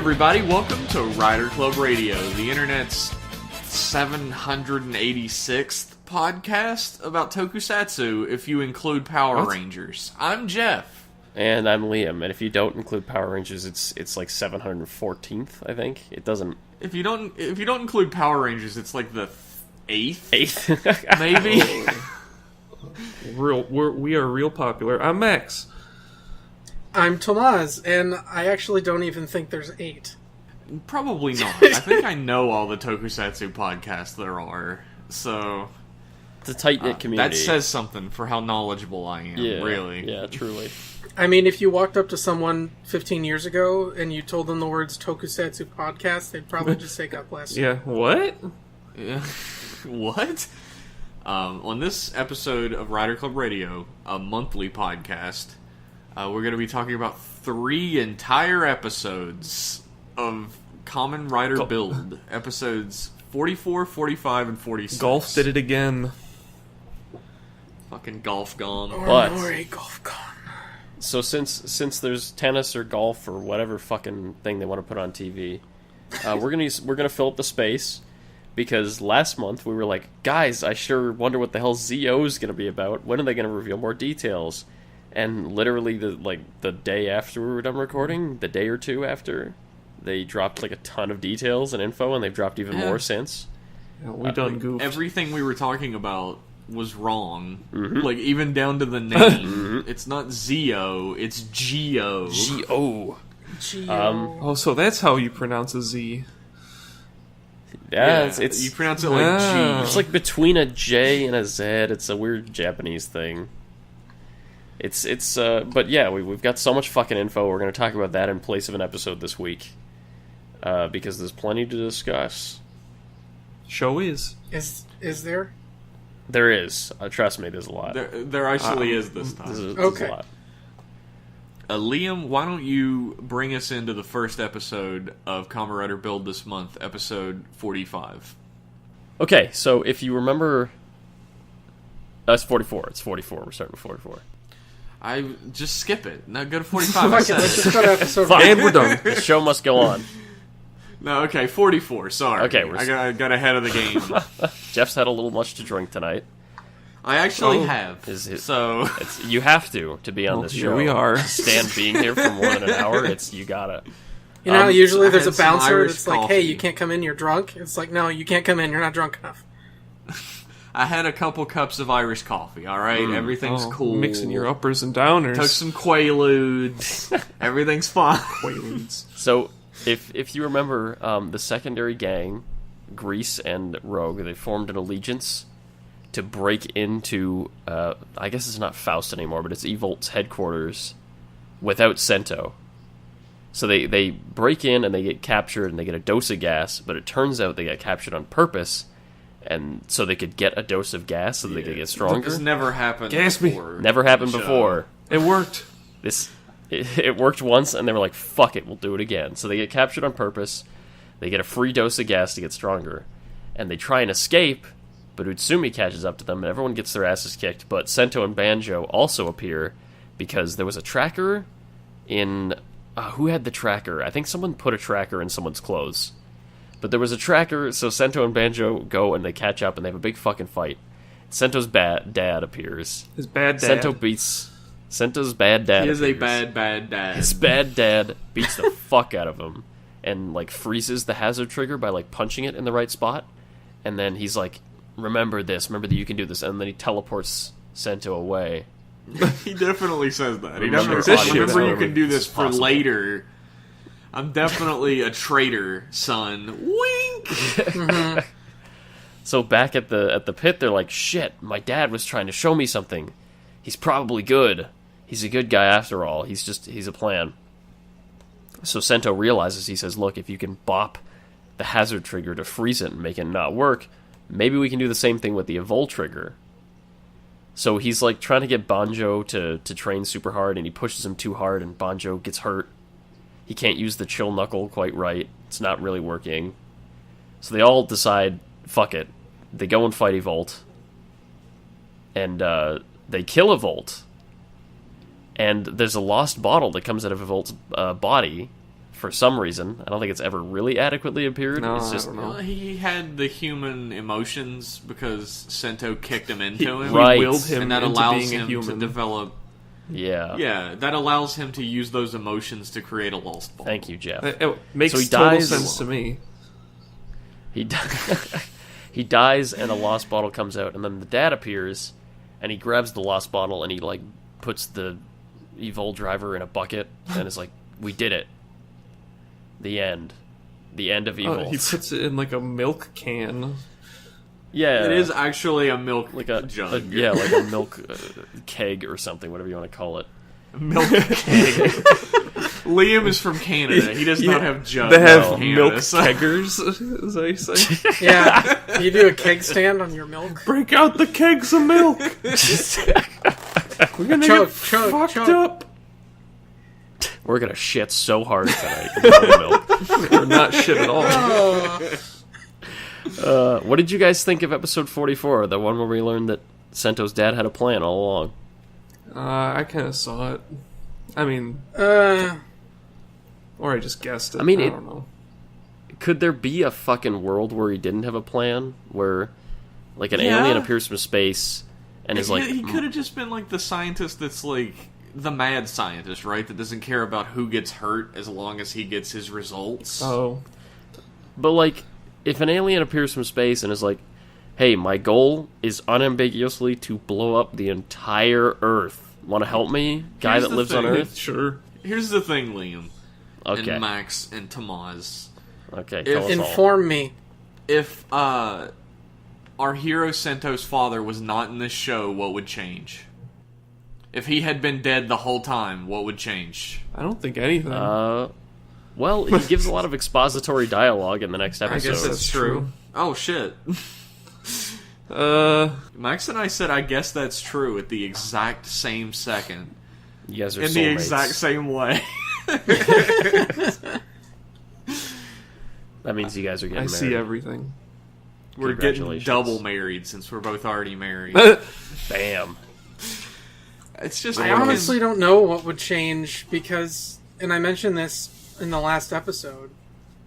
everybody, welcome to Rider Club Radio, the internet's 786th podcast about tokusatsu, if you include Power Rangers. I'm Jeff. And I'm Liam, and if you don't include Power Rangers, it's like 714th, I think. It doesn't... If you don't include Power Rangers, it's like the 8th? 8th? Maybe? We are real popular. I'm Max. I'm Tomas, and I actually don't even think there's 8. Probably not. I think I know all the tokusatsu podcasts there are, so... It's a tight-knit community. That says something for how knowledgeable I am, really. Yeah, truly. I mean, if you walked up to someone 15 years ago and you told them the words tokusatsu podcast, they'd probably just say God bless. Yeah, what? Yeah. What? On this episode of Rider Club Radio, a monthly podcast, we're going to be talking about 3 entire episodes of Kamen Rider Build. Episodes 44, 45, and 46. Golf did it again. Fucking golf gone. Or golf gone. So since there's tennis or golf or whatever fucking thing they want to put on TV, we're gonna fill up the space, because last month we were like, guys, I sure wonder what the hell Zi-O is gonna be about. When are they gonna reveal more details? And literally the day after we were done recording, the day or two after, they dropped like a ton of details and info, and they've dropped even more since. Yeah, we done goofed. Everything we were talking about was wrong. Mm-hmm. Like, even down to the name. It's not Zi-O, it's Zi-O. Zi-O. Oh, so that's how you pronounce a Z. Yeah, it's you pronounce it like G. It's like between a J and a Z. It's a weird Japanese thing. But yeah, we've got so much fucking info. We're going to talk about that in place of an episode this week, because there's plenty to discuss. Show is. Is there? There is. Trust me, there's a lot. There actually is this time. There's Okay. a lot. Liam, why don't you bring us into the first episode of Kamen Rider Build this month, episode 45. Okay, so if you remember... It's 44. It's 44. We're starting with 44. I just skip it. Now go to 45. Fuck it, let's just go to episode And we're done. The show must go on. No, okay, 44. Sorry. Okay, I got ahead of the game. Jeff's had a little much to drink tonight. I actually have. So You have to be on this here show. we are. Stan being here for more than an hour, you gotta. You know how usually I there's a had some bouncer Irish that's like, coffee. hey, you can't come in, you're drunk? It's like, no, you can't come in, you're not drunk enough. I had a couple cups of Irish coffee, alright? Everything's cool. Mixing your uppers and downers. Took some Quaaludes. Everything's fine. Quaaludes. So, if you remember, the secondary gang, Grease and Rogue, they formed an allegiance to break into, I guess it's not Faust anymore, but it's Evolt's headquarters without Sento. So they break in and they get captured and they get a dose of gas, but it turns out they got captured on purpose, and so they could get a dose of gas so that they could get stronger. This never happened Gas me. before. Never happened So- before. It worked. It worked once, and they were like, fuck it, we'll do it again. So they get captured on purpose, they get a free dose of gas to get stronger, and they try and escape, but Utsumi catches up to them, and everyone gets their asses kicked, but Sento and Banjo also appear, because there was a tracker in... who had the tracker? I think someone put a tracker in someone's clothes. But there was a tracker, so Sento and Banjo go, and they catch up, and they have a big fucking fight. Sento's dad appears. His bad dad. Sento's bad dad. He is a appears. bad dad. His bad dad beats the fuck out of him and, like, freezes the hazard trigger by, like, punching it in the right spot. And then he's like, remember this, remember that you can do this. And then he teleports Sento away. He definitely says that. He Remember definitely says, this remember shit. you can do this for Possible. later. I'm definitely a traitor, son. Wink! So back at the pit, they're like, shit, my dad was trying to show me something. He's probably good. He's a good guy after all. He's a plan. So Sento realizes, he says, look, if you can bop the hazard trigger to freeze it and make it not work, maybe we can do the same thing with the Evolve trigger. So he's like trying to get Banjo to train super hard, and he pushes him too hard, and Banjo gets hurt. He can't use the chill knuckle quite right. It's not really working. So they all decide, fuck it. They go and fight Evolt. And they kill Evolt. And there's a lost bottle that comes out of Evolt's body for some reason. I don't think it's ever really adequately appeared. No, it's just I don't know. Well, he had the human emotions because Sento kicked him into him. Right. He willed him And that into allows being a him to human. develop... yeah. Yeah, that allows him to use those emotions to create a lost ball. Thank you, Jeff. It makes So he total dies- sense to me. He he dies, and a lost bottle comes out, and then the dad appears, and he grabs the lost bottle, and he like puts the evil driver in a bucket, and is like, "We did it. The end. The end of evil." Oh, he puts it in like a milk can. Yeah, It is actually a milk like a jug. yeah, like a milk keg or something, whatever you want to call it. Milk keg. Liam is from Canada. He does not have jugs. They have in milk Canada, so- keggers, as I say. Yeah, you do a keg stand on your milk. Break out the kegs of milk. We're gonna Chug, get chug, fucked chug. up. We're gonna shit so hard tonight. about milk. Or not shit at all. What did you guys think of episode 44, the one where we learned that Sento's dad had a plan all along? I kind of saw it. I mean, Uh, or I just guessed it. I mean, I it- don't know. Could there be a fucking world where he didn't have a plan, where like an Yeah. alien appears from space and is like, he could have just been like the scientist that's like the mad scientist, right? That doesn't care about who gets hurt as long as he gets his results. Oh, but like, if an alien appears from space and is like, hey, my goal is unambiguously to blow up the entire Earth. Want to help me, guy Here's that the lives on thing. Earth? sure. Here's the thing, Liam, Okay, and Max, and Tamaz. okay, If- tell us all. inform me. If our hero Sento's father was not in this show, what would change? If he had been dead the whole time, what would change? I don't think anything. Well, he gives a lot of expository dialogue in the next I episode. guess that's that's true. true. Oh shit. Max and I said, I guess that's true at the exact same second. You guys are In the soulmates. exact same way. That means you guys are getting I married. see everything. We're getting Congratulations. double married since we're both already married. Bam. It's just I fucking- honestly don't know what would change because, and I mentioned this in the last episode,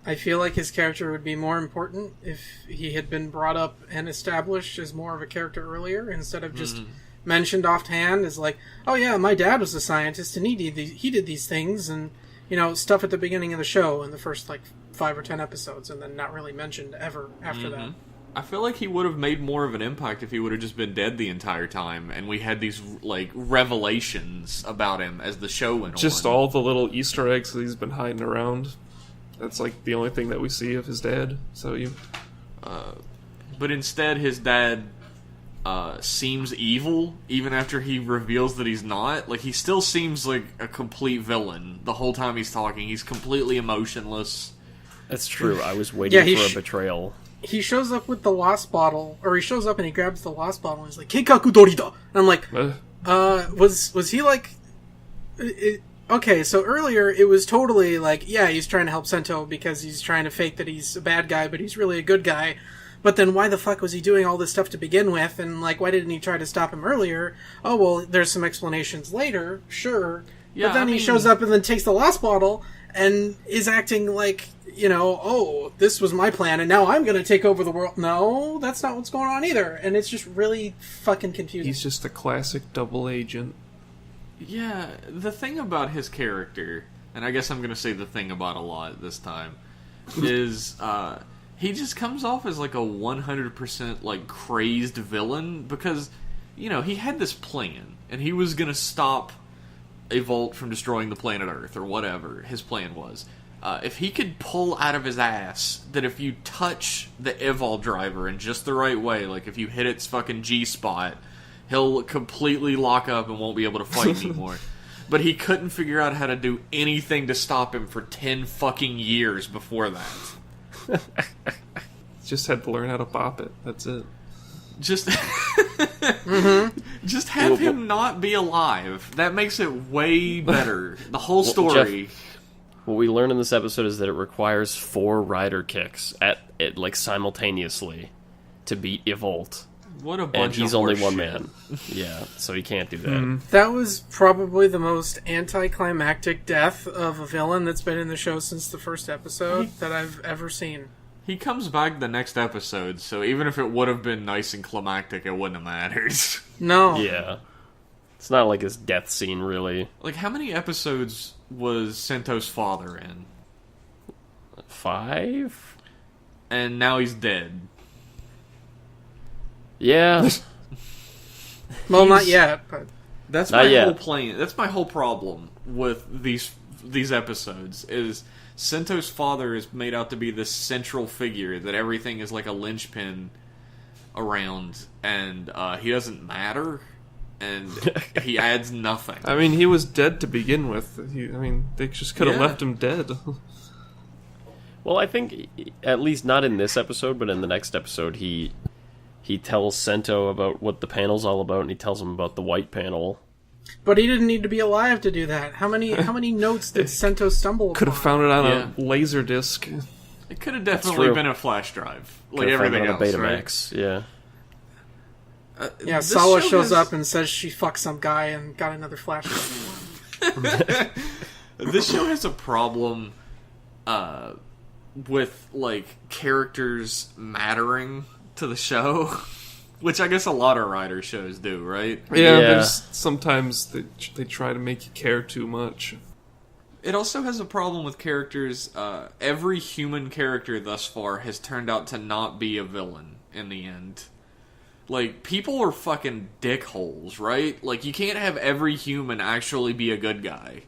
I feel like his character would be more important if he had been brought up and established as more of a character earlier instead of just mentioned offhand as like, oh yeah, my dad was a scientist and he did these things and, you know, stuff at the beginning of the show in the first like 5 or 10 episodes and then not really mentioned ever after that. I feel like he would have made more of an impact if he would have just been dead the entire time, and we had these like revelations about him as the show went Just on. all the little Easter eggs that he's been hiding around. That's like the only thing that we see of his dad. So you, But instead, his dad seems evil, even after he reveals that he's not. Like, he still seems like a complete villain the whole time he's talking. He's completely emotionless. That's true. I was waiting Yeah, he for a betrayal. He shows up with the lost bottle, or he shows up and he grabs the lost bottle and he's like, Keikaku Dorida! And I'm like, was he like... okay, so earlier it was totally like, yeah, he's trying to help Sento because he's trying to fake that he's a bad guy, but he's really a good guy. But then why the fuck was he doing all this stuff to begin with? And like, why didn't he try to stop him earlier? Oh, well, there's some explanations later, sure. Yeah, but then I he mean- shows up and then takes the lost bottle and is acting like, you know, oh, this was my plan and now I'm going to take over the world. No, that's not what's going on either. And it's just really fucking confusing. he's just a classic double agent. Yeah, the thing about his character, and I guess I'm going to say the thing about a lot this time, is he just comes off as like a 100% like crazed villain because, you know, he had this plan and he was going to stop Evolt from destroying the planet Earth or whatever his plan was. If he could pull out of his ass that if you touch the Evol driver in just the right way, like if you hit its fucking G-spot, he'll completely lock up and won't be able to fight anymore. But he couldn't figure out how to do anything to stop him for 10 fucking years before that. Just had to learn how to bop it. That's it. Just, just have him not be alive. That makes it way better. The whole story. What we learn in this episode is that it requires 4 rider kicks at it like simultaneously to beat Evolt. What a bunch and he's of only horse one shit. man. Yeah, so he can't do that. That was probably the most anticlimactic death of a villain that's been in the show since the first episode that I've ever seen. He comes back the next episode, so even if it would have been nice and climactic, it wouldn't have mattered. No. Yeah. It's not like his death scene, really. Like, how many episodes was Sento's father in? 5? And now he's dead. Yeah. Well, not yet, but That's Not my yet. whole plan. That's my whole problem with these episodes is Sento's father is made out to be this central figure that everything is like a linchpin around, and he doesn't matter, and he adds nothing. I mean, he was dead to begin with. They just could have Yeah. left him dead. Well, I think, at least not in this episode, but in the next episode, he tells Sento about what the panel's all about, and he tells him about the white panel. but he didn't need to be alive to do that. How many notes did Sento stumble Could have upon? found it on Yeah. a laser disc. It could have definitely true. been a flash drive, like Could've found it everything on else, a right? Betamax, yeah. Yeah, This Sawa show shows has- up and says she fucked some guy and got another flashlight. This show has a problem with like characters mattering to the show, which I guess a lot of writer shows do, right? Yeah, Yeah. there's sometimes they try to make you care too much. It also has a problem with characters. Every human character thus far has turned out to not be a villain in the end. Like, people are fucking dickholes, right? Like, you can't have every human actually be a good guy.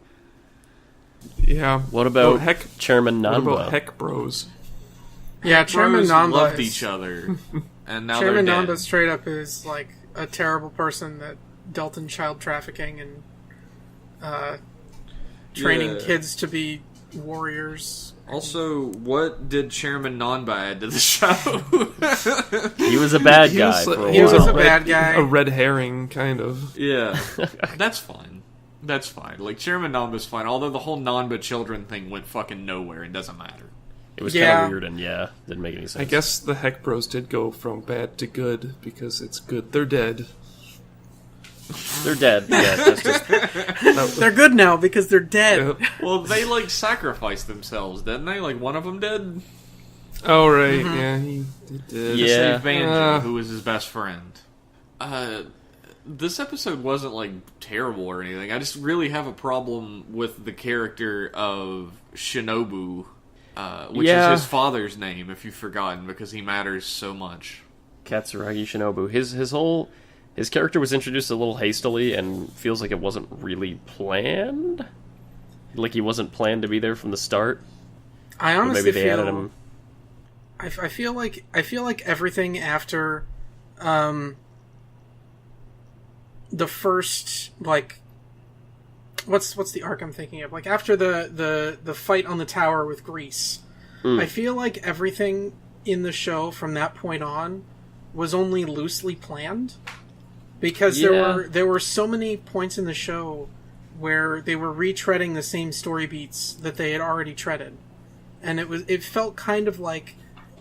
Yeah. What about Oh, heck? Chairman What Namba? about Heck Bros? Yeah, Chairman Bros Namba loved is- each other, and now Chairman they're Namba dead. straight up is like a terrible person that dealt in child trafficking and training Yeah. kids to be warriors. Also, what did Chairman Namba add to the show? He was a bad He guy was, for a he was while. a bad guy. A red herring, kind of. Yeah, that's fine. That's fine. Like, Chairman Namba's fine, although the whole Namba children thing went fucking nowhere and doesn't matter. It was Yeah. kind of weird and, didn't make any sense. I guess the Heck Bros did go from bad to good because it's good they're dead. They're dead. Yeah, that's just... They're good now because they're dead. Yep. Well, they, like, sacrificed themselves, didn't they? Like, one of them did? Oh, right. Yeah, he did. Yeah. Save Banjo, Uh. who was his best friend. This episode wasn't, like, terrible or anything. I just really have a problem with the character of Shinobu, which Yeah. is his father's name, if you've forgotten, because he matters so much. Katsuragi Shinobu. His character was introduced a little hastily and feels like it wasn't really planned. Like he wasn't planned to be there from the start. I Or honestly maybe they feel. added him. I feel like everything after, the first like, what's the arc I'm thinking of? Like after the fight on the tower with Grease, I feel like everything in the show from that point on was only loosely planned, because Yeah. there were so many points in the show where they were retreading the same story beats that they had already treaded, and it felt kind of like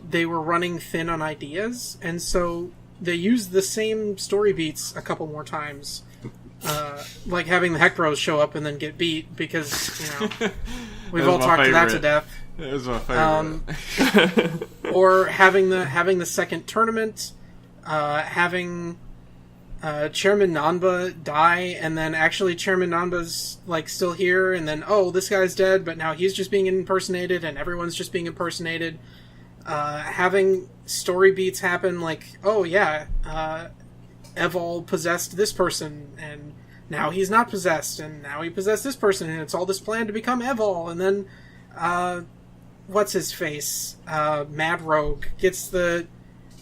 they were running thin on ideas, and so they used the same story beats a couple more times, like having the Heck Bros show up and then get beat because we've That was all my talked to that to favorite. death. That was my favorite. Or having the second tournament, having Chairman Nanba die, and then actually Chairman Nanba's like still here, and then this guy's dead, but now he's just being impersonated, and everyone's just being impersonated. Having story beats happen, like Evol possessed this person, and now he's not possessed, and now he possessed this person, and it's all this plan to become Evol, and then what's his face? Mad Rogue gets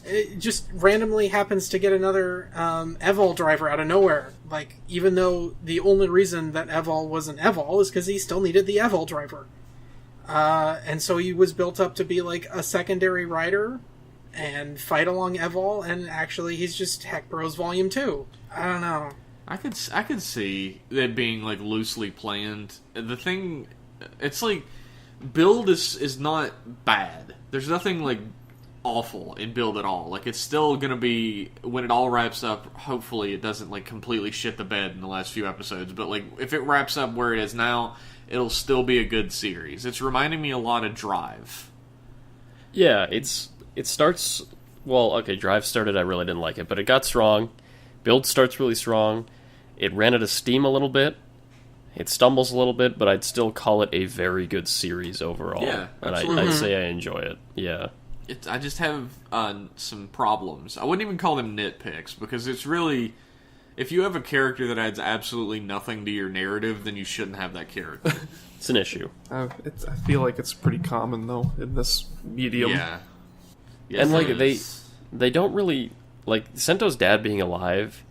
it just randomly happens to get another Evol driver out of nowhere. Like, even though the only reason that Evol was an Evol is because he still needed the Evol driver. And so he was built up to be like a secondary rider and fight along Evol, and actually he's just Heck Bros Volume 2. I don't know. I could see it being like loosely planned. The thing, it's like build is not bad. There's nothing like awful in build at all. Like, it's still gonna be, when it all wraps up, hopefully it doesn't, like, completely shit the bed in the last few episodes, but, like, if it wraps up where it is now, it'll still be a good series. It's reminding me a lot of Drive. Yeah, it starts... Well, okay, Drive started, I really didn't like it, but it got strong. Build starts really strong. It ran out of steam a little bit. It stumbles a little bit, but I'd still call it a very good series overall. Yeah, and absolutely. I'd say I enjoy it. Yeah. I just have some problems. I wouldn't even call them nitpicks, because it's really... If you have a character that adds absolutely nothing to your narrative, then you shouldn't have that character. It's an issue. I feel like it's pretty common, though, in this medium. Yeah. Yes, And, like, it is. they don't really... Like, Sento's dad being alive,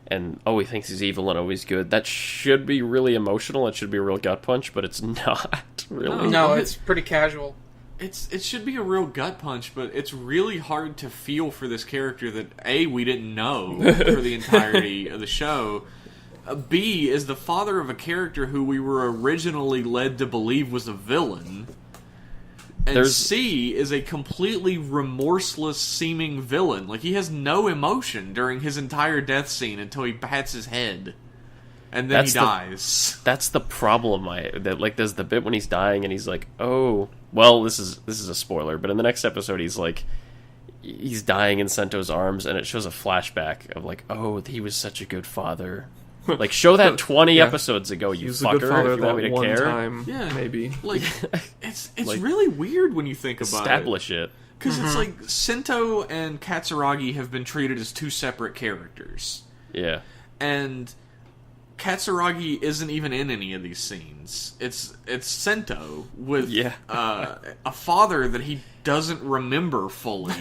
and, he thinks he's evil and he's good, that should be really emotional, it should be a real gut punch, but it's not, really. No, it's pretty casual. It should be a real gut punch, but it's really hard to feel for this character that, A, we didn't know for the entirety of the show, B, is the father of a character who we were originally led to believe was a villain, and C, is a completely remorseless seeming villain. Like, he has no emotion during his entire death scene until he bats his head. And then he dies. That's the problem. There's the bit when he's dying and he's like, oh, well, this is a spoiler, but in the next episode he's dying in Sento's arms, and it shows a flashback of like, oh, he was such a good father. Like, show that 20 episodes ago, you fucker, if you want me to care. Time, yeah, maybe. Like, it's like, really weird when you think about establish it. Because it's like, Sento and Katsuragi have been treated as two separate characters. Yeah. And Katsuragi isn't even in any of these scenes. It's Sento with a father that he doesn't remember fully.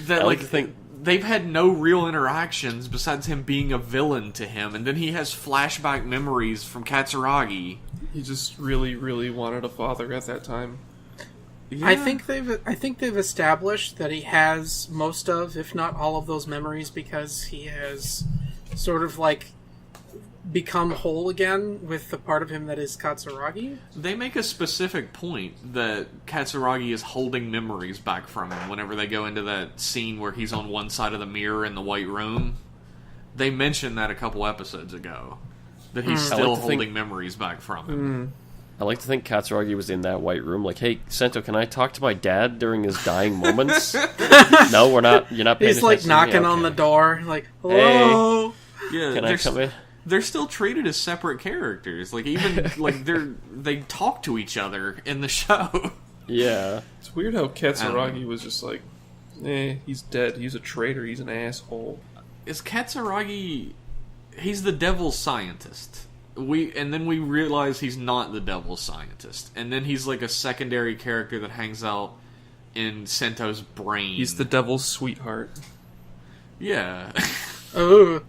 That, like, they've had no real interactions besides him being a villain to him, and then he has flashback memories from Katsuragi. He just really, really wanted a father at that time. Yeah. I think they've established that he has most of, if not all of those memories, because he has sort of like become whole again with the part of him that is Katsuragi. They make a specific point that Katsuragi is holding memories back from him whenever they go into that scene where he's on one side of the mirror in the white room. They mentioned that a couple episodes ago, that he's still holding memories back from him. I like to think Katsuragi was in that white room like, hey, Sento, can I talk to my dad during his dying moments? No, we're not. You're not paying attention. He's like knocking on the door, like, hello? Hey, yeah, can I come in? They're still treated as separate characters. Like, even, like, they talk to each other in the show. Yeah. It's weird how Katsuragi was just like, he's dead. He's a traitor. He's an asshole. Is Katsuragi... He's the devil's scientist. And then we realize he's not the devil's scientist. And then he's, like, a secondary character that hangs out in Sento's brain. He's the devil's sweetheart. Yeah. Oh.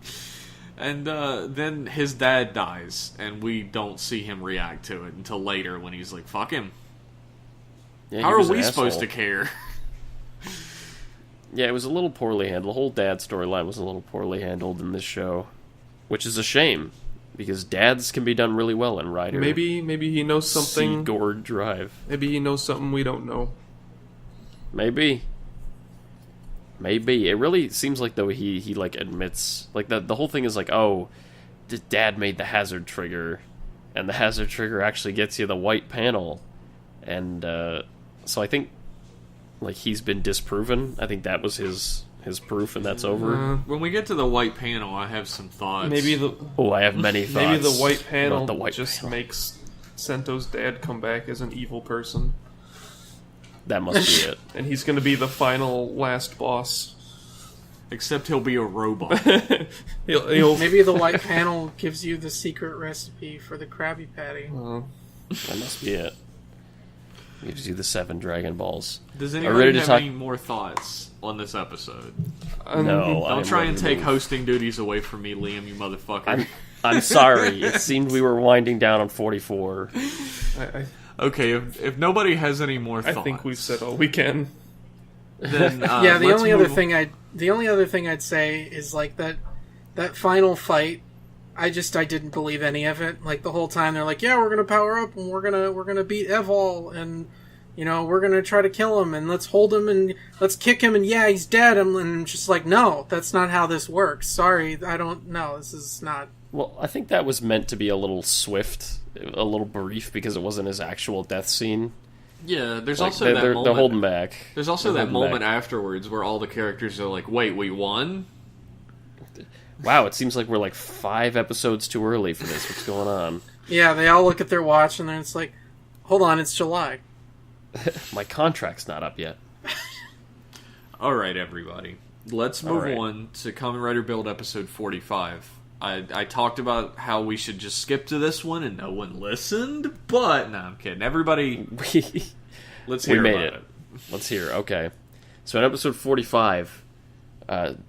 And then his dad dies, and we don't see him react to it until later when he's like, fuck him. Yeah, how are we supposed to care? Yeah, it was a little poorly handled. The whole dad storyline was a little poorly handled in this show, which is a shame, because dads can be done really well in Rider. Maybe he knows something. Seagord Drive. Maybe he knows something we don't know. Maybe. It really seems like, though, he like admits, like, the whole thing is like, oh, dad made the hazard trigger, and the hazard trigger actually gets you the white panel, and so I think, like, he's been disproven. I think that was his proof, and that's over. When we get to the white panel, I have some thoughts. I have many thoughts. Maybe the white panel just makes Sento's dad come back as an evil person. That must be it. And he's going to be the final, last boss. Except he'll be a robot. Maybe the white panel gives you the secret recipe for the Krabby Patty. That must be it. Gives you the 7 Dragon Balls. Does anybody have any more thoughts on this episode? No. Don't try and take hosting duties away from me, Liam, you motherfucker. I'm sorry. It seemed we were winding down on 44. Okay, if nobody has any more thoughts, I think we've said all we can. Then the only other thing I'd say is like that final fight. I didn't believe any of it. Like the whole time they're like, yeah, we're gonna power up and we're gonna beat Evol, and we're gonna try to kill him, and let's hold him, and let's kick him, and yeah, he's dead. And just like, no, that's not how this works. Sorry, I don't know. This is not... Well, I think that was meant to be a little swift, a little brief, because it wasn't his actual death scene. Yeah, there's Like, also that they're moment. holding back. There's also They're that holding moment back. afterwards where all the characters are like, "Wait, we won." Wow, it seems like we're like 5 episodes too early for this. What's going on? Yeah, they all look at their watch, and then it's like, hold on, it's July. My contract's not up yet. All right, everybody, let's move right. on to Kamen Rider Build episode 45. I talked about how we should just skip to this one, and no one listened. But no, I'm kidding. Everybody, let's hear We made about it. Let's hear. Okay. So in episode 45,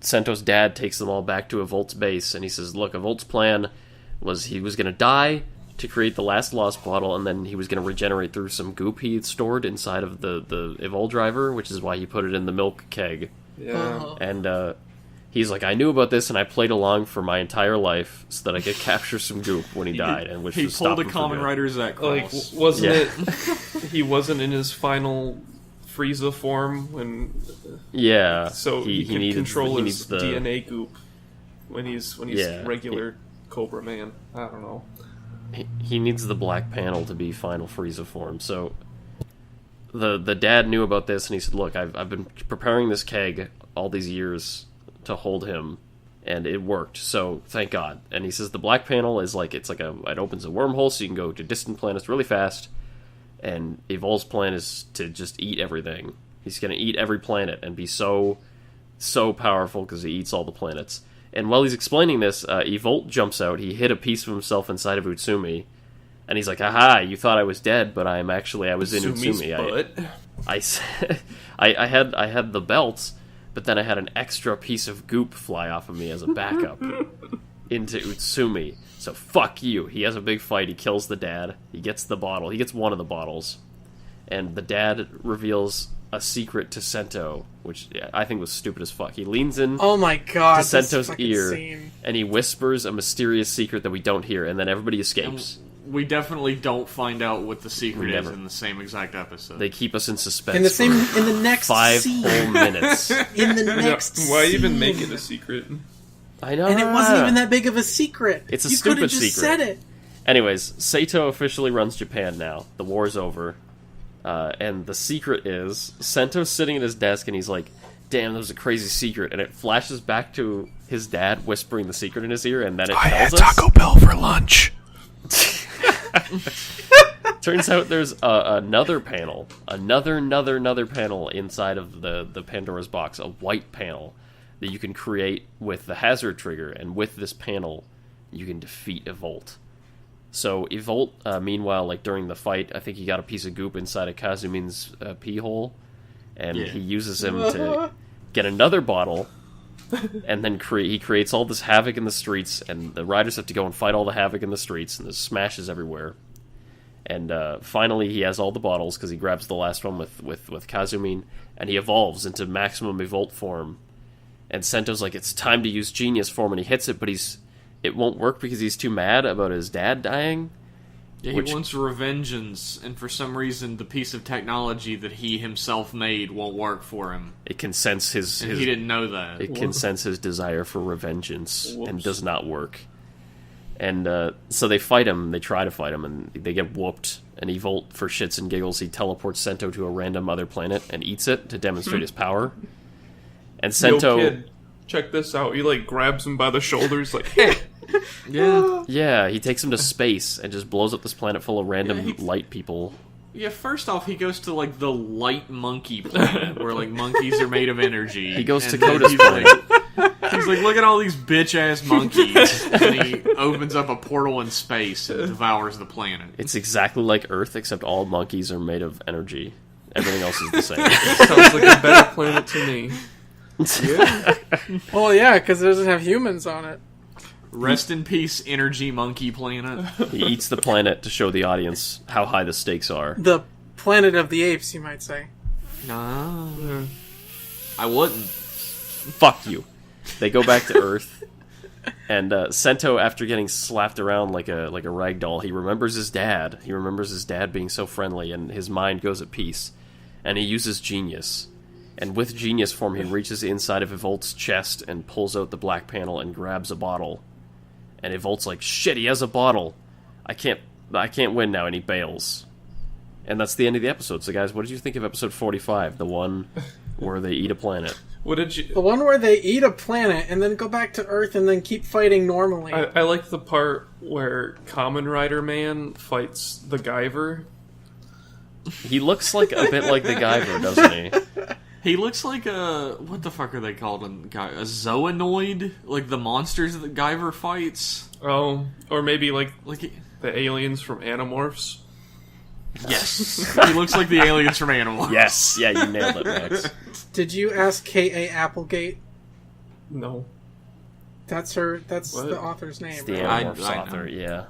Sento's dad takes them all back to Evolt's base, and he says, look, Evolt's plan was he was going to die to create the last Lost Bottle, and then he was going to regenerate through some goop he had stored inside of the Evolve driver, which is why he put it in the milk keg. Yeah. And he's like, I knew about this, and I played along for my entire life so that I could capture some goop when he died, and which He was pulled stop a him for Kamen good. Rider Zi-O. Like, wasn't Yeah. it... He wasn't in his final Frieza form when... Yeah. So he can needs- control he his needs the DNA goop when he's Yeah. regular Cobra Man. I don't know. He needs the black panel to be final Frieza form. So the dad knew about this, and he said, look, I've been preparing this keg all these years to hold him, and it worked, so thank God. And he says the black panel is like, it opens a wormhole so you can go to distant planets really fast, and Evolve's plan is to just eat everything. He's going to eat every planet and be so powerful because he eats all the planets. And while he's explaining this, Evolt jumps out. He hid a piece of himself inside of Utsumi, and he's like, "Aha! You thought I was dead, but I was in Sumi's Utsumi. butt. I had the belt, but then I had an extra piece of goop fly off of me as a backup into Utsumi. So fuck you." He has a big fight. He kills the dad. He gets the bottle. He gets one of the bottles, and the dad reveals a secret to Sento, which I think was stupid as fuck. He leans in Oh my god, to this Sento's fucking ear, scene. and he whispers a mysterious secret that we don't hear, and then everybody escapes. We definitely don't find out what the secret We is never. in the same exact episode. They keep us in suspense In the same, for in the next 5 scene. whole minutes. In the Yeah, next why even scene. make it a secret? I know. And it wasn't even that big of a secret. It's a you stupid could've just secret. said it. Anyways, Sato officially runs Japan now. The war's over. And the secret is, Sento's sitting at his desk and he's like, damn, that was a crazy secret. And it flashes back to his dad whispering the secret in his ear, and then it tells us. Bell for lunch. Turns out there's another panel. Another panel inside of the Pandora's box. A white panel that you can create with the hazard trigger. And with this panel, you can defeat Evolt. So Evolt, meanwhile, like during the fight, I think he got a piece of goop inside of Kazumin's pee hole, and Yeah. he uses him to get another bottle, and then he creates all this havoc in the streets, and the riders have to go and fight all the havoc in the streets, and there's smashes everywhere. And finally, he has all the bottles because he grabs the last one with Kazumin, and he evolves into maximum Evolt form. And Sento's like, it's time to use Genius form, and he hits it, but it won't work because he's too mad about his dad dying. Yeah, he wants revengeance, and for some reason, the piece of technology that he himself made won't work for him. It can sense his And he didn't know that. it can sense his desire for revengeance and Whoops. does not work. And so they fight him. They try to fight him, and they get whooped. And Evolt, for shits and giggles, he teleports Sento to a random other planet and eats it to demonstrate his power. And Sento, Yo, kid, check this out. He like grabs him by the shoulders, like, hey. Yeah. yeah, he takes him to space and just blows up this planet full of random Yeah, he- light people. Yeah, first off, he goes to, like, the light monkey planet, where, like, monkeys are made of energy. He goes to and then Coda's he's planet. like, he's like, look at all these bitch-ass monkeys. And he opens up a portal in space and devours the planet. It's exactly like Earth, except all monkeys are made of energy. Everything else is the same. Sounds like a better planet to me. Well, yeah, because it doesn't have humans on it. Rest in peace, energy monkey planet. He eats the planet to show the audience how high the stakes are. The Planet of the Apes, you might say. No. I wouldn't. Fuck you. They go back to Earth, and Sento, after getting slapped around like a rag doll, he remembers his dad. He remembers his dad being so friendly, and his mind goes at peace. and he uses Genius. And with Genius form, he reaches inside of Evolt's chest and pulls out the black panel and grabs a bottle. And Evolt's like, shit, he has a bottle. I can't win now, and he bails. And that's the end of the episode. So, guys, what did you think of episode 45, the one where they eat a planet? What did you? The one where they eat a planet and then go back to Earth and then keep fighting normally. I liked the part where Kamen Rider Man fights the Guyver. He looks like a bit like the Guyver, doesn't he? He looks like a... What the fuck are they called? A zoonoid? Like the monsters that Guyver fights? Oh, or maybe like Like... the aliens from Animorphs. Yes. He looks like the aliens from Animal. Yes, yeah, you nailed it, Max. Did you ask K.A. Applegate? No. That's her. That's What? the author's name. It's the right? Animorphs I know. author, yeah.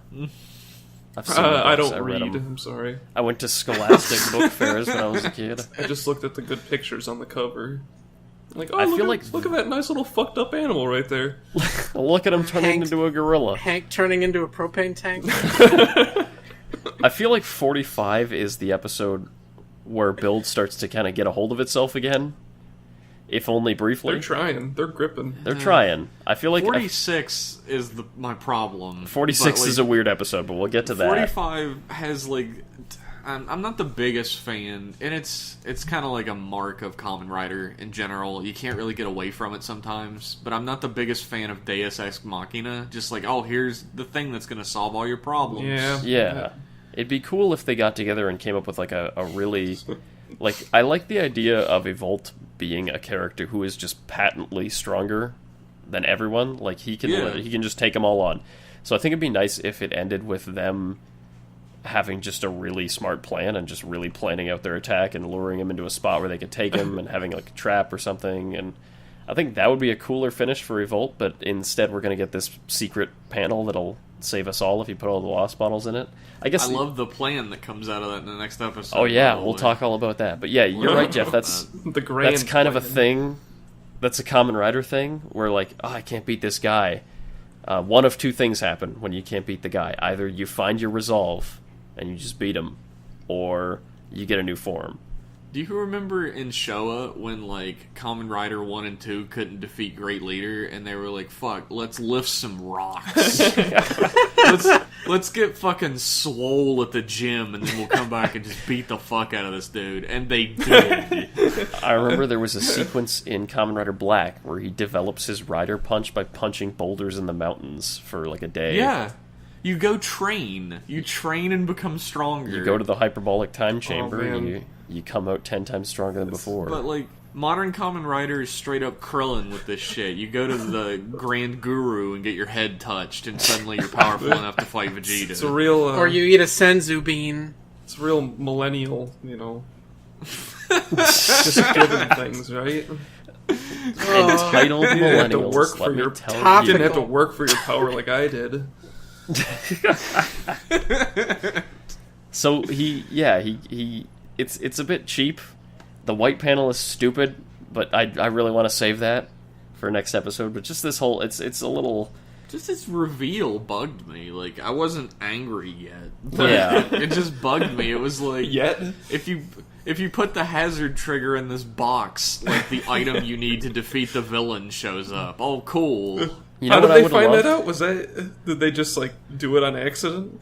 I've seen the I books, don't read read. 'em. I'm sorry. I went to Scholastic book fairs when I was a kid. I just looked at the good pictures on the cover. Like, oh, I look, feel look at that nice little fucked up animal right there. Look at him turning Hank- into a gorilla. Hank turning into a propane tank. I feel like 45 is the episode where Build starts to kind of get a hold of itself again. If only briefly. They're trying. They're gripping. They're trying. I feel like 46 is my problem. 46 is a weird episode, but we'll get to that. 45 has, like... I'm not the biggest fan, and it's kind of like a mark of Kamen Rider in general. You can't really get away from it sometimes, but I'm not the biggest fan of Deus Ex Machina. Just like, oh, here's the thing that's going to solve all your problems. Yeah. It'd be cool if they got together and came up with like a really... Like, I like the idea of Evolt being a character who is just patently stronger than everyone. Like, he can just take them all on. So I think it'd be nice if it ended with them having just a really smart plan and just really planning out their attack and luring him into a spot where they could take him and having like a trap or something. And I think that would be a cooler finish for Revolt, but instead we're going to get this secret panel that'll save us all if you put all the lost bottles in it. I guess I love the plan that comes out of that in the next episode. Oh yeah, by the we'll way. talk all about that. But yeah, you're right, Jeff. That's The grand that's kind of a plan. thing. That's a Kamen Rider thing where like, oh, I can't beat this guy. One of two things happen when you can't beat the guy. Either you find your resolve and you just beat him, or you get a new form. Do you remember in Showa when, like, Kamen Rider 1 and 2 couldn't defeat Great Leader, and they were like, fuck, let's lift some rocks. let's get fucking swole at the gym, and then we'll come back and just beat the fuck out of this dude. And they did. I remember there was a sequence in Kamen Rider Black where he develops his Rider Punch by punching boulders in the mountains for like a day. Yeah. You go train. You train and become stronger. You go to the hyperbolic time chamber and man. you come out 10 times stronger than before. But, like, modern Kamen Rider is straight up Krillin with this shit. You go to the Grand Guru and get your head touched, and suddenly you're powerful enough to fight Vegeta. It's a real. Or you eat a senzu bean. It's real millennial, you know. Just giving things, right? Entitled You didn't have to millennials, work let for me your tell You you. didn't have to work for your power like I did. So it's a bit cheap. The white panel is stupid, but I really want to save that for next episode. But just this whole it's a little Just this reveal bugged me. Like, I wasn't angry yet. But Yeah. it just bugged me. It was like... Yet? If you put the hazard trigger in this box, like, the item you need to defeat the villain shows up. Oh, cool. you know How what did I they would find love? that out? Was that did they just like do it on accident?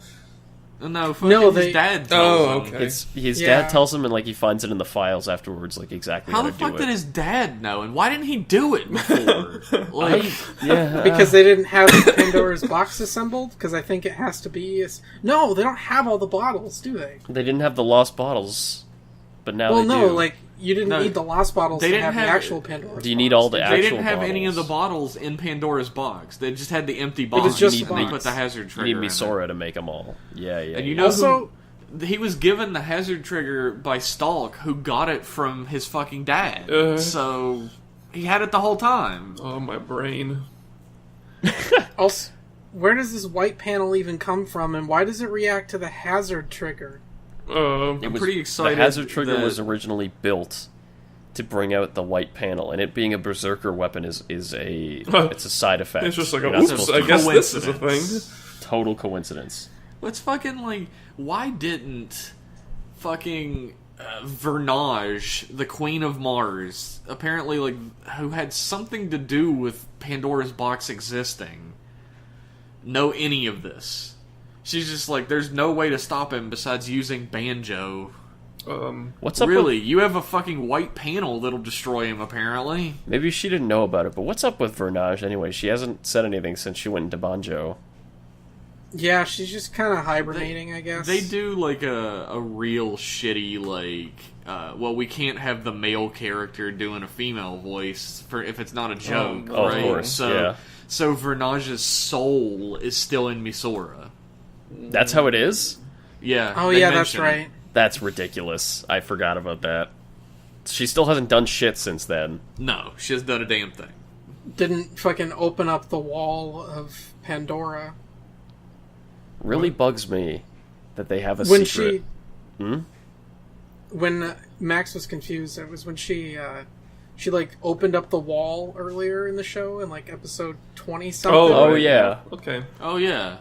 No, fucking No, his dad tells Oh, him. okay. It's his Yeah. dad tells him, and like he finds it in the files afterwards, like exactly How how the to do fuck it. did his dad know? And why didn't he do it before? Like... Yeah, Because they didn't have Pandora's box assembled? Because I think it has to be... No, they don't have all the bottles, do they? they didn't have the lost bottles, but now Well, they no, do. like, you didn't No, need the lost bottles they to didn't have the have- actual Pandora's Do you need box. all the They actual didn't have any of the bottles? bottles in Pandora's box. They just had the empty was box. just You the need box. put the hazard You trigger need in it. Misora to make them all. Yeah. And you yeah. know Also- he was given the hazard trigger by Stalk, who got it from his fucking dad. So he had it the whole time. Oh, my brain. Also, where does this white panel even come from, and why does it react to the hazard trigger? It was pretty excited The hazard trigger that- was originally built to bring out the white panel, and it being a berserker weapon is a it's a side effect. It's just like, You're a, not oops, supposed I to- guess this is a thing. Coincidence. Total coincidence. Let's fucking, like, why didn't fucking Vernage, the Queen of Mars, apparently, like, who had something to do with Pandora's box existing, know any of this. She's just like, there's no way to stop him besides using Banjo. What's up Really? with... You have a fucking white panel that'll destroy him, apparently. Maybe she didn't know about it, but what's up with Vernage anyway? She hasn't said anything since she went into Banjo. Yeah, she's just kind of hibernating, I guess. They do, like, a real shitty, like, well, we can't have the male character doing a female voice for if it's not a joke, Oh, right? of course, so, yeah. So Vernage's soul is still in Misora. That's how it is? Yeah. Oh, they yeah, that's mention right. it. That's ridiculous. I forgot about that. She still hasn't done shit since then. No, she hasn't done a damn thing. Didn't fucking open up the wall of Pandora. Really bugs me that they have a When secret. When Max was confused, it was when she like opened up the wall earlier in the show in like episode 20 something. Oh, right, yeah. Okay. Oh, yeah.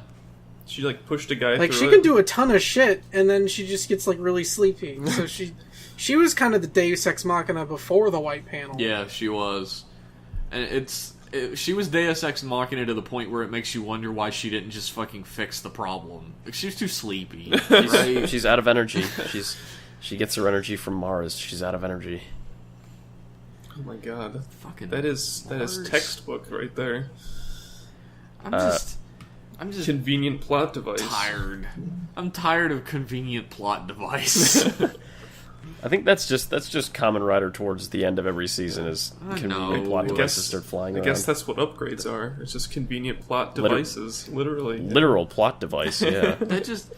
She like pushed a guy Like through she it. can do a ton of shit, and then she just gets like really sleepy. So she was kind of the Deus Ex Machina before the white panel. Yeah, she was. And she was Deus Ex Machina to the point where it makes you wonder why she didn't just fucking fix the problem. Like, she was too sleepy, right? She's out of energy. She gets her energy from Mars. She's out of energy. Oh my god. Fucking That is Mars. textbook right there. I'm just Convenient plot device. tired. I'm tired of convenient plot device. I think that's just Kamen Rider towards the end of every season is convenient know. plot I devices start flying I around. guess that's what upgrades are. It's just convenient plot devices, literally. Literal plot device, yeah. That just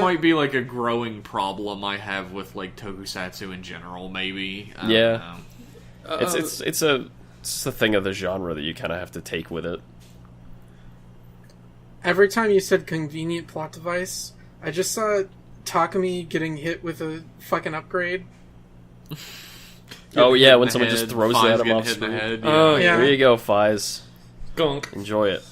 might be like a growing problem I have with like tokusatsu in general. Maybe. I Yeah. don't know. It's a thing of the genre that you kind of have to take with it. Every time you said convenient plot device, I just saw Takumi getting hit with a fucking upgrade. Oh yeah, Hit in when the someone head, just throws Fi's at him getting off hit in the screen. head, Oh, Yeah. There you go, Fies. Gunk. Enjoy it.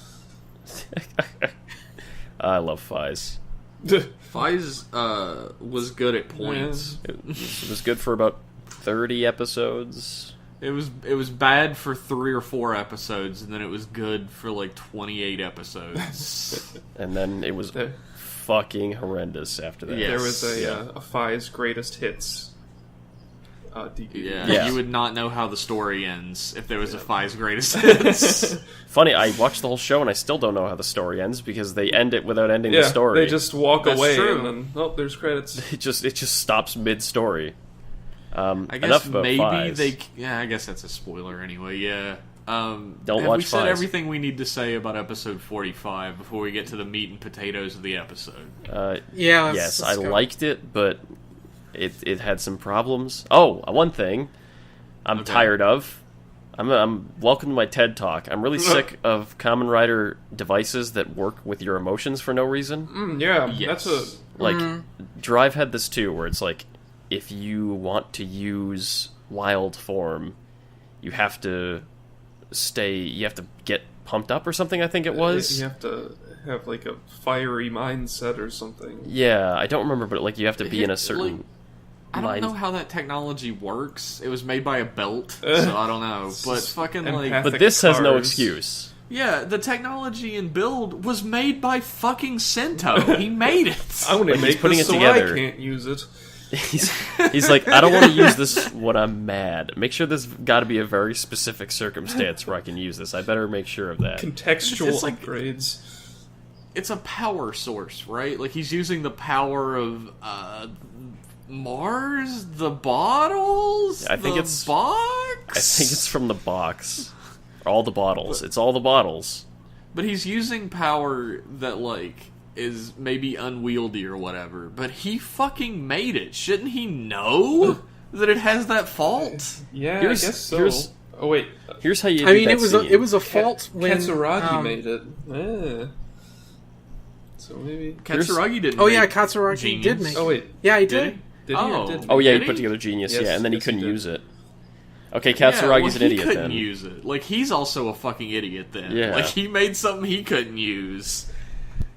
I love Fies. Fi's was good at points. It was good for about 30 episodes. It was bad for 3 or 4 episodes, and then it was good for like 28 episodes. And then it was There- fucking horrendous after that. Yeah. There was Yeah. a Fi's greatest hits DVD. Yeah, you would not know how the story ends if there was a Fi's greatest hits. Funny, I watched the whole show and I still don't know how the story ends because they end it without ending Yeah, the story. they just walk That's away true. and then, oh, there's credits. it just stops mid-story. I guess enough about maybe Fies. they. Yeah, I guess that's a spoiler anyway. Yeah. Don't have watch we said Fies. everything we need to say about episode 45 before we get to the meat and potatoes of the episode? Yeah, let's Yes, I go. liked it, but it had some problems. Oh, one thing I'm Okay. tired of. I'm welcome to my TED Talk. I'm really sick of Kamen Rider devices that work with your emotions for no reason. Yeah, Yes. that's Like, Drive had this too, where it's like, if you want to use wild form, you have to get pumped up or something, I think it was. You have to have like a fiery mindset or something. Yeah, I don't remember, but like you have to be in a certain Like, I don't mind. know how that technology works. It was made by a belt, so I don't know. But fucking like, Empathic But this has no cars. excuse. yeah, the technology in Build was made by fucking Sento. He made it. I want to Like, he's make putting this it so together. I can't use it. He's like, I don't want to use this when I'm mad. Make sure there's got to be a very specific circumstance where I can use this. I better make sure of that. Contextual It's like- upgrades. It's a power source, right? Like he's using the power of Mars, the bottles. I think the it's- box. I think it's from the box. All the bottles. It's all the bottles. But he's using power that like is maybe unwieldy or whatever. But he fucking made it. Shouldn't he know that it has that fault? Yeah, Here's- I guess so. here's- Oh wait, Here's how you. I do mean, that it was scene. it was a fault when Katsuragi made it. Yeah. So maybe. Katsuragi didn't. Oh yeah, make Katsuragi Genius. did make. Oh wait, Yeah, he Did did. he? did he or Oh. did? Oh yeah, he Did put he? together Genius. Yes, yeah, and then he yes, he couldn't did. use it. Okay, Yeah, Katsuragi's well, an idiot He couldn't then. use it. Like he's also a fucking idiot then. Yeah. Like he made something he couldn't use.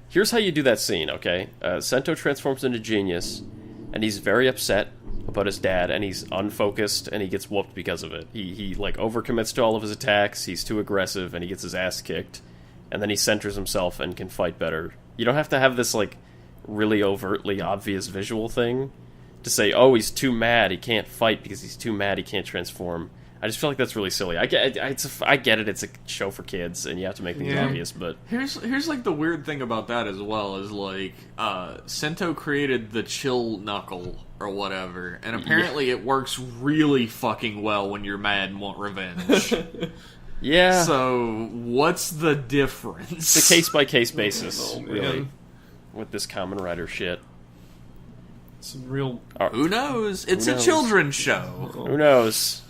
Here's how you do that scene. Okay, Sento transforms into Genius, and he's very upset about his dad, and he's unfocused, and he gets whooped because of it. He like overcommits to all of his attacks. He's too aggressive, and he gets his ass kicked. And then he centers himself and can fight better. You don't have to have this like really overtly obvious visual thing to say, oh, he's too mad, he can't fight because he's too mad, he can't transform. I just feel like that's really silly. I get it, it's a show for kids, and you have to make things obvious, but... Here's like the weird thing about that as well, is like, Sento created the chill knuckle, or whatever, and apparently it works really fucking well when you're mad and want revenge. Yeah. So, what's the difference? It's a case-by-case basis, really, man. with this Kamen Rider shit. Some real... Who knows? It's a children's show. Who knows?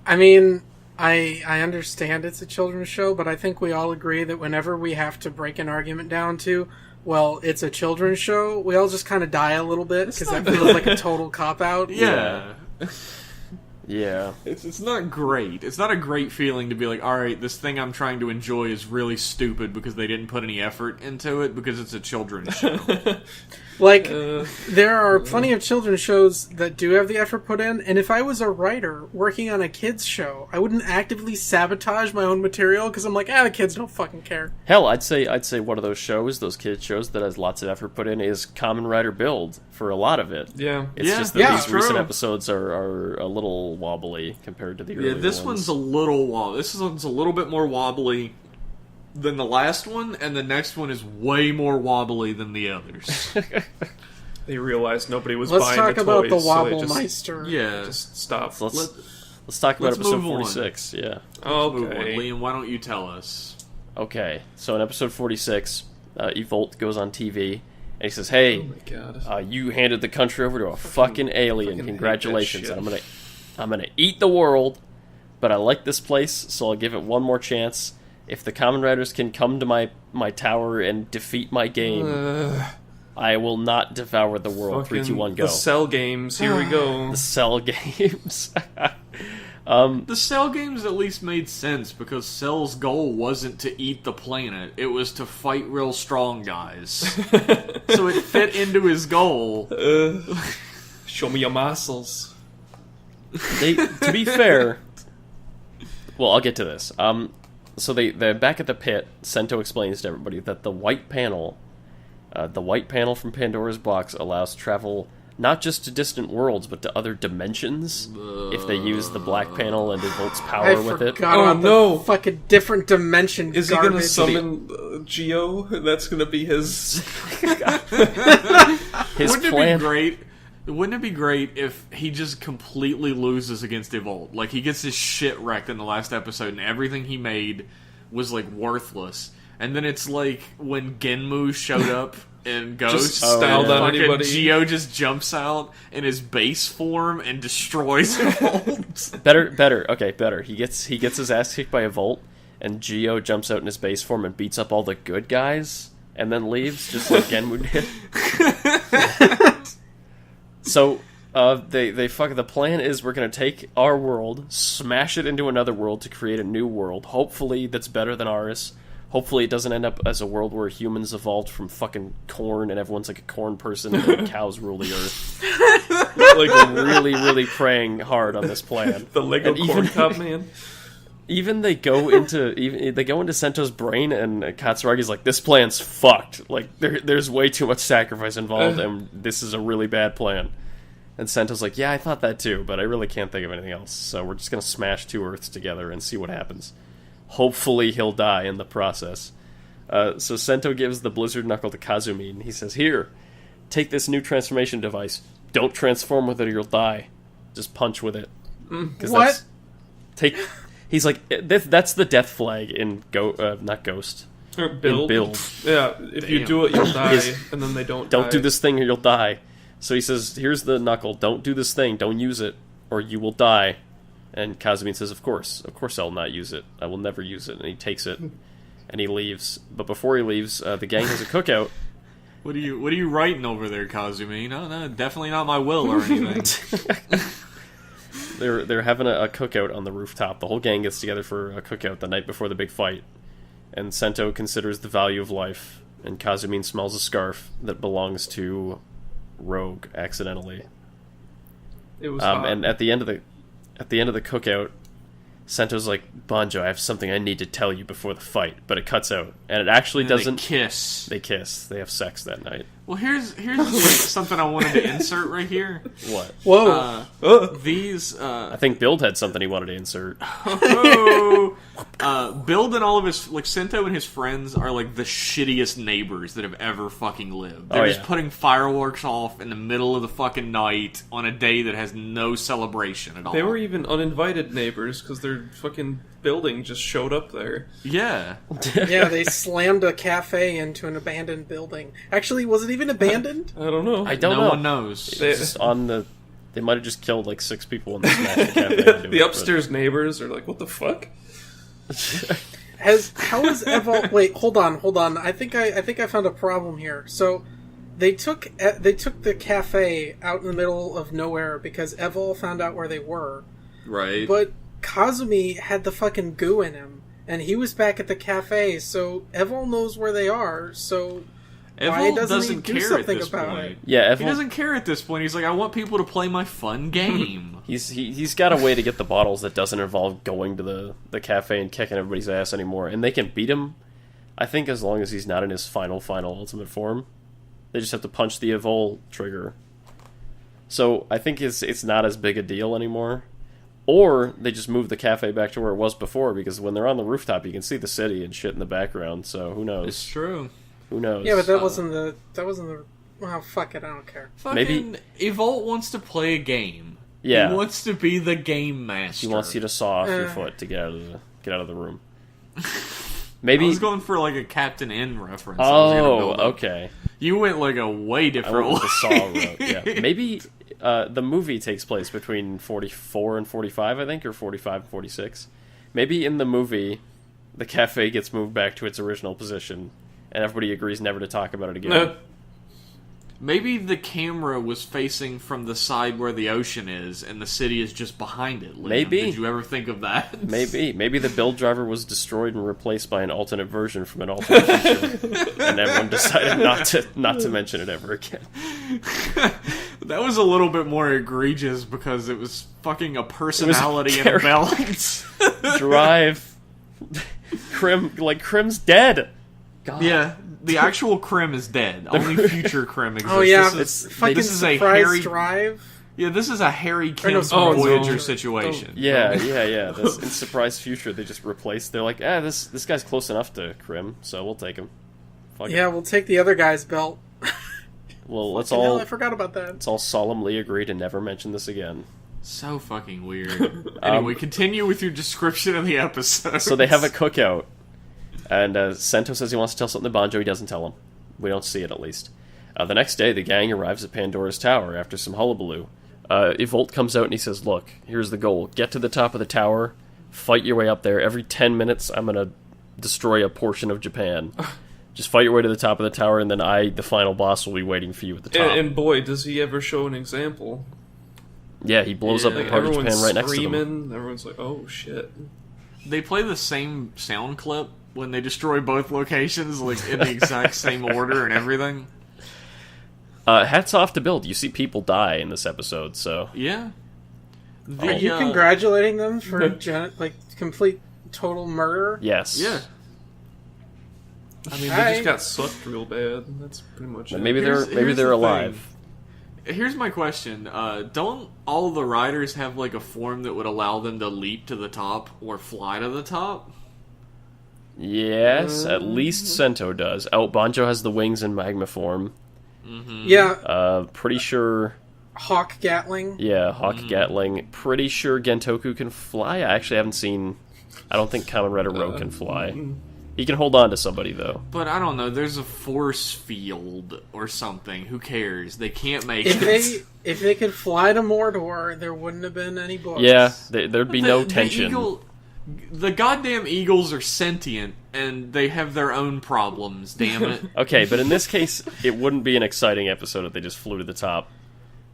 I mean, I understand it's a children's show, but I think we all agree that whenever we have to break an argument down to, well, it's a children's show, we all just kind of die a little bit, because that feels like a total cop-out. Yeah. Yeah. It's not great. It's not a great feeling to be like, alright, this thing I'm trying to enjoy is really stupid because they didn't put any effort into it because it's a children's show. Like, there are plenty of children's shows that do have the effort put in, and if I was a writer working on a kids show, I wouldn't actively sabotage my own material because I'm like, the kids don't fucking care. Hell, I'd say one of those shows, those kids shows that has lots of effort put in, is Kamen Rider Build for a lot of it. Yeah. It's just that these true. recent episodes are a little wobbly compared to the earlier ones. This one's a little wobbly. This one's a little bit more wobbly than the last one, and the next one is way more wobbly than the others. They realized nobody was Let's buying talk the about toys, the so they Wobble-meister. just stopped. Let's talk about let's episode move on. 46. Yeah. Okay. Liam, why don't you tell us? Okay. So in episode 46, Evolt goes on TV and he says, "Hey, Oh my god. you handed the country over to a fucking alien. fucking hate Congratulations! that And shit. I'm gonna eat the world, but I like this place, so I'll give it one more chance. If the Kamen Riders can come to my tower and defeat my game, I will not devour the world. 3, 2, 1, go. The Cell games, here we go. The Cell games. The Cell games at least made sense, because Cell's goal wasn't to eat the planet, it was to fight real strong guys. So it fit into his goal. Show me your muscles. To be fair, well, I'll get to this. So they're back at the pit. Sento explains to everybody that the white panel from Pandora's box allows travel not just to distant worlds, but to other dimensions if they use the black panel and Evolt's power I with it. forgot Oh, about no. the fucking different dimension Is garbage. he gonna summon Zi-O? That's gonna be his... His Wouldn't plan. it be great? Wouldn't it be great if he just completely loses against Evolt? Like, he gets his shit wrecked in the last episode, and everything he made was, like, worthless. And then it's like when Genmu showed up in Ghost, styled on fucking anybody. Zi-O just jumps out in his base form and destroys Evolt. Better. He gets his ass kicked by Evolt, and Zi-O jumps out in his base form and beats up all the good guys, and then leaves, just like Genmu did. So, the plan is we're going to take our world, smash it into another world to create a new world, hopefully that's better than ours. Hopefully it doesn't end up as a world where humans evolved from fucking corn and everyone's like a corn person and cows rule the earth. Like, really, really praying hard on this plan. The Lego And corn cup, man. Even they go into Sento's brain, and Katsuragi's like, this plan's fucked. Like, there's way too much sacrifice involved, and this is a really bad plan. And Sento's like, yeah, I thought that too, but I really can't think of anything else. So we're just gonna smash two Earths together and see what happens. Hopefully he'll die in the process. So Sento gives the Blizzard Knuckle to Kazumi, and he says, here, take this new transformation device. Don't transform with it or you'll die. Just punch with it. What? He's like, that's the death flag in not Ghost. Or build. In Build. Yeah, if you do it, you'll die, and then they don't Don't die. do this thing or you'll die. So he says, here's the knuckle. Don't do this thing. Don't use it or you will die. And Kazumi says, of course I'll not use it. I will never use it. And he takes it and he leaves. But before he leaves, the gang has a cookout. What are you writing over there, Kazumi? No, definitely not my will or anything. They're having a cookout on the rooftop. The whole gang gets together for a cookout the night before the big fight. And Sento considers the value of life. And Kazumi smells a scarf that belongs to Rogue accidentally. It was hot. And at the end of the cookout, Sento's like, Banjo, I have something I need to tell you before the fight, but it cuts out, and it actually doesn't. They kiss. They kiss. They have sex that night. Well, here's something I wanted to insert right here. What? Whoa. These. I think Build had something he wanted to insert. Build and all of his, like, Sento and his friends are like the shittiest neighbors that have ever fucking lived. They're just putting fireworks off in the middle of the fucking night on a day that has no celebration at all. They were even uninvited neighbors because their fucking building just showed up there. Yeah. Yeah, they slammed a cafe into an abandoned building. Actually, was it even abandoned? I don't know. I don't know. No one knows. It's just on the. They might have just killed like 6 people in the smash the cafe. into The it, upstairs neighbors are like, what the fuck? How is Evol? Wait, hold on. I think I found a problem here. So they took the cafe out in the middle of nowhere because Evol found out where they were. Right. But Kazumi had the fucking goo in him, and he was back at the cafe. So Evol knows where they are. So why Evol doesn't he doesn't do care at something this about point. it? Yeah, He doesn't care at this point. He's like, I want people to play my fun game. He's got a way to get the bottles that doesn't involve going to the cafe and kicking everybody's ass anymore, and they can beat him. I think as long as he's not in his final ultimate form, they just have to punch the Evol trigger. So I think it's not as big a deal anymore. Or they just move the cafe back to where it was before, because when they're on the rooftop, you can see the city and shit in the background. So who knows? It's true. Who knows? Yeah, but that wasn't the. Well, fuck it. I don't care. Fucking Evolt wants to play a game. Yeah. He wants to be the game master. He wants you to saw off your foot to get out of the room. Maybe I was going for like a Captain N reference. I was gonna Oh, build up. okay. You went like a way I different went with way. the Saw route. Yeah, maybe the movie takes place between 44 and 45, I think, or 45 and 46. Maybe in the movie, the cafe gets moved back to its original position, and everybody agrees never to talk about it again. Maybe the camera was facing from the side where the ocean is, and the city is just behind it. Liam. Maybe. Did you ever think of that? Maybe the build driver was destroyed and replaced by an alternate version from an alternate future, and everyone decided not to mention it ever again. That was a little bit more egregious because it was fucking a personality and a character. balance. Drive, Krim's dead. God. Yeah, the actual Krim is dead. Only future Krim exists. Oh yeah, this fucking is a surprise Harry. drive. Yeah, this is a Harry Kim no, Surprise Voyager Future. situation. Yeah. That's, in Surprise Future, they just replaced. They're like, this guy's close enough to Krim, so we'll take him. Fuck Yeah, it. we'll take the other guy's belt. Well, let's Hell, all I forgot about that. let's all solemnly agree to never mention this again. So fucking weird. Anyway, continue with your description of the episode. So they have a cookout, and Sento says he wants to tell something to Banjo. He doesn't tell him. We don't see it, at least. The next day, the gang arrives at Pandora's Tower after some hullabaloo. Evolt comes out and he says, look, here's the goal. Get to the top of the tower, fight your way up there. Every 10 minutes, I'm going to destroy a portion of Japan. Just fight your way to the top of the tower, and then the final boss, will be waiting for you at the top. And boy, does he ever show an example. Yeah, he blows up Like, a part of everyone's Japan right next to screaming, them. everyone's like, oh shit. They play the same sound clip when they destroy both locations, like in the exact same order and everything. Hats off to Build. You see people die in this episode, so... Yeah. Are you congratulating them for complete total murder? Yes. Yeah. I mean, they Hi. just got sucked real bad. That's pretty much it. Maybe Here's they're the alive. thing. Here's my question. Don't all the riders have like a form that would allow them to leap to the top or fly to the top? Yes, at least Sento does. Banjo has the wings in magma form. Yeah, Pretty sure... Hawk Gatling. Yeah, Hawk Gatling. Pretty sure Gentoku can fly. I actually haven't seen... I don't think Kamen Rider Ro can fly. He can hold on to somebody, though. But I don't know. There's a force field or something. Who cares? They can't make If they could fly to Mordor, there wouldn't have been any books. Yeah, there'd be no tension. The goddamn eagles are sentient, and they have their own problems, damn it. Okay, but in this case, it wouldn't be an exciting episode if they just flew to the top.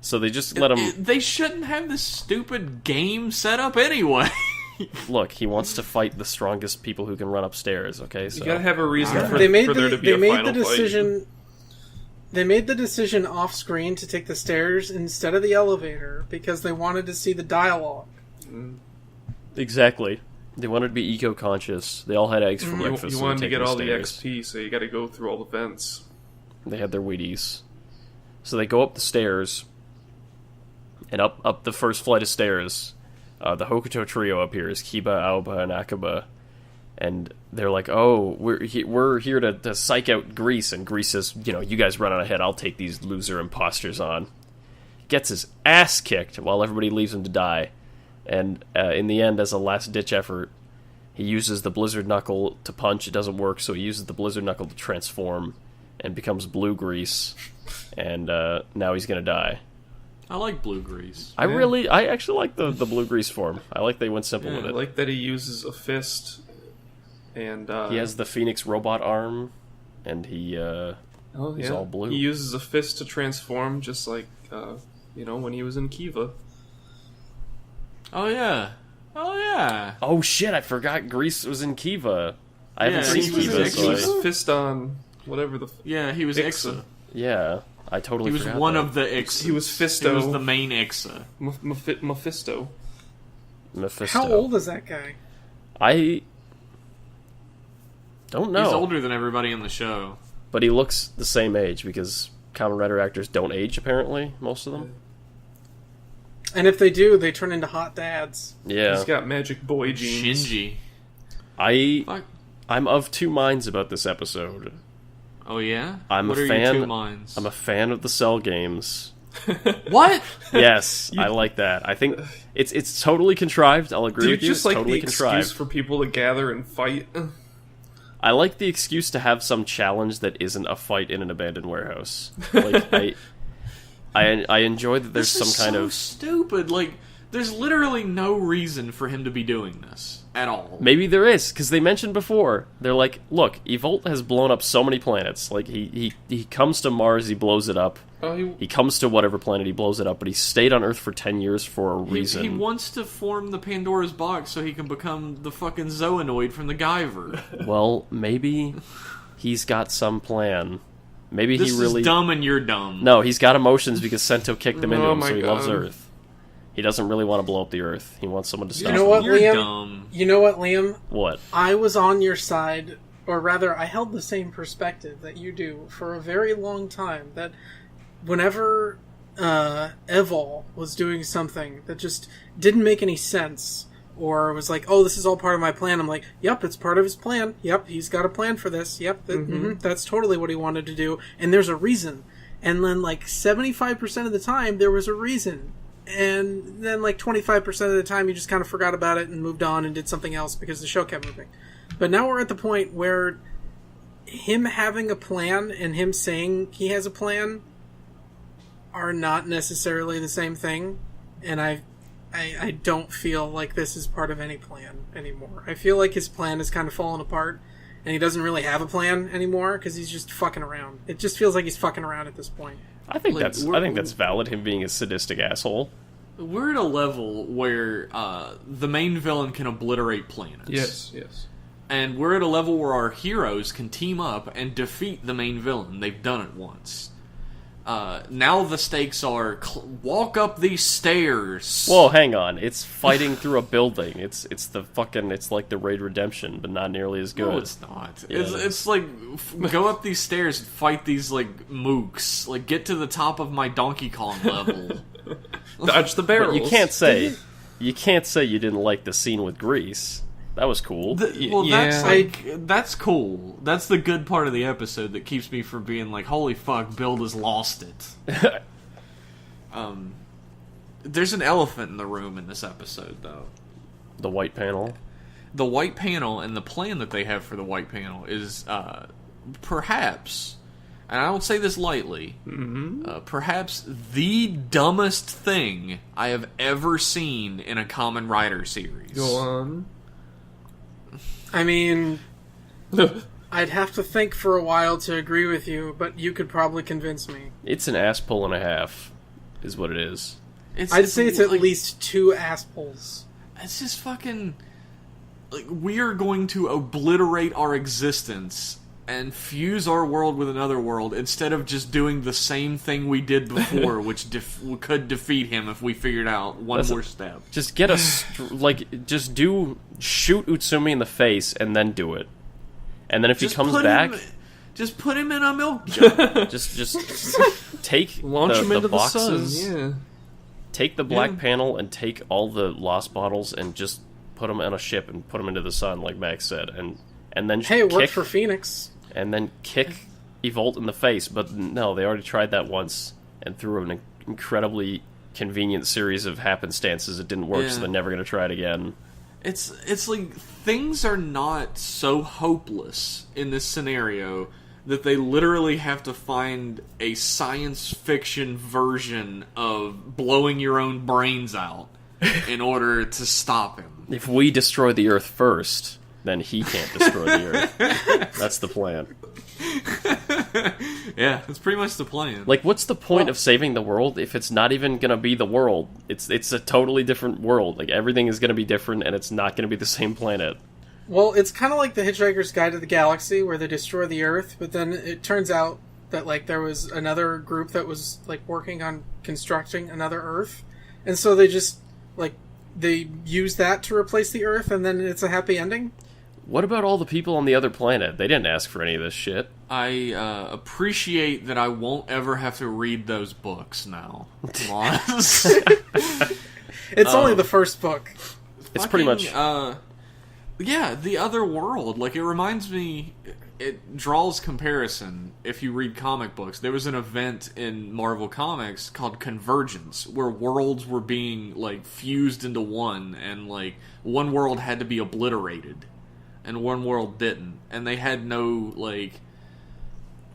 So they just let him... They shouldn't have this stupid game set up anyway. Look, he wants to fight the strongest people who can run upstairs, okay? So You gotta have a reason for, They made for there to be a final the decision. They made the decision off screen to take the stairs instead of the elevator because they wanted to see the dialogue. Exactly. They wanted to be eco-conscious. They all had eggs for breakfast. You so wanted they to get take all the the stairs. XP, so you got to go through all the vents. They had their Wheaties. So they go up the stairs, and up the first flight of stairs, the Hokuto trio appears, Kiba, Aoba, and Akaba, and they're like, oh, we're here to psych out Grease, and Grease says, you guys run on ahead, I'll take these loser imposters on. Gets his ass kicked while everybody leaves him to die, and in the end, as a last-ditch effort, he uses the Blizzard Knuckle to punch. It doesn't work, so he uses the Blizzard Knuckle to transform and becomes Blue Grease, and now he's gonna die. I like Blue Grease. I actually like the Blue Grease form. I like they went simple with I it. like that he uses a fist, and He has the Phoenix robot arm, and he's all blue. He uses a fist to transform, just like when he was in Kiva. Oh yeah. Oh shit! I forgot Grease was in Kiva. I haven't Yeah, seen he was Kiva, in so He I- was fist on whatever the. Yeah, he was Ixa. yeah, I totally. He was forgot one that. of the Ixas. He was Fisto. He was the main Ixa. Mephisto. Mephisto. How old is that guy? I don't know. He's older than everybody in the show. But he looks the same age because Kamen Rider actors don't age, apparently, most of them. And if they do, they turn into hot dads. Yeah. He's got magic boy genes. Shinji. Fuck. I'm of two minds about this episode. Oh yeah? I'm what a are fan. your two minds? I'm a fan of the Cell games. What? Yes, I like that. I think it's totally contrived. I'll agree Do you with you. just It's like totally the contrived. excuse for people to gather and fight? I like the excuse to have some challenge that isn't a fight in an abandoned warehouse. Like I enjoy that there's This is some kind so of stupid. Like, there's literally no reason for him to be doing this at all. maybe there is because they mentioned before. They're like, look, Evolt has blown up so many planets. Like he comes to Mars, he blows it up. He comes to whatever planet, he blows it up. But he stayed on Earth for 10 years for a reason. He wants to form the Pandora's box so he can become the fucking Zoanoid from the Guyver. Well, maybe he's got some plan. Maybe This he really is dumb and you're dumb. No, he's got emotions because Sento kicked him into Oh him, my so he loves God. Earth. He doesn't really want to blow up the Earth. He wants someone to stop You know him. what, You're Liam? dumb. You know what, Liam? What? I was on your side, or rather, I held the same perspective that you do for a very long time. That whenever Evol was doing something that just didn't make any sense, or was like, oh, this is all part of my plan, I'm like, yep, it's part of his plan. Yep, he's got a plan for this. Yep, that's totally what he wanted to do. And there's a reason. And then, like, 75% of the time, there was a reason. And then, like, 25% of the time, you just kind of forgot about it and moved on and did something else because the show kept moving. But now we're at the point where him having a plan and him saying he has a plan are not necessarily the same thing. And I don't feel like this is part of any plan anymore. I feel like his plan has kind of fallen apart, and he doesn't really have a plan anymore because he's just fucking around. It just feels like he's fucking around at this point. I think Like, that's valid. Him being a sadistic asshole. We're at a level where the main villain can obliterate planets. Yes. And we're at a level where our heroes can team up and defeat the main villain. They've done it once. Now the stakes are walk up these stairs. Whoa, hang on. It's fighting through a building. It's like the Raid Redemption, but not nearly as good. No, it's not. Yeah, it is. It's like go up these stairs and fight these like mooks. Like get to the top of my Donkey Kong level. Dodge the barrels. But you can't say you didn't like the scene with Grease. That was cool. That's cool. That's the good part of the episode that keeps me from being like, holy fuck, Build has lost it. There's an elephant in the room in this episode, though. The white panel. The white panel and the plan that they have for the white panel is perhaps, and I don't say this lightly, perhaps the dumbest thing I have ever seen in a Kamen Rider series. Go on. I mean, I'd have to think for a while to agree with you, but you could probably convince me. It's an ass pull and a half, is what it is. I'd say it's at like, least 2 ass pulls. It's just fucking... Like, we are going to obliterate our existence and fuse our world with another world instead of just doing the same thing we did before, which could defeat him if we figured out one more step. Just get shoot Utsumi in the face and then do it. And then if he comes back... Just put him in a milk jug. just take Launch him into boxes, the sun, yeah. Take the black panel and take all the lost bottles and just put them on a ship and put them into the sun, like Max said. And then Hey, it worked for Phoenix. And then kick Evolt in the face. But no, they already tried that once and through an incredibly convenient series of happenstances. It didn't work, so they're never going to try it again. It's like things are not so hopeless in this scenario that they literally have to find a science fiction version of blowing your own brains out in order to stop him. If we destroy the Earth first, then he can't destroy the Earth. That's the plan. Yeah, that's pretty much the plan. Like, what's the point of saving the world if it's not even gonna be the world? It's a totally different world. Like, everything is gonna be different, and it's not gonna be the same planet. Well, it's kind of like the Hitchhiker's Guide to the Galaxy, where they destroy the Earth, but then it turns out that, like, there was another group that was, like, working on constructing another Earth, and so they just, like, they use that to replace the Earth, and then it's a happy ending? What about all the people on the other planet? They didn't ask for any of this shit. I appreciate that I won't ever have to read those books now. It's only the first book. It's pretty much... Yeah, the other world. Like, it reminds me... It draws comparison if you read comic books. There was an event in Marvel Comics called Convergence, where worlds were being, like, fused into one, and, like, one world had to be obliterated, and one world didn't. And they had no, like,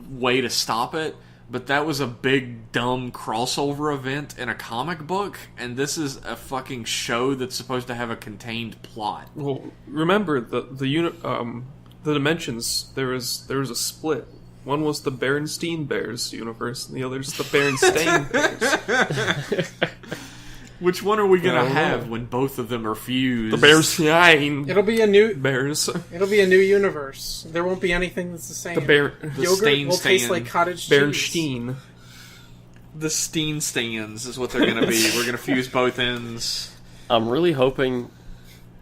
way to stop it. But that was a big, dumb crossover event in a comic book, and this is a fucking show that's supposed to have a contained plot. Well, remember the dimensions. There was a split. One was the Berenstein Bears universe, and the other's the Berenstain Bears. Which one are we gonna have when both of them are fused? The Berenstain. It'll be a new Bears. It'll be a new universe. There won't be anything that's the same. The yogurt will taste like cottage cheese. Bernstein. The Steen stands is what they're gonna be. We're gonna fuse both ends. I'm really hoping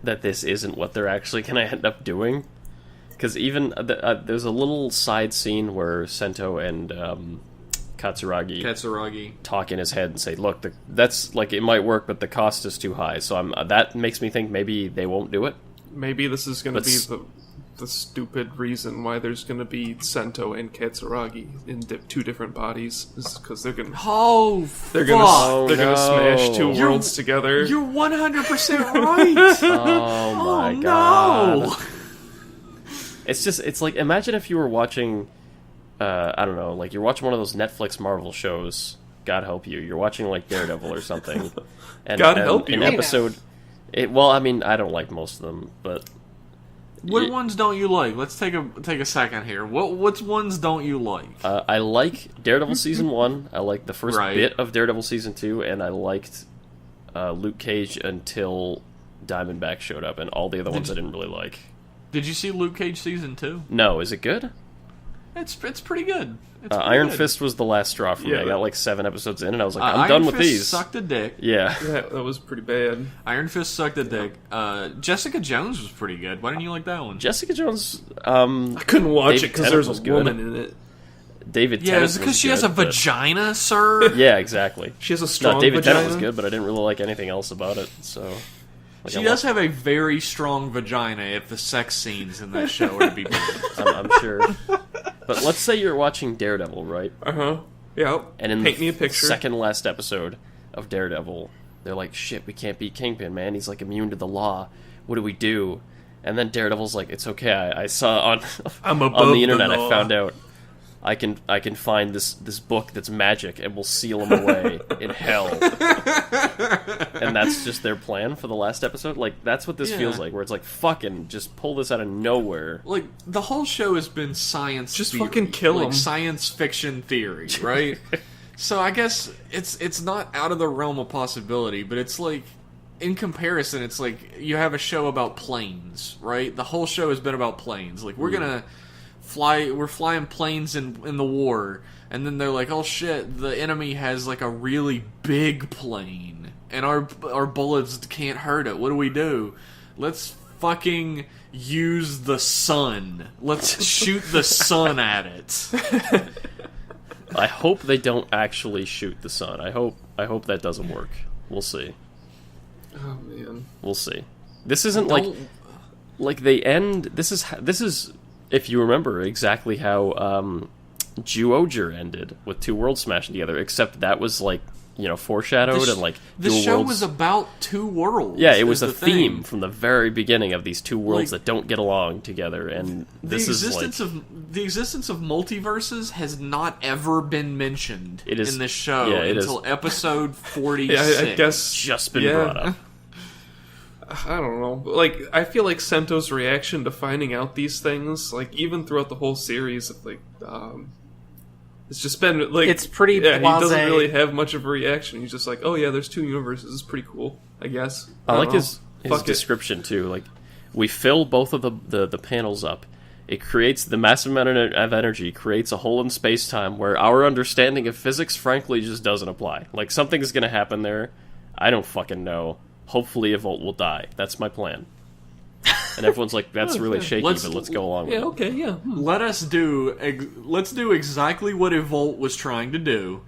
that this isn't what they're actually gonna end up doing. Because even there's a little side scene where Sento and Katsuragi talk in his head and say, "Look, that's like it might work, but the cost is too high." So that makes me think maybe they won't do it. Maybe this is going to be the stupid reason why there's going to be Sento and Katsuragi in two different bodies, is because they're going to they're going to smash two worlds together. You're 100% right. Oh my god! No. It's like, imagine if you were watching. I don't know, like you're watching one of those Netflix Marvel shows, God help you, you're watching like Daredevil or something. And, God help you. An episode... well, I mean, I don't like most of them, but... What ones don't you like? Let's take a second here. What ones don't you like? I like Daredevil Season 1, I liked the first bit of Daredevil Season 2, and I liked Luke Cage until Diamondback showed up, and all the other ones I didn't really like. Did you see Luke Cage Season 2? No, is it good? It's pretty good. Iron Fist was the last straw for me. I got like 7 episodes in, and I was like, I'm Iron done with Fist these. Sucked a dick. Yeah, that was pretty bad. Iron Fist sucked a dick. Jessica Jones was pretty good. Why didn't you like that one? Jessica Jones. I couldn't watch David it because Tennant there's a good. woman in it. David Yeah, Tennant it's because was she good, has a but- vagina, sir. Yeah, exactly. She has a strong David vagina. Tennant was good, but I didn't really like anything else about it. So She does have a very strong vagina if the sex scenes in that show are to be believed. I'm sure. But let's say you're watching Daredevil, right? Yeah. And in Paint me a the picture. second last episode of Daredevil, they're like, "Shit, we can't beat Kingpin, man. He's like immune to the law. What do we do?" And then Daredevil's like, "It's okay. I saw on I'm above on the internet. the law. I found out I can find this book that's magic, and we'll seal him away in hell." And that's just their plan for the last episode. Like, that's what this feels like, where it's like, fucking just pull this out of nowhere. Like, the whole show has been science Just theory, fucking kill like him. science fiction theory, right? So I guess it's not out of the realm of possibility, but it's like, in comparison, it's like you have a show about planes, right? The whole show has been about planes. Like, we're gonna we're flying planes in the war, and then they're like, oh shit, the enemy has like a really big plane, and our bullets can't hurt it. What do? Let's fucking use the sun. Let's shoot the sun at it. I hope they don't actually shoot the sun. I hope that doesn't work. We'll see. Oh man, we'll see. This isn't like they end. This is if you remember exactly how Zi-O ended with two worlds smashing together. Except that was like foreshadowed and like the show worlds. Was about two worlds. Yeah, it was a theme from the very beginning of these two worlds that don't get along together, and this the existence of multiverses has not ever been mentioned in this show until episode 46. I guess just been brought up. I don't know. Like, I feel like Sento's reaction to finding out these things, like even throughout the whole series, like it's just been like it's pretty. Yeah, he doesn't really have much of a reaction. He's just like, "Oh yeah, there's two universes. It's pretty cool, I guess." I like his description too. Like, we fill both of the panels up. It creates the massive amount of energy, creates a hole in space time where our understanding of physics, frankly, just doesn't apply. Like, something's going to happen there. I don't fucking know. Hopefully, Evolt will die. That's my plan. And everyone's like, "That's really shaky," but let's go along with it. Yeah, okay, yeah. Let's do exactly what Evolt was trying to do,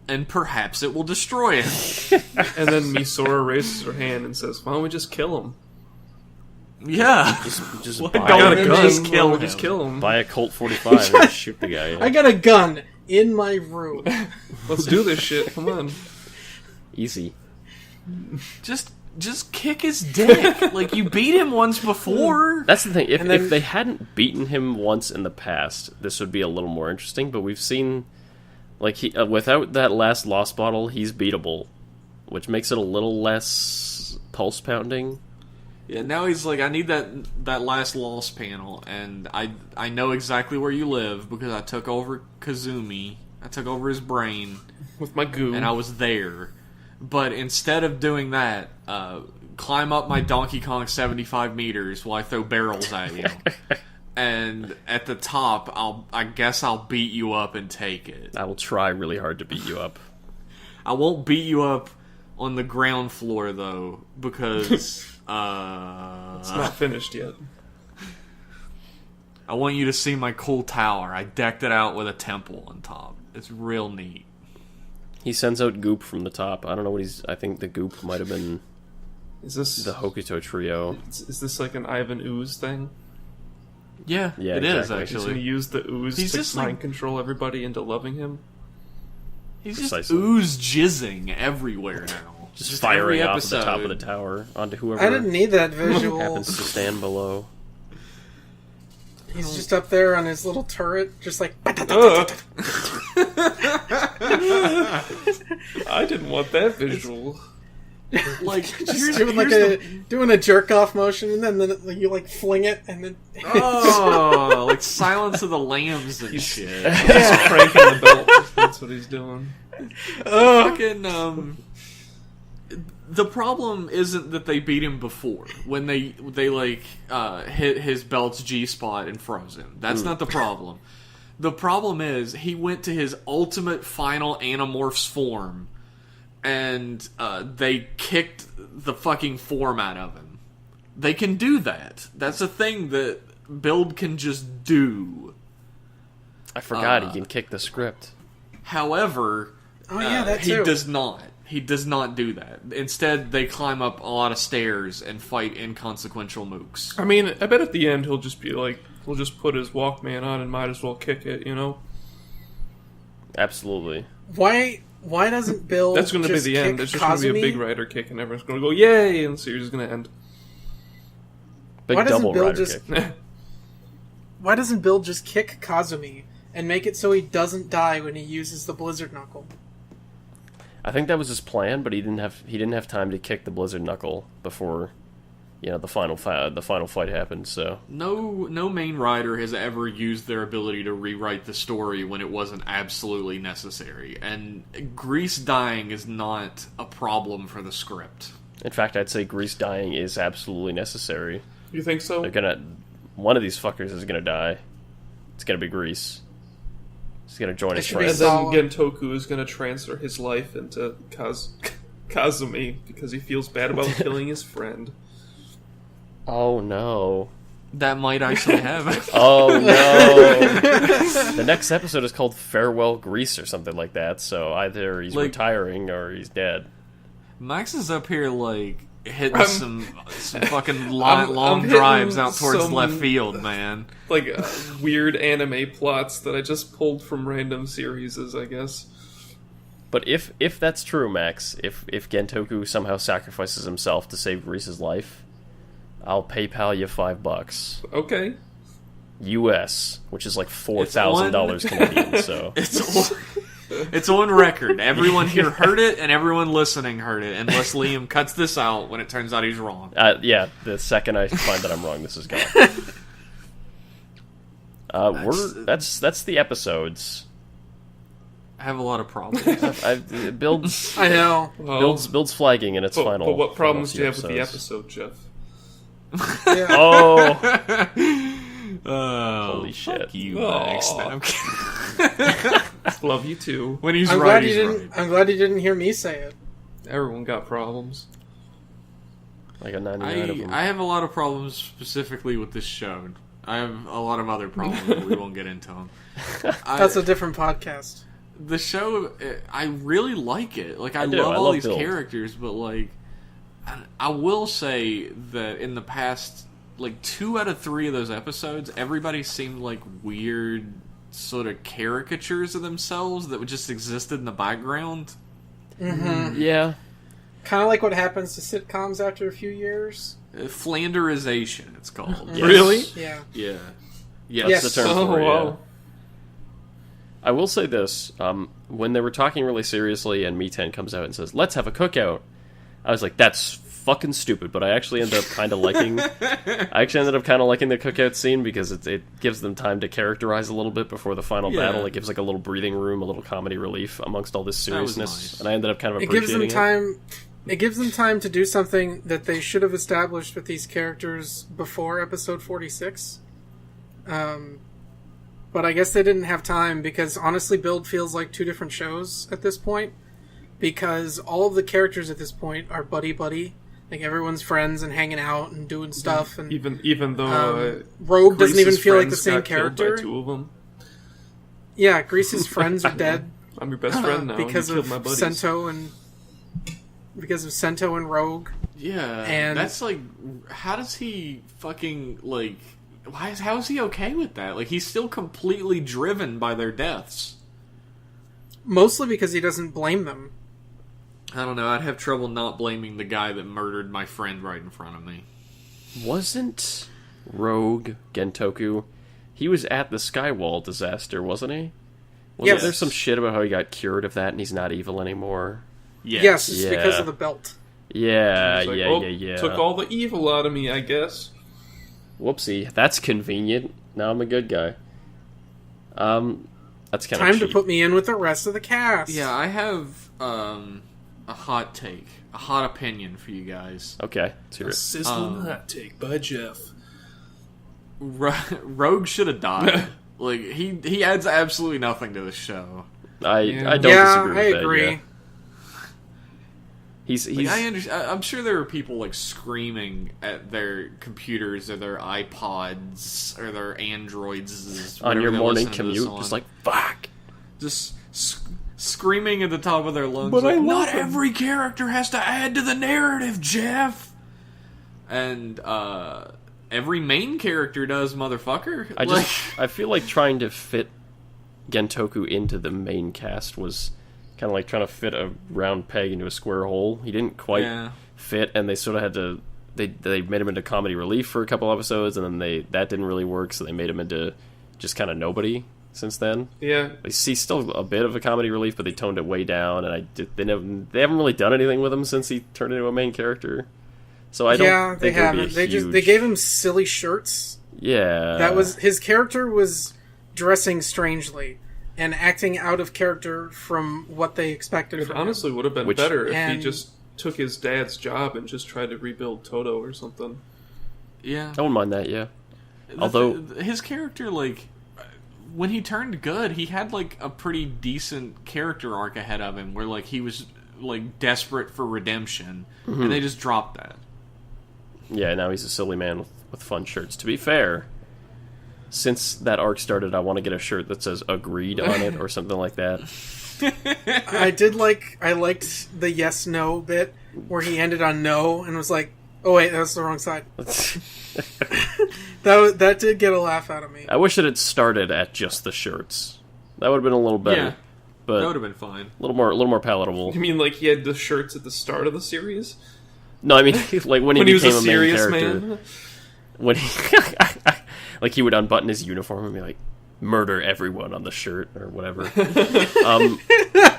and perhaps it will destroy it. And then Misora raises her hand and says, "Why don't we just kill him?" Yeah, just kill him. Buy a Colt 45 and shoot the guy. Yeah. I got a gun in my room. Let's do this shit. Come on. Easy. Just kick his dick. Like, you beat him once before. That's the thing. If they hadn't beaten him once in the past, this would be a little more interesting. But we've seen, like, he without that last Lost bottle, he's beatable, which makes it a little less pulse pounding. Yeah, now he's like, I need that last Lost panel, and I know exactly where you live because I took over Kazumi. I took over his brain with my goo, and I was there. But instead of doing that, climb up my Donkey Kong 75 meters while I throw barrels at you. And at the top, I guess I'll beat you up and take it. I will try really hard to beat you up. I won't beat you up on the ground floor, though, because... it's not finished yet. I want you to see my cool tower. I decked it out with a temple on top. It's real neat. He sends out goop from the top. I don't know what he's... I think the goop might have been... Is this... the Hokuto trio. Is this like an Ivan Ooze thing? Yeah, it exactly. is, actually. He's going to use the ooze to mind control everybody into loving him? He's just ooze jizzing everywhere now. Just firing off at the top of the tower onto whoever... I didn't need that visual. ...happens to stand below. He's just up there on his little turret, just like... I didn't want that visual. Like, just doing a jerk-off motion, and then you, like, fling it, and then... Oh, like Silence of the Lambs and shit. He's cranking the belt. That's what he's doing. Fucking, the problem isn't that they beat him before when they hit his belt's G-spot and froze him. That's not the problem. The problem is he went to his ultimate final Animorphs form and they kicked the fucking form out of him. They can do that. That's a thing that Build can just do. I forgot he can kick the script. However, he does not. He does not do that. Instead, they climb up a lot of stairs and fight inconsequential mooks. I mean, I bet at the end he'll just be like, he'll just put his Walkman on and might as well kick it, you know? Absolutely. Why doesn't Bill That's going to be the end. It's just going to be a big rider kick and everyone's going to go, yay! And the series is going to end. Big double rider kick. Why doesn't Bill just kick Kazumi and make it so he doesn't die when he uses the Blizzard Knuckle? I think that was his plan, but he didn't have time to kick the Blizzard Knuckle before, the final fight happened. So no main rider has ever used their ability to rewrite the story when it wasn't absolutely necessary, and Grease dying is not a problem for the script. In fact, I'd say Grease dying is absolutely necessary. You think so? One of these fuckers is gonna die. It's gonna be Grease. He's gonna join his should be friends. And then Gentoku is going to transfer his life into Kazumi because he feels bad about killing his friend. Oh no. That might actually happen. Oh no. The next episode is called Farewell Grease or something like that, so either he's retiring or he's dead. Max is up here, like, hitting some fucking long drives out towards left field, man. Like, weird anime plots that I just pulled from random series, I guess. But if that's true, Max, if Gentoku somehow sacrifices himself to save Grease's life, I'll PayPal you $5. Okay. US, which is like $4,000 Canadian, so... It's on record. Everyone here heard it, and everyone listening heard it, unless Liam cuts this out when it turns out he's wrong. Yeah, the second I find that I'm wrong, this is gone. That's the episodes. I have a lot of problems. Builds I know. builds flagging in its final. But what problems do you have with episodes. the episode, Jeff? Yeah. Oh, holy shit! Fuck you, Max. I'm Love you too. When he's I'm right, glad you he's didn't. right. I'm glad you didn't hear me say it. Everyone got problems. Like a 99 of them. I have a lot of problems specifically with this show. I have a lot of other problems, but we won't get into them. That's a different podcast. The show, I really like it. Like, I do. love I all love these Build. characters, but, like, I will say that in the past, like, 2 out of 3 of those episodes, everybody seemed like weird sort of caricatures of themselves that just existed in the background. Mm-hmm. Yeah. Kind of like what happens to sitcoms after a few years. Flanderization, it's called. Yes. Really? Yeah. Yeah. That's Yes. the term Oh, for it. wow. Yeah. I will say this: when they were talking really seriously, and Mi-Ten comes out and says, "Let's have a cookout," I was like, "That's fucking stupid." But I actually ended up kind of liking. I actually ended up kind of liking the cookout scene because it gives them time to characterize a little bit before the final battle. It gives like a little breathing room, a little comedy relief amongst all this seriousness, nice. and I ended up kind of It gives appreciating them time. It gives them time to do something that they should have established with these characters before episode 46. But I guess they didn't have time because honestly, Build feels like 2 different shows at this point. Because all of the characters at this point are buddy-buddy. Like, everyone's friends and hanging out and doing stuff. And Even though Rogue doesn't even Grease's feel like the friends same got killed by character. 2 of them. Yeah, Grease's friends are dead. I'm your best friend now. Because and you of killed my buddies. Sento and Rogue. Yeah, And- that's like, how does he fucking, like, how is he okay with that? Like, he's still completely driven by their deaths. Mostly because he doesn't blame them. I don't know, I'd have trouble not blaming the guy that murdered my friend right in front of me. Wasn't Rogue Gentoku? He was at the Skywall disaster, wasn't he? Wasn't Yes. there some shit about how he got cured of that and he's not evil anymore? Yes, it's Yeah. because of the belt. Yeah, It's like, yeah, well, yeah. Took all the evil out of me, I guess. Whoopsie, that's convenient. Now I'm a good guy. That's kind Time of to put me in with the rest of the cast. Yeah, I have, a hot take, a hot opinion for you guys. Okay, let's hear it. Sizzling hot take by Jeff. Rogue should have died. Like, he adds absolutely nothing to the show. I don't Yeah, disagree with I that. agree. Yeah. He's Like, I'm sure there are people, like, screaming at their computers or their iPods or their Androids on your whatever they're morning listening to this commute, on. just like, fuck. Just screaming at the top of their lungs, But like, I love not him." every character has to add to the narrative, Jeff! And, every main character does, motherfucker. I feel like trying to fit Gentoku into the main cast was kind of like trying to fit a round peg into a square hole. He didn't quite fit, and they sort of had to. They made him into comedy relief for a couple episodes, and then that didn't really work, so they made him into just kind of nobody since then. Yeah. He's still a bit of a comedy relief, but they toned it way down, and they haven't really done anything with him since he turned into a main character. So I don't. Yeah, they think it would be a haven't. They huge- gave him silly shirts. Yeah. That was his character was dressing strangely and acting out of character from what they expected It from honestly would have been Which- better if he and- just took his dad's job and just tried to rebuild Toto or something. yeah. I wouldn't mind that. Yeah. The Although- his character, like, when he turned good, he had like a pretty decent character arc ahead of him, where like he was like desperate for redemption, and they just dropped that. Yeah, now he's a silly man with fun shirts. To be fair, since that arc started, I want to get a shirt that says "agreed" on it or something like that. I liked the yes no bit where he ended on no and was like, oh wait, that's the wrong side. that did get a laugh out of me. I wish it had started at just the shirts. That would have been a little better. Yeah, but that would have been fine. A little more palatable. You mean like he had the shirts at the start of the series? No, I mean like when he became was a main serious character. man? When he like he would unbutton his uniform and be like, "Murder everyone" on the shirt or whatever.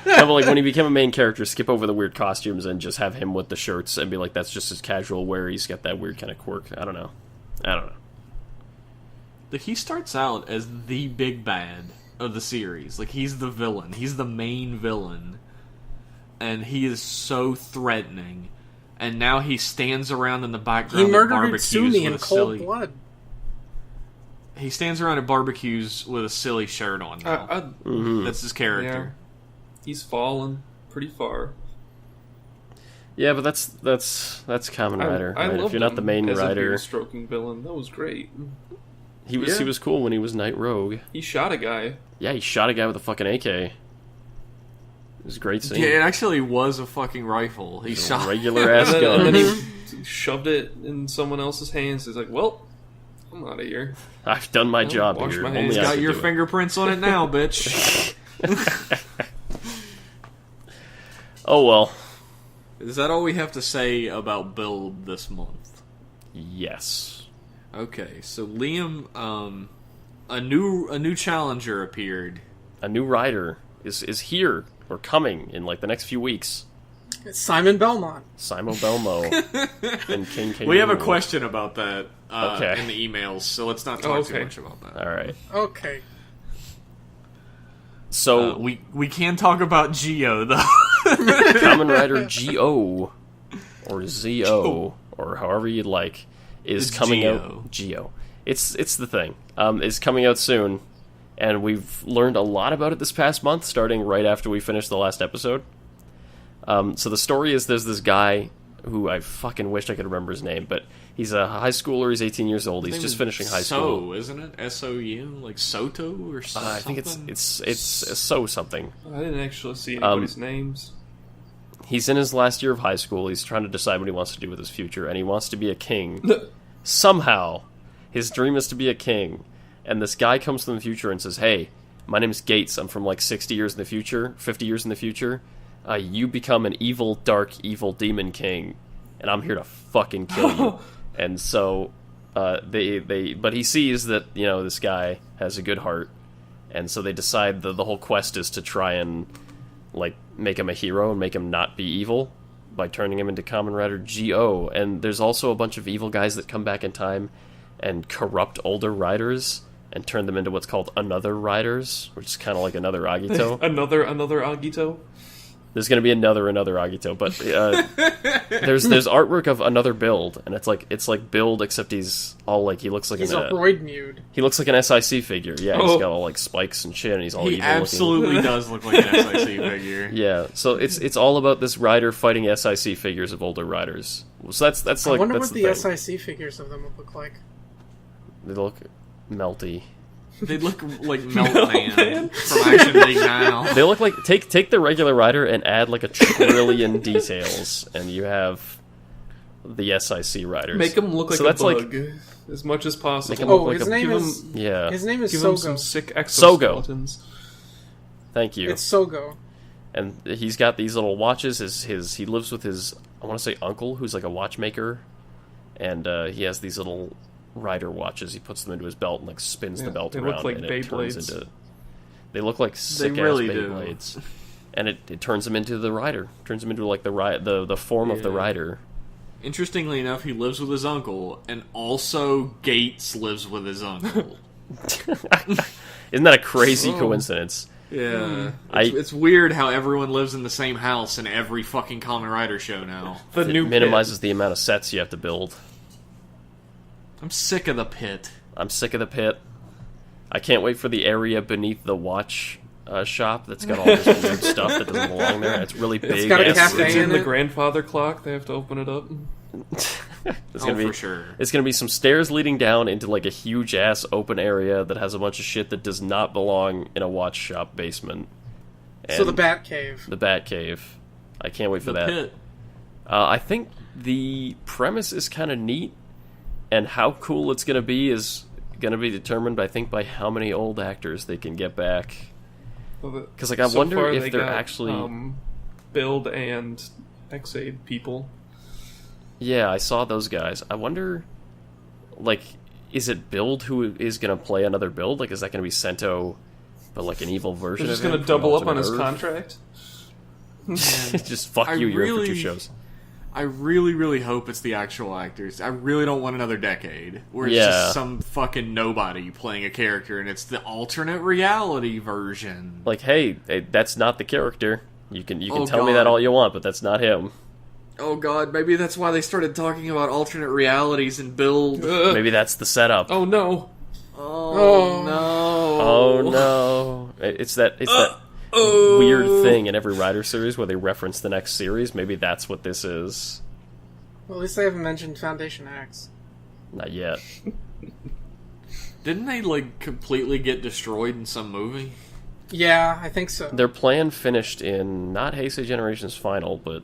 No, but like when he became a main character, skip over the weird costumes and just have him with the shirts and be like, that's just his casual wear. He's got that weird kind of quirk. I don't know. Like, he starts out as the big bad of the series. Like, he's the villain. He's the main villain. And he is so threatening. And now he stands around in the background. He murdered barbecues Utsumi with in cold blood. He stands around at barbecues with a silly shirt on now. That's his character. Yeah. He's fallen pretty far. Yeah, but that's Kamen Rider. I right? loved If you're not the main him as rider, a stroking villain. That was great. he was cool when he was Night Rogue. He shot a guy. Yeah, he shot a guy with a fucking AK. It was a great scene. Yeah, it actually was a fucking rifle. He shot a regular ass gun. And then he shoved it in someone else's hands. He's like, well, I'm out of here. I've done my job wash here. my Only hands. I got could your do it. fingerprints on it now, bitch. Oh well. Is that all we have to say about Build this month? Yes. Okay, so Liam, a new challenger appeared. A new rider is here or coming in like the next few weeks. It's Simon Belmont. Simon Belmo and King K. We have a question about that Okay. in the emails, so let's not talk too much about that. All right. Okay. So we can talk about Zi-O though. Kamen Rider Zi-O or Zi-O or however you'd like is It's coming Zi-O. out. Zi-O. It's the thing. It's coming out soon, and we've learned a lot about it this past month, starting right after we finished the last episode. So the story is there's this guy who I fucking wish I could remember his name, but he's a high schooler. He's 18 years old. He's just finishing high school. Isn't it? S-O-U? Like Soto or something? I think it's so something. I didn't actually see anybody's names. He's in his last year of high school. He's trying to decide what he wants to do with his future, and he wants to be a king. Somehow, his dream is to be a king. And this guy comes from the future and says, "Hey, my name's Gates. I'm from like 60 years in the future, 50 years in the future. You become an evil, dark, evil demon king, and I'm here to fucking kill you." And so, but he sees that, you know, this guy has a good heart, and so they decide the whole quest is to try and, like, make him a hero and make him not be evil by turning him into Kamen Rider Zi-O. And there's also a bunch of evil guys that come back in time and corrupt older riders and turn them into what's called another riders, which is kind of like another Agito. Another Agito? There's going to be another Agito, but there's artwork of another Build, and it's like Build, except he's all like he looks like He's a roid nude. he looks like an SIC figure. Yeah, he's got all like spikes and shit, and he's all He evil absolutely does look like an SIC figure. Yeah, so it's all about this rider fighting SIC figures of older riders. So that's like I wonder that's what the SIC figures of them would look like. They look melty. They look like Meltman from Action League Now. They look like take the regular rider and add like a trillion details, and you have the SIC riders. Make him look like So a that's bug like- as much as possible. Make him Oh, look like his a- name give is Yeah, his name is Give him Sogo. some sick Sogo. exoskeletons. thank you. It's Sogo. And he's got these little watches. He lives with his, I want to say, uncle, who's like a watchmaker, and he has these little rider watches. He puts them into his belt and like spins the belt they around, look like and it turns Beyblades. into. They look like sick really ass do. Beyblades, and it turns him into the rider. Turns him into like the form of the Yeah. rider. Interestingly enough, he lives with his uncle, and also Gates lives with his uncle. Isn't that a crazy coincidence? Yeah. I- It's weird how everyone lives in the same house in every fucking Kamen Rider show now. The It new minimizes the amount of sets you have to build. I'm sick of the pit. I'm sick of the pit. I can't wait for the area beneath the watch shop that's got all this weird stuff that doesn't belong there. It's really big. It's got a cafe It's in in the it. grandfather clock. They have to open it up. For sure. It's gonna be some stairs leading down into like a huge ass open area that has a bunch of shit that does not belong in a watch shop basement. So the Bat Cave. The Bat Cave. I can't wait for that. Pit. I think the premise is kind of neat, and how cool it's gonna be is gonna be determined, I think, by how many old actors they can get back. Because I wonder if they're actually Build and X-Aid people. Yeah, I saw those guys. I wonder, like, is it Build who is going to play another Build? Like, is that going to be Sento, but like an evil version They're just of him? going to double up on his Earth? contract? Just fuck you, you're in future shows. I really, really hope it's the actual actors. I really don't want another decade where it's just some fucking nobody playing a character and it's the alternate reality version. Like, hey, that's not the character. You can tell me that all you want, but that's not him. Oh god, maybe that's why they started talking about alternate realities and Build. Maybe that's the setup. Oh no. Oh no. Oh no. It's that weird thing in every Rider series where they reference the next series. Maybe that's what this is. Well, at least they haven't mentioned Foundation X. Not yet. Didn't they, like, completely get destroyed in some movie? Yeah, I think so. Their plan finished in not Heisei Generation's final, but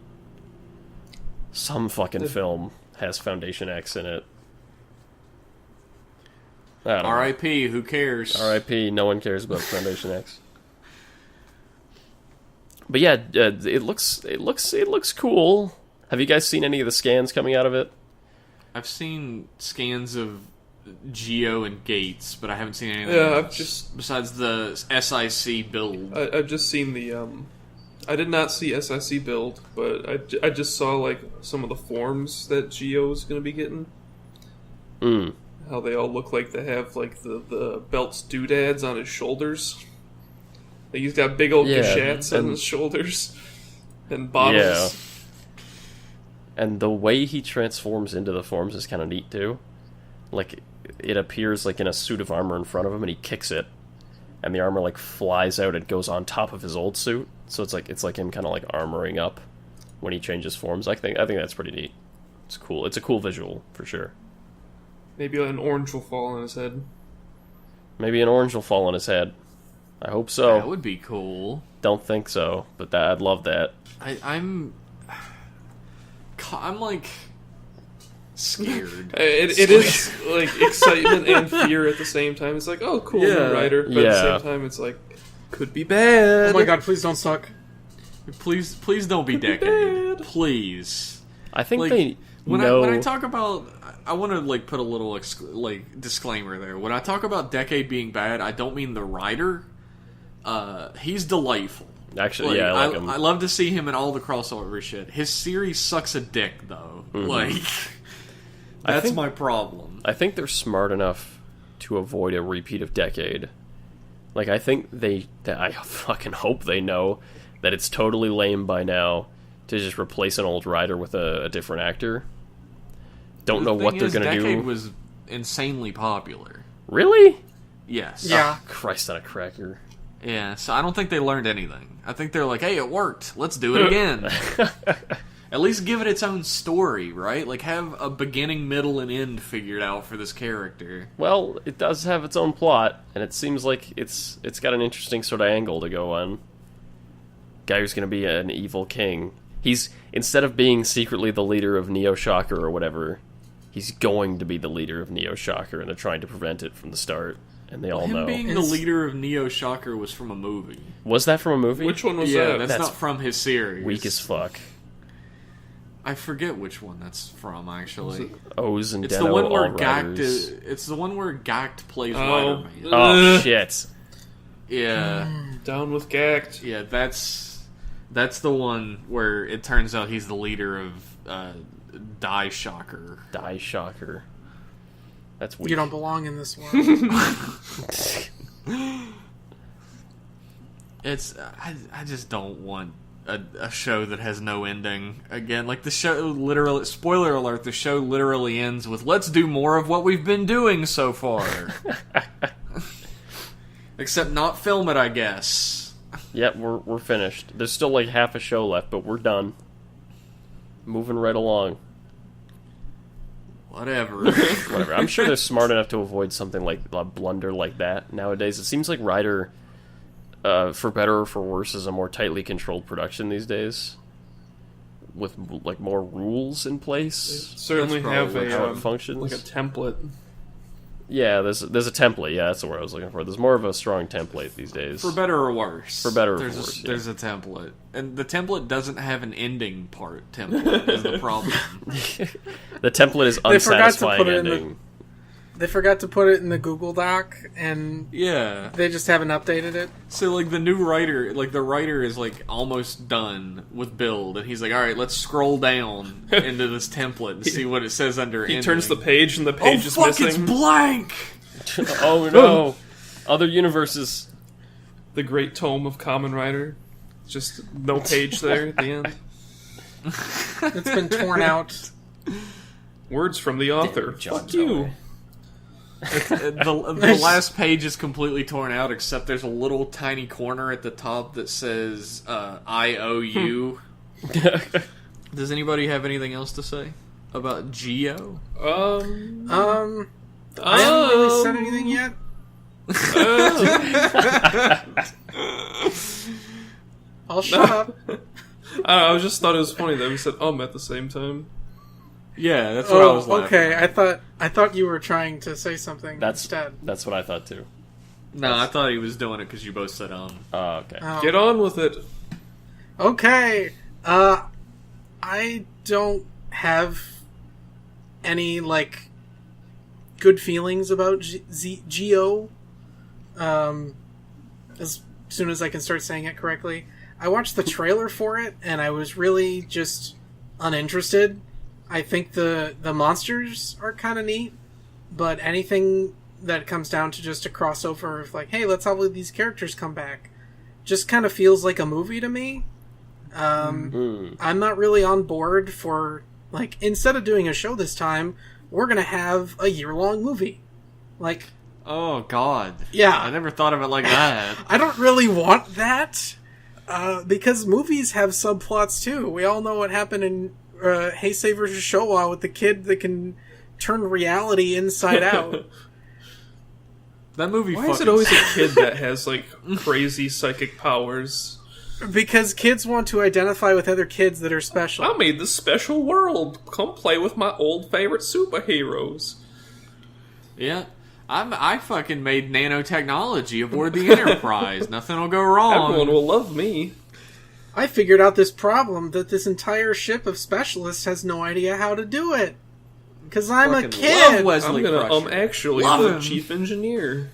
some fucking film has Foundation X in it. R.I.P. Who cares? R.I.P. No one cares about Foundation X. But yeah, it looks cool. Have you guys seen any of the scans coming out of it? I've seen scans of Zi-O and Gates, but I haven't seen anything else besides the SIC build. I've just seen the I did not see SIC build, but I just saw like some of the forms that Zi-O is going to be getting. How they all look like they have like the belt's doodads on his shoulders. Like he's got big old gashets on his shoulders and bottles. Yeah. And the way he transforms into the forms is kind of neat too. Like it appears like in a suit of armor in front of him, and he kicks it, and the armor like flies out and goes on top of his old suit. So it's like him kind of like armoring up when he changes forms. I think that's pretty neat. It's cool. It's a cool visual for sure. Maybe an orange will fall on his head. Maybe an orange will fall on his head. I hope so. That would be cool. Don't think so, but I'd love that. I'm like scared. It is like excitement and fear at the same time. It's like, oh, cool, new Rider, but at the same time, it's like, could be bad. Oh my god, please don't suck. Please don't be Decade. Please. I think like, when know. When I talk about, I want to like put a little disclaimer there. When I talk about Decade being bad, I don't mean the Rider. He's delightful. Actually, yeah, I like him. I love to see him in all the crossover shit. His series sucks a dick, though. Mm-hmm. Like, that's my problem. I think they're smart enough to avoid a repeat of Decade. Like, I think I fucking hope they know that it's totally lame by now to just replace an old Rider with a different actor. Don't know what they're going to do. Decade was insanely popular. Really? Yes. Yeah. Oh, Christ on a cracker. Yeah, so I don't think they learned anything. I think they're like, hey, it worked. Let's do it again. At least give it its own story, right? Like, have a beginning, middle, and end figured out for this character. Well, it does have its own plot, and it seems like it's got an interesting sort of angle to go on. Guy who's going to be an evil king. He's, instead of being secretly the leader of Neo Shocker or whatever, he's going to be the leader of Neo Shocker, and they're trying to prevent it from the start. And they all know. Him being the leader of Neo Shocker was from a movie. Was that from a movie? Which one was yeah, that? that's not from his series. Weak as fuck. I forget which one that's from, actually. O's and it's Deno, the one where all Gact Riders. It's the one where Gact plays Rider-Man. Oh, shit. Yeah. Down with Gact. Yeah, that's the one where it turns out he's the leader of Die Shocker. Die Shocker. That's weak. You don't belong in this world. I just don't want a show that has no ending again. Like, the show literally, spoiler alert, the show literally ends with, let's do more of what we've been doing so far. Except not film it, I guess. Yep, we're finished. There's still like half a show left, but we're done. Moving right along. Whatever. Whatever. I'm sure they're smart enough to avoid something like a blunder like that nowadays. It seems like Rider, for better or for worse, is a more tightly controlled production these days, with like more rules in place. Certainly have how it functions. like a template. Yeah, there's a template. Yeah, that's the word I was looking for. There's more of a strong template these days. For better or worse. For better or for worse. There's a template. And the template doesn't have an ending part template is the problem. The template is unsatisfying ending. They forgot to put it in the Google Doc, and yeah, they just haven't updated it. So, like, the new writer, like, the writer is, like, almost done with build, and he's like, alright, let's scroll down into this template and see what it says under ending. He turns the page, and the page is fuck, missing. It's blank! Oh, no. Other universes. The Great Tome of Kamen Rider. Just no page there at the end. It's been torn out. Words from the author. Fuck you. The last page is completely torn out, except there's a little tiny corner at the top that says IOU. Does anybody have anything else to say about Zi-O? I haven't really said anything yet. I'll shut up. I just thought it was funny that we said at the same time. Yeah, that's what I was laughing okay. at. I thought you were trying to say something instead. That's what I thought too. No, I thought he was doing it because you both said Oh, okay. Oh. Get on with it. Okay. I don't have any, like, good feelings about Zi-O. As soon as I can start saying it correctly. I watched the trailer for it, and I was really just uninterested. I think the monsters are kind of neat, but anything that comes down to just a crossover of, like, hey, let's have these characters come back, just kind of feels like a movie to me. I'm not really on board for, like, instead of doing a show this time, we're gonna have a year-long movie. Like... Oh, God. Yeah. I never thought of it like that. I don't really want that, because movies have subplots, too. We all know what happened in Heisei vs. Showa with the kid that can turn reality inside out. That movie Why is it always a kid that has, like, crazy psychic powers? Because kids want to identify with other kids that are special. I made this special world. Come play with my old favorite superheroes. Yeah. I fucking made nanotechnology aboard the Enterprise. Nothing will go wrong. Everyone will love me. I figured out this problem that this entire ship of specialists has no idea how to do it. Because I'm a kid. Love Wesley I'm gonna Crusher. actually Love the him. chief engineer.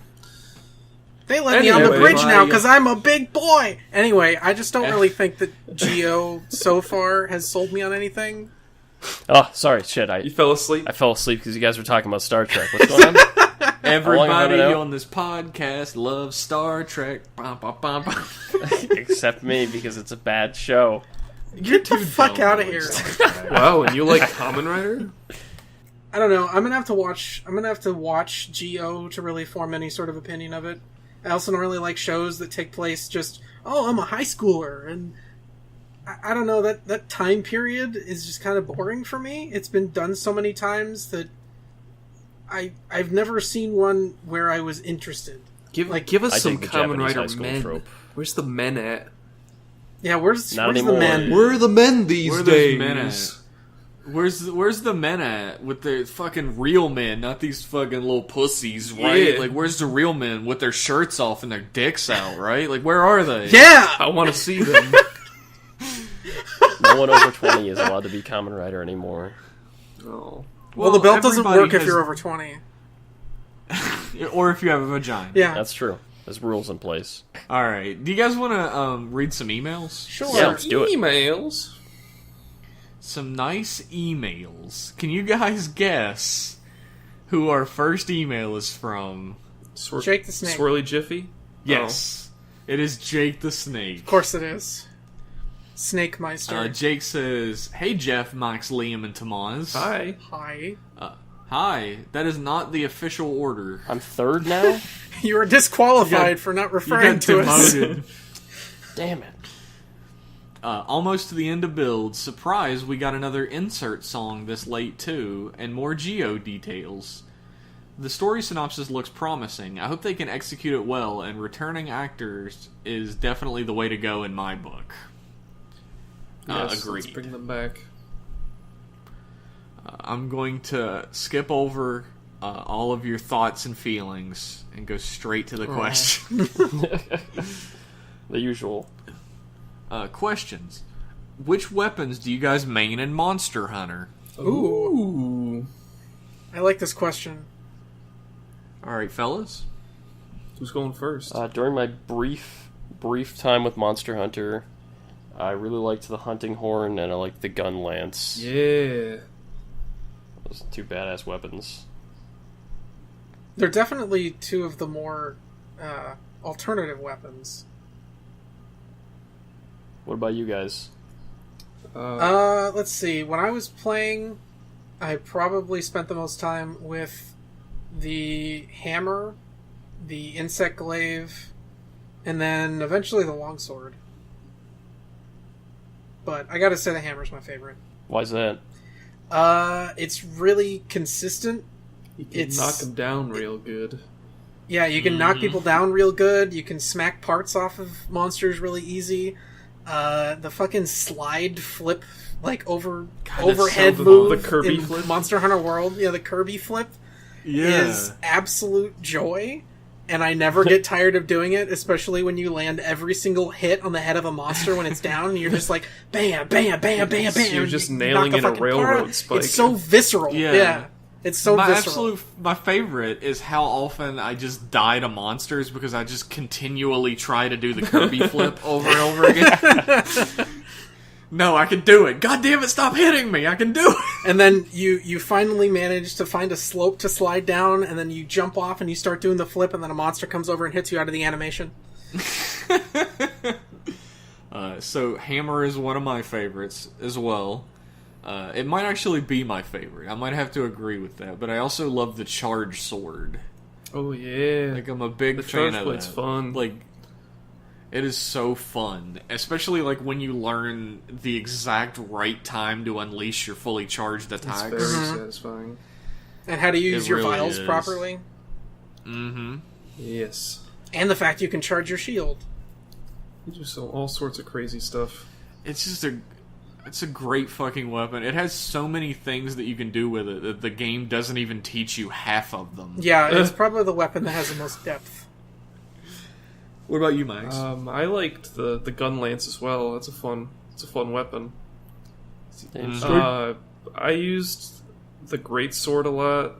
They let me on the bridge now everybody- because I'm a big boy. Anyway, I just don't really think that Zi-O so far has sold me on anything. Oh, sorry, shit. You fell asleep? I fell asleep because you guys were talking about Star Trek. What's going on? Everybody on this podcast loves Star Trek. Bum, bum, bum, bum. Except me, because it's a bad show. Get the fuck out of here. Wow, and you like Kamen Rider? I don't know. I'm gonna have to watch Zi-O to really form any sort of opinion of it. I also don't really like shows that take place just, I'm a high schooler, and I don't know, that time period is just kind of boring for me. It's been done so many times that I've never seen one where I was interested. Give us I some dig the Kamen Japanese high Rider school men. trope. Where's the men at? Yeah, where's Not the anymore. men? Where are the men these Where are days? those men at? Where's the men at? With the fucking real men, not these fucking little pussies, right? Yeah. Like, where's the real men with their shirts off and their dicks out, right? Like, where are they? Yeah! I want to see them. No one over 20 is allowed to be Kamen Rider anymore. Oh. Well, the belt doesn't everybody work if has- you're over 20. Or if you have a vagina. Yeah. That's true. There's rules in place. Alright, do you guys want to read some emails? Sure. Yeah, let's do it. Emails. Some nice emails. Can you guys guess who our first email is from? Jake the Snake. Swirly Jiffy? Yes. It is Jake the Snake. Of course it is. Snake Meister. Jake says, "Hey Jeff, Max, Liam, and Tamaz. Hi. Hi. Hi, that is not the official order. I'm third now? You are disqualified for not referring to us. Damn it. Almost to the end of build. Surprise, we got another insert song this late too, and more Zi-O details. The story synopsis looks promising. I hope they can execute it well, and returning actors is definitely the way to go in my book. Yes, agreed. Let's bring them back. I'm going to skip over all of your thoughts and feelings and go straight to the question. The usual. Questions. Which weapons do you guys main in Monster Hunter? Ooh. I like this question. Alright, fellas. Who's going first? During my brief time with Monster Hunter, I really liked the hunting horn and I liked the gun lance. Yeah. Those two badass weapons. They're definitely two of the more alternative weapons. What about you guys? Let's see. When I was playing, I probably spent the most time with the hammer, the insect glaive, and then eventually the longsword. But I gotta say the hammer's my favorite. Why's that? It's really consistent. You can knock them down real good. Yeah, you can knock people down real good. You can smack parts off of monsters really easy. The fucking slide flip, like overhead move, the Kirby in flip? Monster Hunter World. Yeah, the Kirby flip is absolute joy, and I never get tired of doing it. Especially when you land every single hit on the head of a monster when it's down, and you're just like bam, bam, bam, bam, bam. You're just nailing in a railroad spike. It's so visceral. Yeah. It's so visceral. My favorite is how often I just die to monsters because I just continually try to do the Kirby flip over and over again. No, I can do it. God damn it, stop hitting me. I can do it. And then you finally manage to find a slope to slide down, and then you jump off and you start doing the flip, and then a monster comes over and hits you out of the animation. So hammer is one of my favorites as well. It might actually be my favorite. I might have to agree with that. But I also love the charge sword. Oh yeah, like I'm a big fan of that. It's fun. Like it is so fun, especially like when you learn the exact right time to unleash your fully charged attacks. It's very satisfying. And how to use your vials properly. Mm-hmm. Yes. And the fact you can charge your shield. You do all sorts of crazy stuff. It's just It's a great fucking weapon. It has so many things that you can do with it that the game doesn't even teach you half of them. Yeah, it's probably the weapon that has the most depth. What about you, Max? I liked the gun lance as well. It's a fun weapon. I used the great sword a lot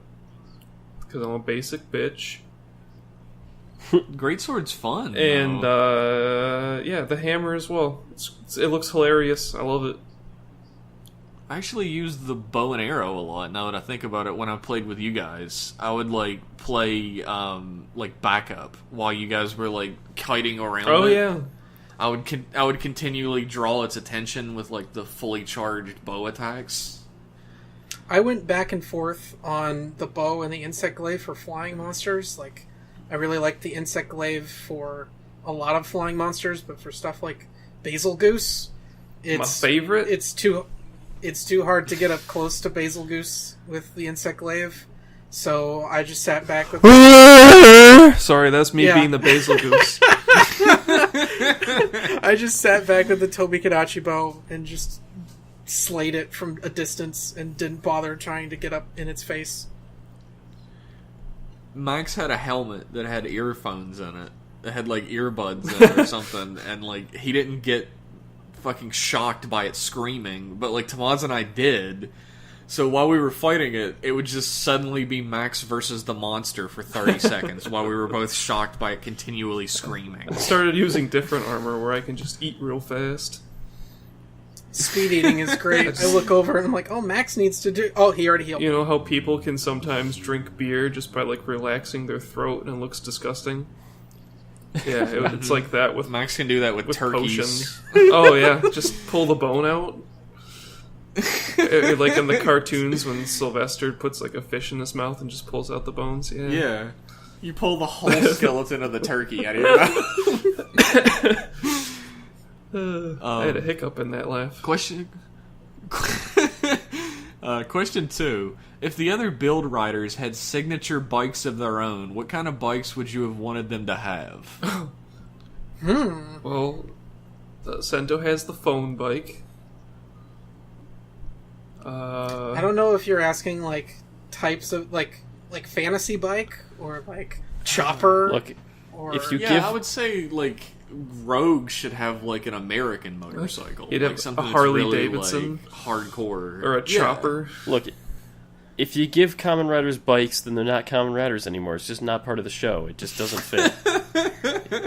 because I'm a basic bitch. Great sword's fun. And the hammer as well. It looks hilarious. I love it. I actually used the bow and arrow a lot, now that I think about it. When I played with you guys, I would play backup while you guys were kiting around. Oh yeah, I would continually draw its attention with the fully charged bow attacks. I went back and forth on the bow and the insect glaive for flying monsters. I really liked the insect glaive for a lot of flying monsters, but for stuff like Basil Goose, it's my favorite. It's too hard to get up close to Basil Goose with the insect glaive, so I just sat back with... Sorry, that's me being the Basil Goose. I just sat back with the Tobi Kadachi bow and just slayed it from a distance and didn't bother trying to get up in its face. Max had a helmet that had earphones in it. That had earbuds in it or something, and he didn't get fucking shocked by it screaming, but Tamaz and I did. So while we were fighting it, it would just suddenly be Max versus the monster for 30 seconds while we were both shocked by it continually screaming. I started using different armor where I can just eat real fast. Speed eating is great. I look over and I'm like, oh, Max needs to do... Oh, he already healed. You know how people can sometimes drink beer just by relaxing their throat and it looks disgusting? Yeah, it's like that with... Max can do that with turkeys. Potions. Oh yeah, just pull the bone out. Like in the cartoons when Sylvester puts like a fish in his mouth and just pulls out the bones. Yeah. You pull the whole skeleton of the turkey out of your mouth. I had a hiccup in that laugh. Question 2. If the other build riders had signature bikes of their own, what kind of bikes would you have wanted them to have? Well, Sento has the phone bike. I don't know if you're asking like types of like fantasy bike or like chopper. Look, or if you I would say like Rogue should have like an American motorcycle. You'd like have something a that's Harley really, Davidson. like, hardcore, Or a chopper. look, if you give Kamen Riders bikes, then they're not Kamen Riders anymore. It's just not part of the show. It just doesn't fit.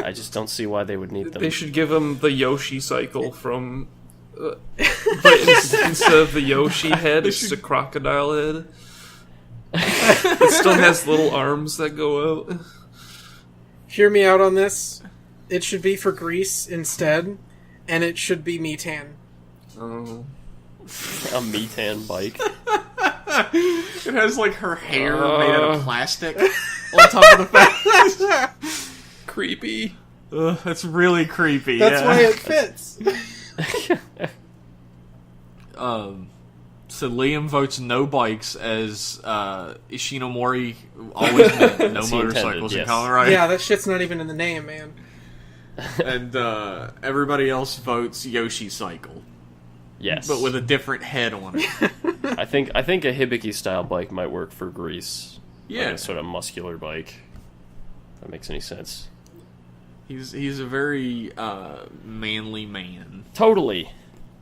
I just don't see why they would need them. They should give him the Yoshi cycle from... but instead of the Yoshi head, it's just a crocodile head. It still has little arms that go out. Hear me out on this. It should be for Grease instead, and it should be Metan. Oh. A Metan bike. It has like her hair made out of plastic on top of the face. Creepy. That's really creepy. That's why it fits. So Liam votes no bikes as Ishinomori always meant no As he motorcycles intended, in yes. Kamen Rider. Yeah, that shit's not even in the name, man. And everybody else votes Yoshi Cycle, Yes. but with a different head on it. I think a Hibiki style bike might work for Grease. Yeah. Like a sort of muscular bike. If that makes any sense. He's a very manly man. Totally.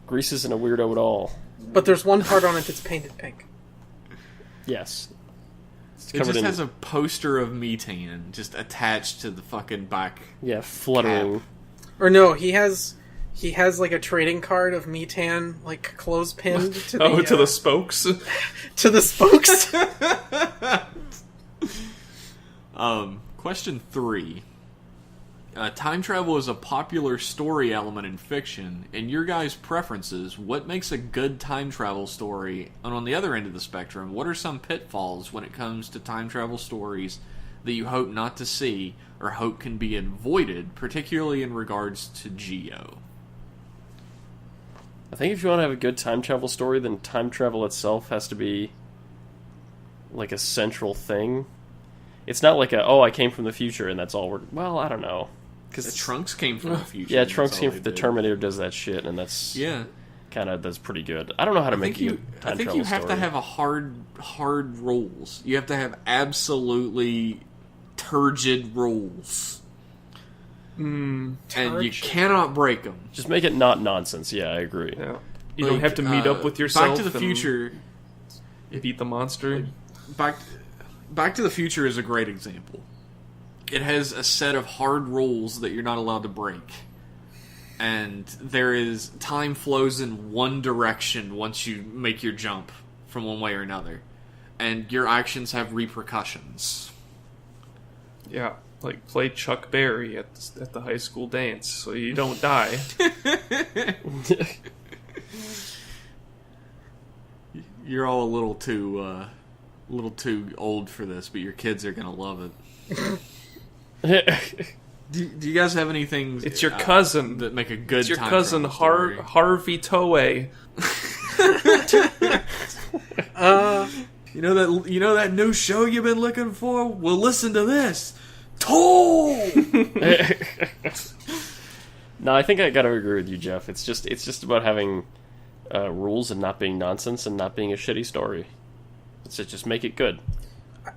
Grease isn't a weirdo at all. But there's one part on it that's painted pink. Yes. It's It covered just in has a poster of Metan just attached to the fucking back. fluttering. Or no, he has like a trading card of Metan like clothespinned to the To the spokes. to the spokes. Question 3. Time travel is a popular story element in fiction. In your guys' preferences, what makes a good time travel story? And on the other end of the spectrum, what are some pitfalls when it comes to time travel stories that you hope not to see or hope can be avoided, particularly in regards to Zi-O? I think if you want to have a good time travel story, then time travel itself has to be like a central thing. It's not like I came from the future and that's all we're... Well, I don't know. Because Trunks came from the future. Yeah, Trunks came from the Terminator does that shit, and that's that's pretty good. I don't know how to make you. I think you have to have a hard rules. You have to have absolutely turgid rules, and you cannot break them. Just make it not nonsense. Yeah, I agree. Yeah. You don't have to meet up with yourself. Back to the Future. Beat the monster. Back to the Future is a great example. It has a set of hard rules that you're not allowed to break. And time flows in one direction once you make your jump from one way or another. And your actions have repercussions. Yeah, like play Chuck Berry at the high school dance so you don't die. You're all a little too old for this, but your kids are gonna love it. Do you guys have anything? It's your cousin that make a good. It's your time cousin Harvey Toei. You know that new show you've been looking for? Well, listen to this. Toll. No, I think I gotta agree with you, Jeff. It's just about having rules and not being nonsense and not being a shitty story. It's just make it good.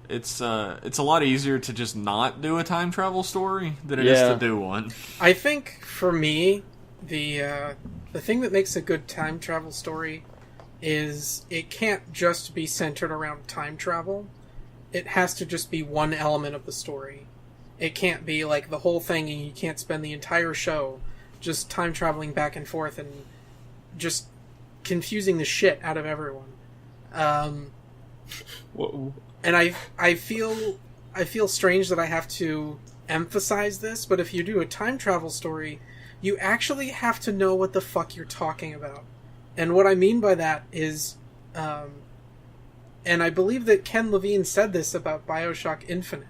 It's a lot easier to just not do a time travel story than it is to do one. I think for me, the thing that makes a good time travel story is it can't just be centered around time travel. It has to just be one element of the story. It can't be like the whole thing and you can't spend the entire show just time traveling back and forth and just confusing the shit out of everyone. Whoa. And I feel strange that I have to emphasize this, but if you do a time travel story, you actually have to know what the fuck you're talking about. And what I mean by that is, and I believe that Ken Levine said this about BioShock Infinite.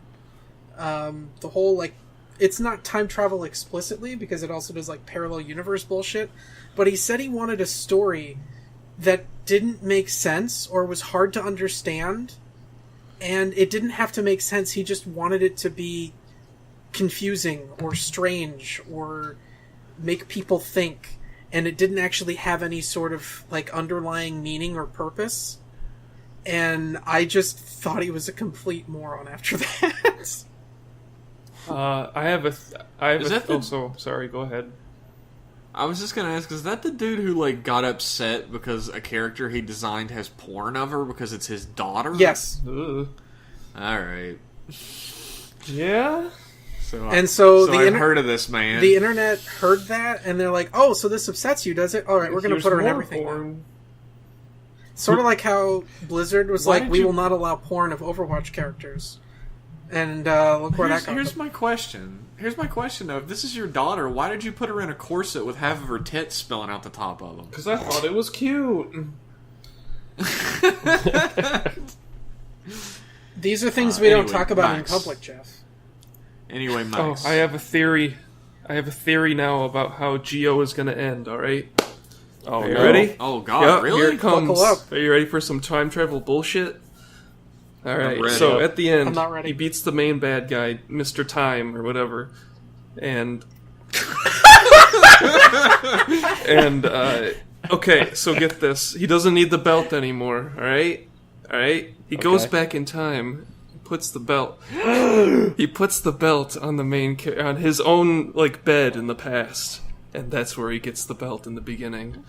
The whole, like, it's not time travel explicitly, because it also does, like, parallel universe bullshit, but he said he wanted a story that didn't make sense or was hard to understand, and it didn't have to make sense. He just wanted it to be confusing or strange or make people think, and it didn't actually have any sort of, like, underlying meaning or purpose. And I just thought he was a complete moron after that. Sorry, go ahead. I was just gonna ask, is that the dude who, like, got upset because a character he designed has porn of her because it's his daughter? Yes. Alright. Yeah? So I've heard of this man. The internet heard that, and they're like, oh, so this upsets you, does it? Alright, we're gonna put her in everything. Porn. Sort of like how Blizzard was like, we will not allow porn of Overwatch characters. And look where that got. Here's my question. Though. If this is your daughter, why did you put her in a corset with half of her tits spilling out the top of them? Because I thought it was cute. These are things we don't talk about in public, Jeff. Anyway, Max. Oh, I have a theory. Now about how Zi-O is going to end, alright? Oh, are you ready? Oh, God, yep, really? Here it comes. Buckle up. Are you ready for some time travel bullshit? Alright, ready. so at the end, I'm not ready. he beats the main bad guy, Mr. Time, or whatever, and... okay, so get this. He doesn't need the belt anymore, alright? Alright? He goes back in time, puts the belt... he puts the belt on the on his own, like, bed in the past, and that's where he gets the belt in the beginning.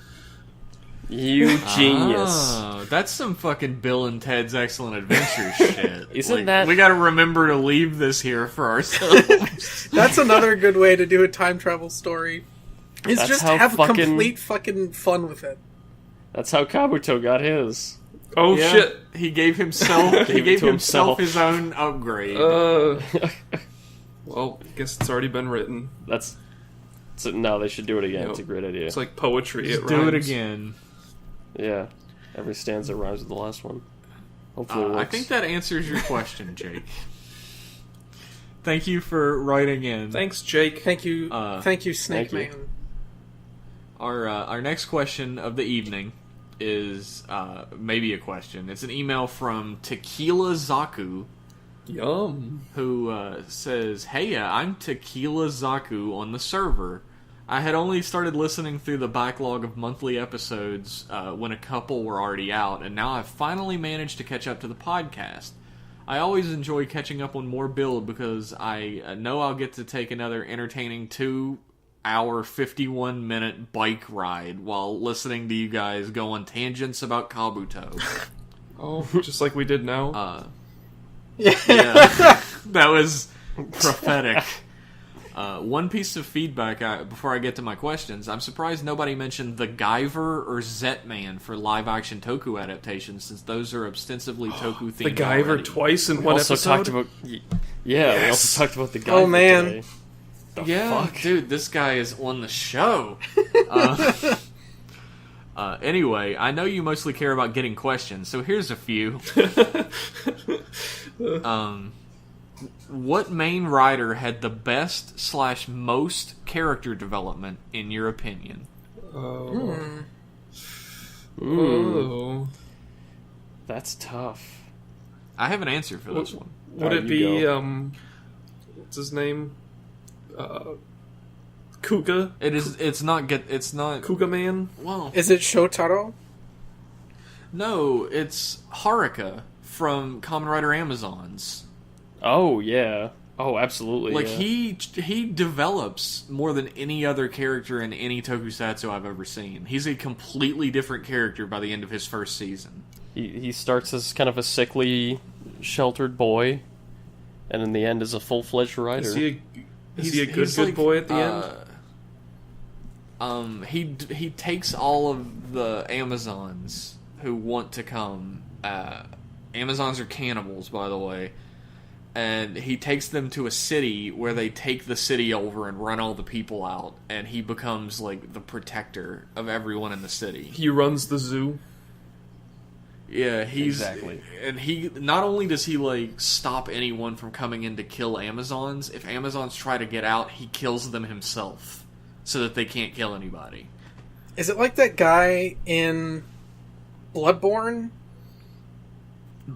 You genius. Oh, that's some fucking Bill and Ted's Excellent Adventure shit. Isn't that... We gotta remember to leave this here for ourselves. That's another good way to do a time travel story. Is That's just how have fucking- complete fucking fun with it. That's how Kabuto got his. Oh, Yeah, shit. He gave himself. Gave he it gave to himself himself. his own upgrade. Well, I guess it's already been written. No, they should do it again. Yep. It's a great idea. It's like poetry. Just it do it rhymes. again. Yeah. Every stanza rhymes with the last one. Hopefully it works. I think that answers your question, Jake. Thank you for writing in. Thanks, Jake. Thank you, Snake thank you. Man. Our next question of the evening is maybe a question. It's an email from Tequila Zaku, Yum. who says, "Hey, I'm Tequila Zaku on the server. I had only started listening through the backlog of monthly episodes when a couple were already out, and now I've finally managed to catch up to the podcast. I always enjoy catching up on more build because I know I'll get to take another entertaining 2-hour, 51-minute bike ride while listening to you guys go on tangents about Kabuto." Oh, just like we did now. Yeah, that was prophetic. One piece of feedback before I get to my questions. I'm surprised nobody mentioned the Guyver or Zetman for live-action Toku adaptations, since those are ostensibly Toku-themed. The Guyver already. twice in We one also episode. talked about... Yeah, we also talked about the guy. Oh, man. Today. The Yeah, fuck? dude, this guy is on the show. Anyway, I know you mostly care about getting questions, so here's a few. What main rider had the best/most character development, in your opinion? Oh. That's tough. I have an answer for this one. Would Alright, it you be, go. what's his name? Kuga? It's not Kuga Man? well. Is it Shotaro? No, it's Haruka from Kamen Rider Amazons. Oh, yeah. Oh, absolutely. Like, yeah. he develops more than any other character in any tokusatsu I've ever seen. He's a completely different character by the end of his first season. He starts as kind of a sickly, sheltered boy, and in the end is a full-fledged rider. Is he a good He's like, boy at the end? He takes all of the Amazons who want to come. Amazons are cannibals, by the way. and he takes them to a city where they take the city over and run all the people out, and he becomes like the protector of everyone in the city. He runs the zoo. Yeah, exactly. And he not only does he like stop anyone from coming in to kill Amazons, if Amazons try to get out, he kills them himself so that they can't kill anybody. Is it like that guy in Bloodborne?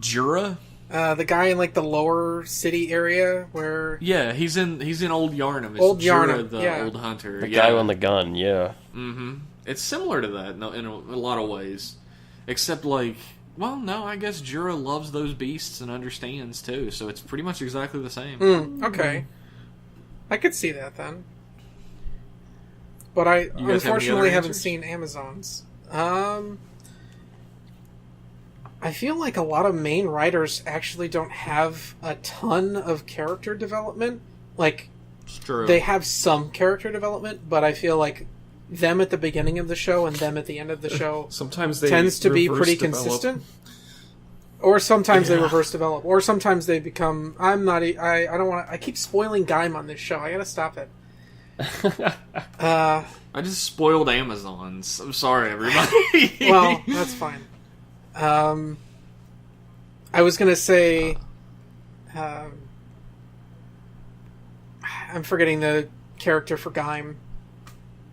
Jura? The guy in like the lower city area where... Yeah, he's in Old Yarnum. It's Old Jura, Yarnum, the yeah. old hunter. The guy on the gun, yeah. Mm-hmm. It's similar to that in a lot of ways. Except, like... Well, no, I guess Jura loves those beasts and understands, too. So it's pretty much exactly the same. Okay. I could see that, then. But I unfortunately haven't seen Amazons. I feel like a lot of main writers actually don't have a ton of character development. Like, It's true. they have some character development, but I feel like them at the beginning of the show and them at the end of the show Sometimes they tends to be reverse pretty develop. consistent. Or sometimes they reverse develop. Or sometimes they become... I don't want to... I keep spoiling Gaim on this show. I gotta stop it. I just spoiled Amazons. I'm sorry, everybody. Well, that's fine. I was gonna say... I'm forgetting the character for Gaim.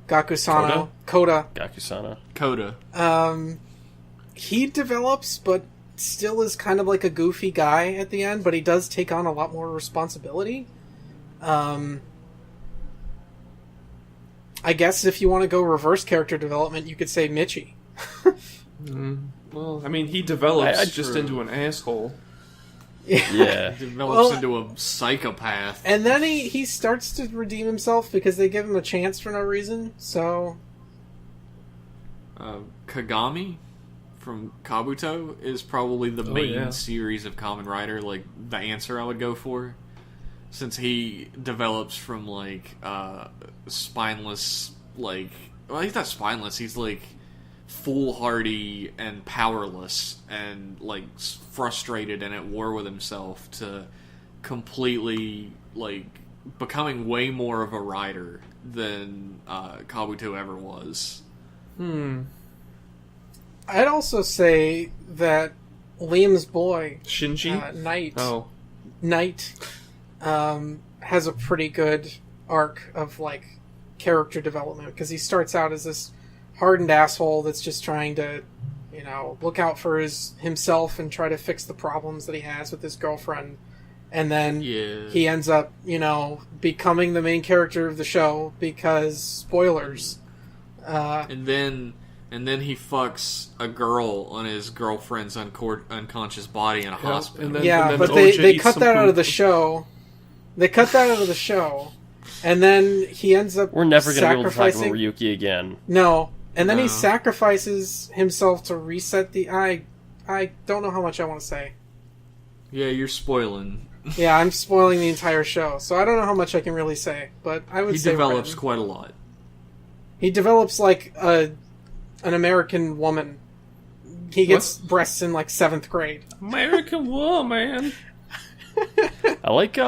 Gakusano. Koda. Gakusana. Coda. He develops, but still is kind of like a goofy guy at the end, but he does take on a lot more responsibility. I guess if you want to go reverse character development, you could say Michi. Well, I mean, he develops just True. into an asshole. Yeah. Develops into a psychopath. And then he starts to redeem himself because they give him a chance for no reason, so... Kagami from Kabuto is probably the main series of Kamen Rider, like, the answer I would go for. Since he develops from, like, spineless, like... Well, he's not spineless, he's, like, foolhardy and powerless and, like, frustrated and at war with himself to completely, like, becoming way more of a rider than Kabuto ever was. I'd also say that Liam's boy, Shinji? Knight, has a pretty good arc of, like, character development, because he starts out as this hardened asshole that's just trying to, you know, look out for himself and try to fix the problems that he has with his girlfriend. And then he ends up, you know, becoming the main character of the show because, spoilers. And then he fucks a girl on his girlfriend's unconscious body in a hospital. And then but Oja they eats cut some that out of poop. the show. They cut that out of the show. And then he ends up We're never going to be able to talk sacrificing... about Ryuki again. No. And then No. he sacrifices himself to reset the... I don't know how much I want to say. Yeah, you're spoiling. Yeah, I'm spoiling the entire show, so I don't know how much I can really say. But I would He say develops Ren. quite a lot. He develops like an American woman. He gets breasts in like 7th grade. American woman. I like,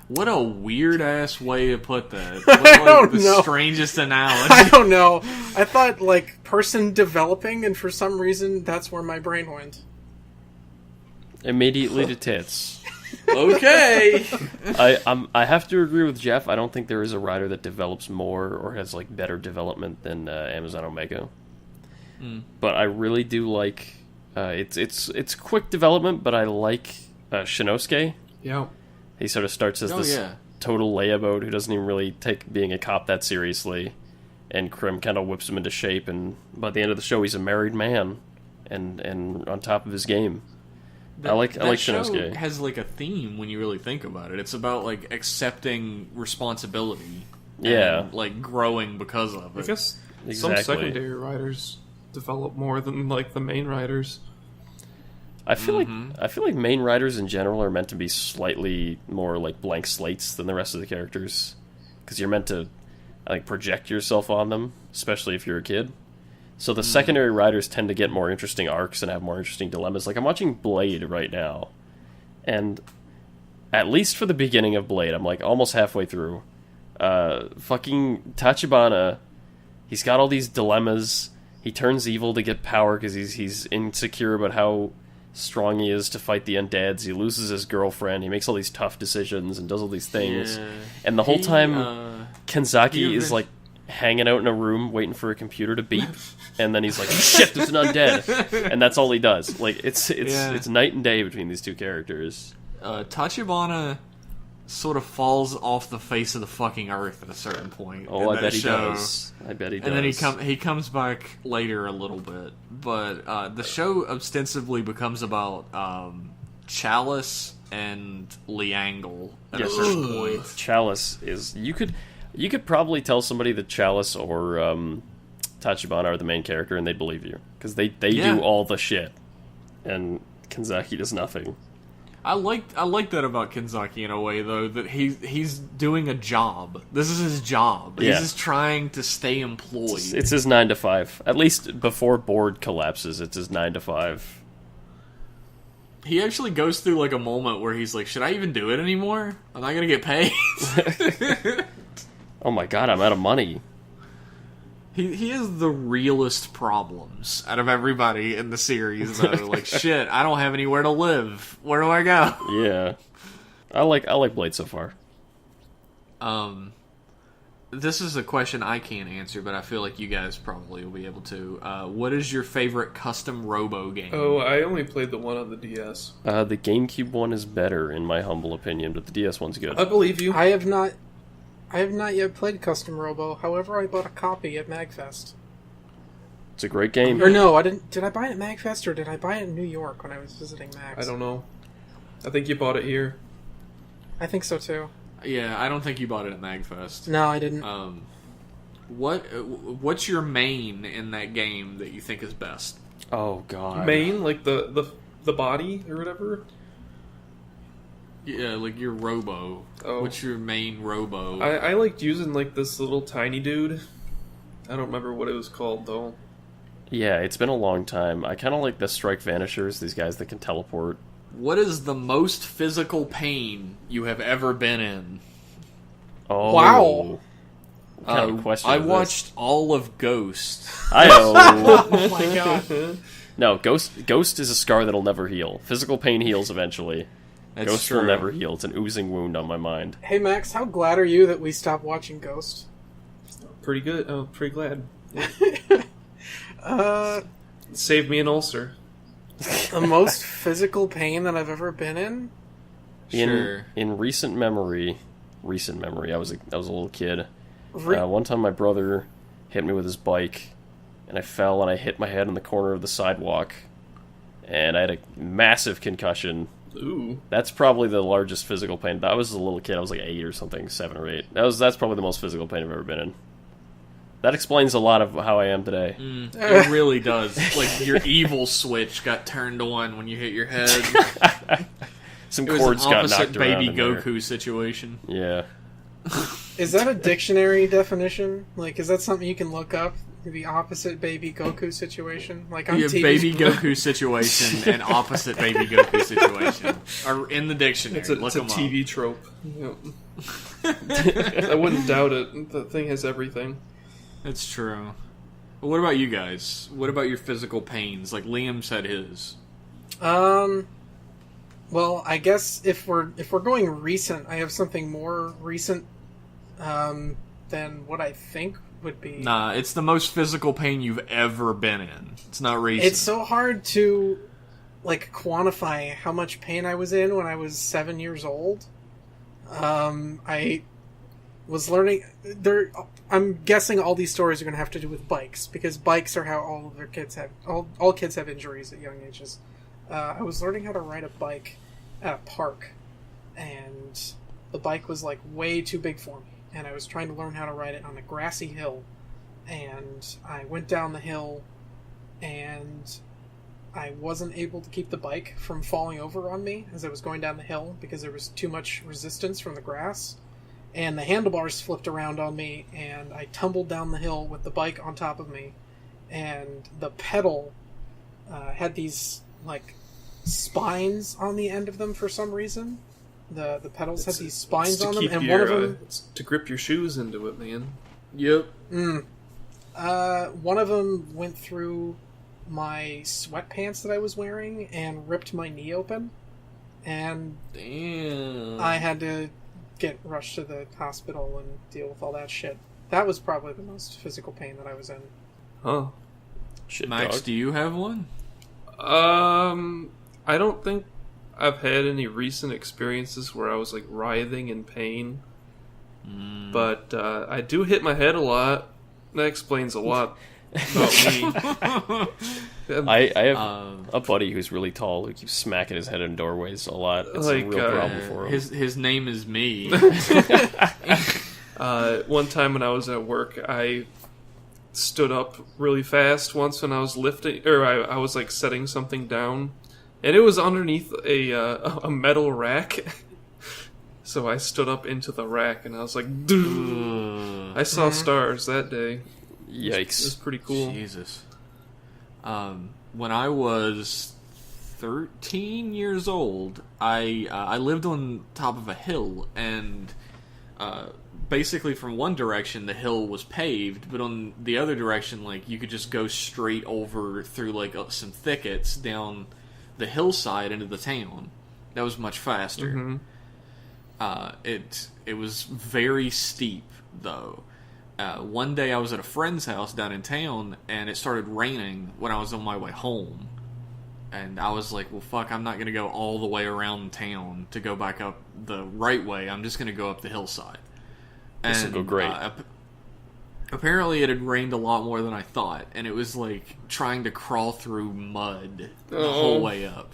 What a weird ass way to put that. What, like, don't the know. strangest analogy. I don't know. I thought like person developing, and for some reason that's where my brain went. immediately to tits. Okay. I have to agree with Jeff. I don't think there is a rider that develops more or has like better development than Amazon Omega. But I really do like it's quick development. But I like Shinosuke. Yeah. He sort of starts as this total layabouts who doesn't even really take being a cop that seriously, and Krim kind of whips him into shape. And by the end of the show, he's a married man and on top of his game. I like Shinosuke. Has like a theme when you really think about it. It's about like accepting responsibility. Yeah. And, like growing because of it. I guess some Exactly. secondary writers develop more than like the main writers. I feel like main writers in general are meant to be slightly more like blank slates than the rest of the characters, because you're meant to like project yourself on them, especially if you're a kid. So the secondary writers tend to get more interesting arcs and have more interesting dilemmas. Like I'm watching Blade right now, and at least for the beginning of Blade, I'm like almost halfway through. Fucking Tachibana, he's got all these dilemmas. He turns evil to get power because he's insecure about how strong he is to fight the undeads. He loses his girlfriend. He makes all these tough decisions and does all these things. Yeah. And the whole time, Kenzaki is like hanging out in a room waiting for a computer to beep, and then he's like, "Shit, there's an undead," and that's all he does. Like it's night and day between these two characters. Tachibana sort of falls off the face of the fucking earth at a certain point. Oh, I bet he does. I bet he does. And then he comes back later a little bit. But the show ostensibly becomes about Chalice and Liangle at a certain point. Chalice is... You could probably tell somebody that Chalice or Tachibana are the main character and they'd believe you. Because they do all the shit. And Kenzaki does nothing. I like that about Kenzaki in a way, though, that he's doing a job. This is his job. He's just trying to stay employed. It's his 9 to 5. At least before board collapses, it's his 9 to 5. He actually goes through like a moment where he's like, should I even do it anymore? I'm not gonna get paid. Oh my god, I'm out of money. He has the realest problems out of everybody in the series, though. Like, shit, I don't have anywhere to live. Where do I go? Yeah. I like Blade so far. This is a question I can't answer, but I feel like you guys probably will be able to. What is your favorite custom Robo game? Oh, I only played the one on the DS. The GameCube one is better, in my humble opinion, but the DS one's good. I believe you. I have not yet played Custom Robo. However, I bought a copy at MagFest. It's a great game. Or no, I didn't. Did I buy it at MagFest or did I buy it in New York when I was visiting Mags? I don't know. I think you bought it here. I think so too. Yeah, I don't think you bought it at MagFest. No, I didn't. What's your main in that game that you think is best? Oh god. Main, like the body or whatever? Yeah, like your Robo. Oh. What's your main Robo? I liked using like this little tiny dude. I don't remember what it was called though. Yeah, it's been a long time. I kind of like the Strike Vanishers, these guys that can teleport. What is the most physical pain you have ever been in? Oh. Wow. What kind of question I is this? watched all of Ghost. Oh my god. No, Ghost is a scar that'll never heal. Physical pain heals eventually. That's Ghost true. will never heal. It's an oozing wound on my mind. Hey Max, how glad are you that we stopped watching Ghost? Pretty good. Oh, pretty glad. Yeah. Saved me an ulcer. The most physical pain that I've ever been in? Sure. In recent memory, I was a little kid. One time my brother hit me with his bike, and I fell and I hit my head on the corner of the sidewalk, and I had a massive concussion. Ooh. That's probably the largest physical pain. I was a little kid. I was like 8 or something, 7 or 8. That's probably the most physical pain I've ever been in. That explains a lot of how I am today. It really does. Like, your evil switch got turned on when you hit your head. Some It was cords an got opposite knocked around Baby in there. Goku situation. Yeah. Is that a dictionary definition? Like, is that something you can look up? The opposite Baby Goku situation? Like on TV? Baby Goku situation and opposite Baby Goku situation are in the dictionary. It's a Look 'em TV up. trope. Yep. I wouldn't doubt it. The thing has everything. It's true. But what about you guys? What about your physical pains? Like Liam said his. Well, I guess if we're going recent, I have something more recent than what I think would be. Nah, it's the most physical pain you've ever been in. It's not recent. It's so hard to like quantify how much pain I was in when I was 7 years old. I was learning there. I'm guessing all these stories are going to have to do with bikes because bikes are how all of their kids have all kids have injuries at young ages. I was learning how to ride a bike at a park, and the bike was like way too big for me. And I was trying to learn how to ride it on a grassy hill, and I went down the hill, and I wasn't able to keep the bike from falling over on me as I was going down the hill because there was too much resistance from the grass. And the handlebars flipped around on me, and I tumbled down the hill with the bike on top of me. And the pedal had these, like, spines on the end of them for some reason. The pedals had these spines on them, keep and your, one of them it's to grip your shoes into it, man. Yep. One of them went through my sweatpants that I was wearing and ripped my knee open, and damn, I had to get rushed to the hospital and deal with all that shit. That was probably the most physical pain that I was in. Huh. Shit, Max, dog. do you have one? I don't think I've had any recent experiences where I was like writhing in pain, but I do hit my head a lot. That explains a lot about me. I have a buddy who's really tall who keeps smacking his head in doorways a lot. It's a real problem for him. His name is me. One time when I was at work, I stood up really fast once when I was lifting, or I was like setting something down, and it was underneath a metal rack. So I stood up into the rack, and I was like, I saw stars that day. Yikes. It was pretty cool. Jesus. When I was 13 years old, I lived on top of a hill, and basically from one direction the hill was paved, but on the other direction, like, you could just go straight over through like some thickets down the hillside into the town. That was much faster. It was very steep though. One day I was at a friend's house down in town, and it started raining when I was on my way home. And I was like, well, fuck, I'm not going to go all the way around town to go back up the right way. I'm just going to go up the hillside. This will go great. Apparently it had rained a lot more than I thought, and it was like trying to crawl through mud the whole way up.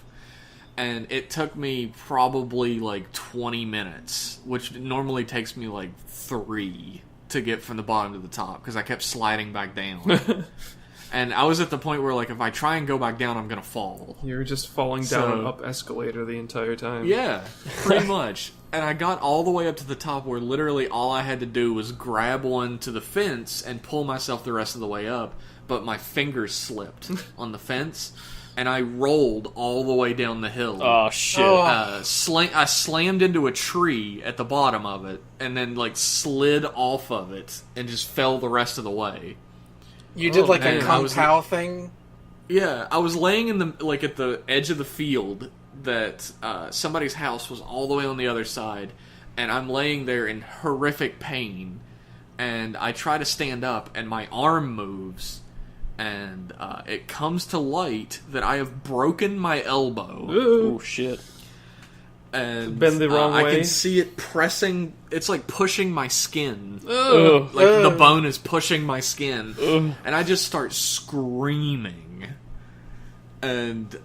And it took me probably like 20 minutes, which normally takes me like 3 to get from the bottom to the top, because I kept sliding back down. And I was at the point where, like, if I try and go back down, I'm gonna fall. You're just falling down an up escalator the entire time. Yeah, pretty much. And I got all the way up to the top where literally all I had to do was grab onto the fence and pull myself the rest of the way up, but my fingers slipped on the fence, and I rolled all the way down the hill. Oh, shit. I slammed into a tree at the bottom of it, and then, like, slid off of it, and just fell the rest of the way. You did like man, a Kung Pao thing? Yeah, I was laying in the, like, at the edge of the field that somebody's house was all the way on the other side, and I'm laying there in horrific pain, and I try to stand up, and my arm moves, and it comes to light that I have broken my elbow. Oh, shit. Bend And the wrong way. I can see it pressing. It's like pushing my skin. Ugh. Like the bone is pushing my skin. And I just start screaming. And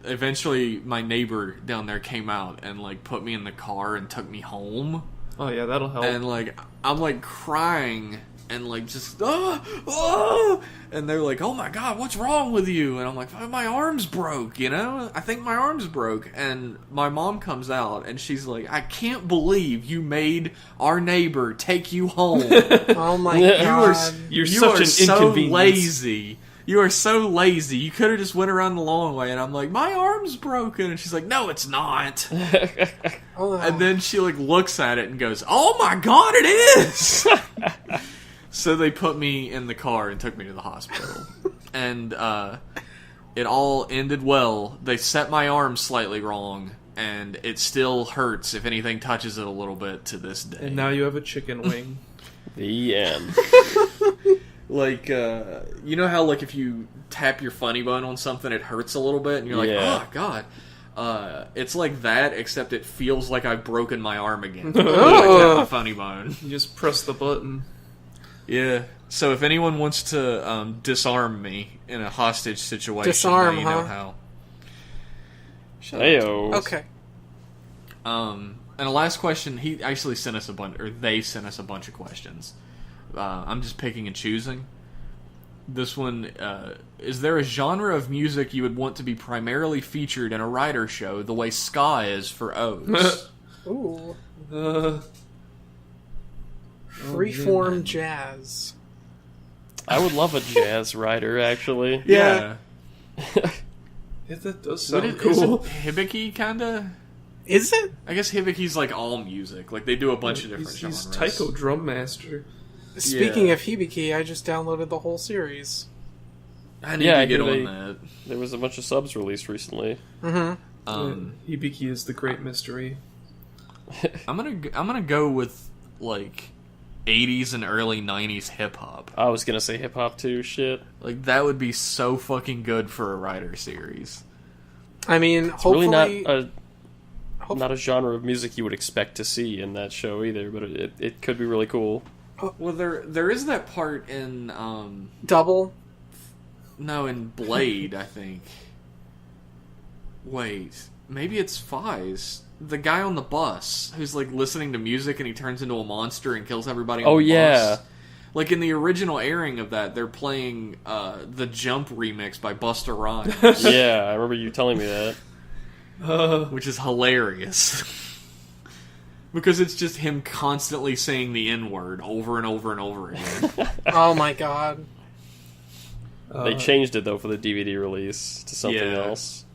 eventually my neighbor down there came out and like put me in the car and took me home. Oh yeah, that'll help. And like I'm like crying and like just and they're like, oh my god, what's wrong with you? And I'm like, my arm's broke, you know, I think my arm's broke. And my mom comes out and she's like, I can't believe you made our neighbor take you home. Oh my god, you're you such are an so inconvenience. lazy. You are so lazy. You could have just went around the long way. And I'm like, my arm's broken. And she's like, no, it's not. And then she like looks at it and goes, oh my god, it is. So they put me in the car and took me to the hospital. And it all ended well. They set my arm slightly wrong, and it still hurts if anything touches it a little bit to this day. And now you have a chicken wing. The end. Like, you know how, like, if you tap your funny bone on something, it hurts a little bit, and you're like, Yeah. oh, God. It's like that, except it feels like I've broken my arm again. When I tap my funny bone. You just press the button. Yeah. So if anyone wants to disarm me in a hostage situation, Disarm, now you know huh? how. Heyo. Okay. And the last question, he actually sent us a bunch, or they sent us a bunch of questions. I'm just picking and choosing. This one, is there a genre of music you would want to be primarily featured in a Rider show the way ska is for O's? Ooh. Uh, Freeform jazz. I would love a jazz rider, actually. Yeah. that does What sound is cool. it hibiki, kinda? Is it? I guess Hibiki's like all music. Like they do a bunch of different genres. He's Taiko Drum Master. Speaking of Hibiki, I just downloaded the whole series. I need to get on that. There was a bunch of subs released recently. Hibiki is the great mystery. I'm gonna go with like 80s and early 90s hip hop. I was gonna say hip hop too. Shit, like that would be so fucking good for a Rider series. I mean, it's hopefully really not a genre of music you would expect to see in that show either. But it could be really cool. Well, there is that part in Double. No, in Blade, I think. Wait, maybe it's Fies. The guy on the bus who's like listening to music and he turns into a monster and kills everybody on the bus. Like in the original airing of that, they're playing the Jump remix by Busta Rhymes. Yeah, I remember you telling me that. Which is hilarious. Because it's just him constantly saying the N-word over and over and over again. Oh my god. They changed it, though, for the DVD release to something else.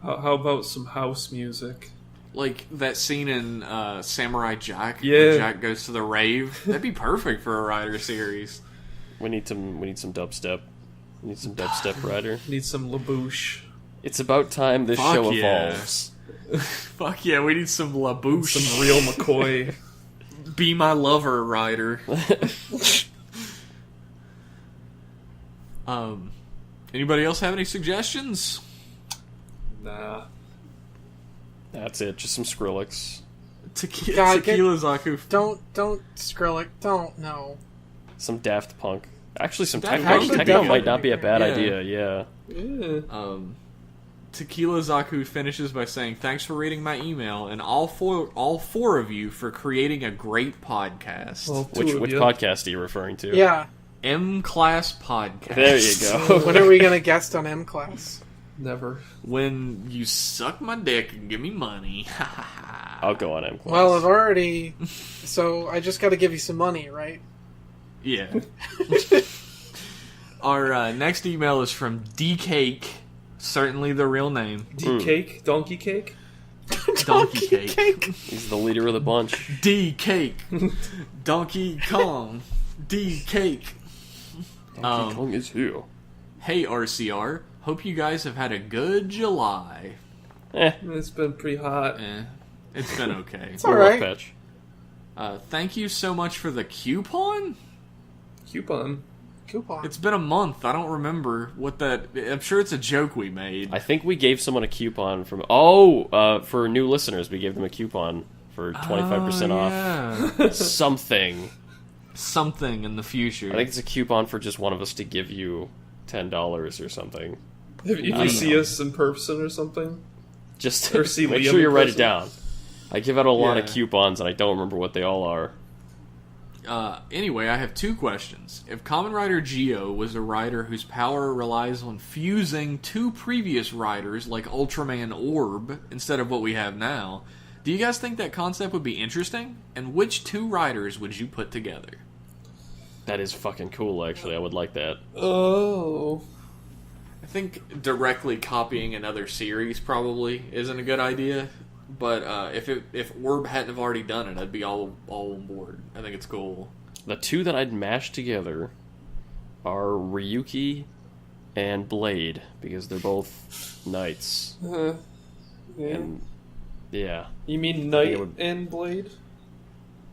How about some house music? Like that scene in Samurai Jack, Yeah. where Jack goes to the rave. That'd be perfect for a Rider series. We need some dubstep. We need some dubstep Rider. Need some labouche. It's about time this show evolves. Fuck yeah, we need some labouche. Some real McCoy. Be my lover, Rider. Anybody else have any suggestions? Nah. That's it. Just some Skrillex. Tequila Zaku. Don't Skrillex. Don't, no. Some Daft Punk. Actually, some Daft techno Punk might not be a bad Yeah. idea. Yeah. Yeah. Tequila Zaku finishes by saying, "Thanks for reading my email, and all four of you for creating a great podcast." Well, Which podcast are you referring to? Yeah. M-Class Podcast. There you go. When are we gonna guest on M-Class? Never. When you suck my dick and give me money. I'll go on M-Class. Well, I've already... So, I just gotta give you some money, right? Yeah. Our next email is from D-Cake. Certainly the real name. D-Cake? Donkey Cake? Donkey Cake. He's the leader of the bunch. D-Cake. Donkey Kong. D-Cake. Donkey Kong is here. Hey, RCR. Hope you guys have had a good July. It's been pretty hot. It's been okay. It's alright. Fetch. Thank you so much for the coupon? Coupon. It's been a month. I don't remember what that... I'm sure it's a joke we made. I think we gave someone a coupon from... for new listeners, we gave them a coupon for 25% off. Something. Something in the future. I think it's a coupon for just one of us to give you $10 or something. If you see us in person or something? Just Or see make Liam sure you in write it person. down. I give out a lot of Yeah. coupons, and I don't remember what they all are. Anyway, I have two questions. If Kamen Rider Zi-O was a rider whose power relies on fusing two previous riders like Ultraman Orb instead of what we have now, do you guys think that concept would be interesting? And which two riders would you put together? That is fucking cool, actually. I would like that. Oh. I think directly copying another series probably isn't a good idea. But if Orb hadn't have already done it, I'd be all on board. I think it's cool. The two that I'd mash together are Ryuki and Blade, because they're both knights. Yeah. And, yeah. You mean Knight would- and Blade?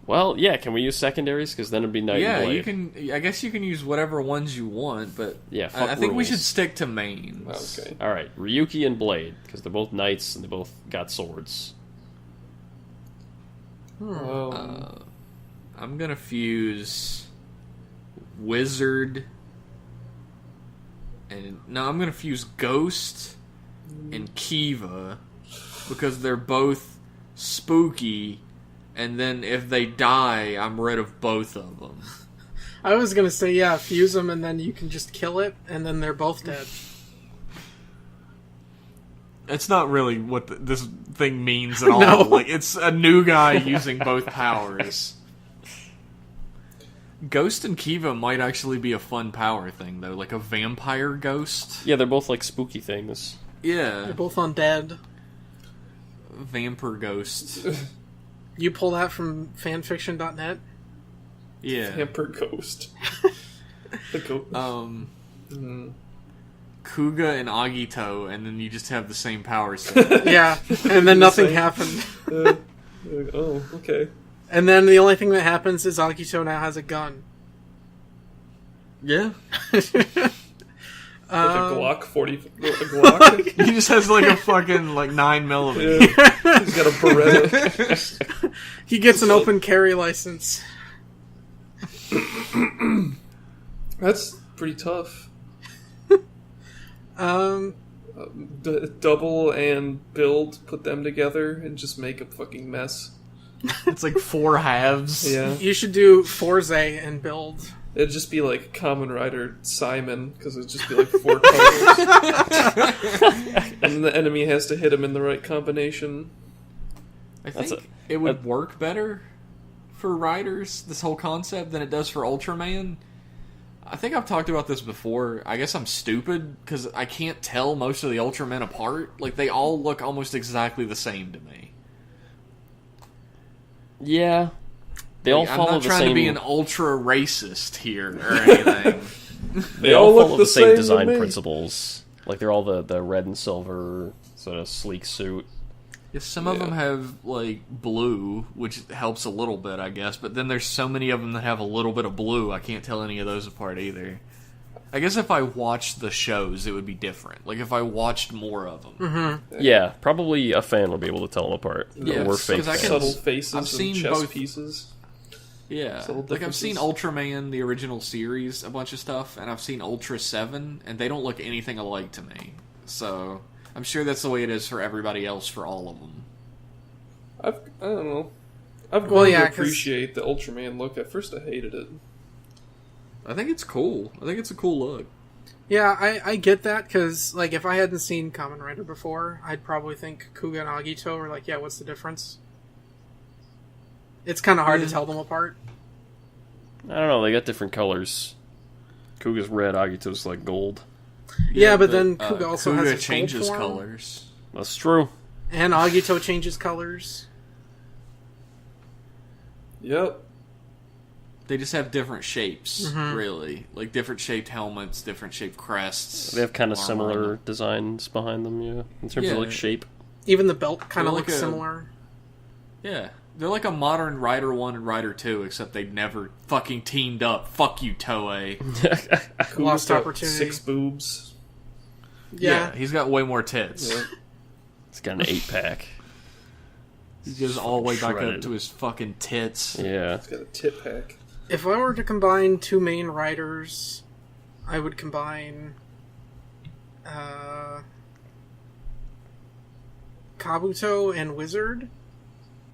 Well, yeah, can we use secondaries? Because then it'd be Knight and Blade. You can. I guess you can use whatever ones you want, but Yeah, fuck I think we rules. should stick to mains. Okay. Alright, Ryuki and Blade, because they're both knights and they both got swords. I'm gonna fuse Wizard and I'm gonna fuse Ghost and Kiva because they're both spooky, and then if they die, I'm rid of both of them. I was gonna say, yeah, fuse them and then you can just kill it, and then they're both dead. It's not really what this thing means at all. No. Like, it's a new guy using both powers. Ghost and Kiva might actually be a fun power thing, though. Like a vampire ghost. Yeah, they're both like spooky things. Yeah. They're both undead. Vampire Ghost. You pull that from fanfiction.net? Yeah. Vampire Ghost. The ghost. Kuga and Agito, and then you just have the same power set. Yeah, and then nothing happened. Oh, okay. And then the only thing that happens is Agito now has a gun. Yeah. Like a Glock 40. A Glock? He just has like a fucking 9mm. Yeah. He's got a Beretta. He gets an open carry license. That's pretty tough. Double and build, put them together, and just make a fucking mess. It's like 4 halves. Yeah. You should do Forze and build. It'd just be like Kamen Rider Simon, because it'd just be like 4 colors. And then the enemy has to hit him in the right combination. I think it would work better for Riders, this whole concept, than it does for Ultraman. I think I've talked about this before. I guess I'm stupid, because I can't tell most of the Ultramen apart. Like, they all look almost exactly the same to me. Yeah. They all follow the same... I'm not trying to be an ultra racist here or anything. They all follow the same design principles. Like, they're all the red and silver sort of sleek suit. Yeah, some of them have, like, blue, which helps a little bit, I guess. But then there's so many of them that have a little bit of blue, I can't tell any of those apart either. I guess if I watched the shows, it would be different. Like, if I watched more of them. Mm-hmm. Yeah, probably a fan would be able to tell them apart. Yeah, we're fake fans. Subtle faces I've seen and chess both pieces. Yeah, like I've seen Ultraman, the original series, a bunch of stuff, and I've seen Ultra 7, and they don't look anything alike to me. So, I'm sure that's the way it is for everybody else for all of them. I don't know. I've grown to appreciate the Ultraman look. At first I hated it. I think it's cool. I think it's a cool look. Yeah, I get that, because, like, if I hadn't seen Kamen Rider before, I'd probably think Kuga and Agito were like, yeah, what's the difference? It's kind of hard to tell them apart. I don't know, they got different colors. Kuga's red, Agito's like gold. Yeah, but then Kuga also has its changes gold form. colors. That's true. And Agito changes colors. Yep. They just have different shapes, really. Like, different shaped helmets, different shaped crests. They have kind of similar designs behind them, yeah. In terms of, like, shape. Even the belt kind of like looks similar. Yeah. They're like a modern Rider 1 and Rider 2, except they never fucking teamed up. Fuck you, Toei. Lost opportunity. 6 boobs. Yeah, he's got way more tits. Yeah. He's got an 8-pack. He goes all the way back up to his fucking tits. Yeah. He's got a tit pack. If I were to combine 2 main riders, I would combine Kabuto and Wizard,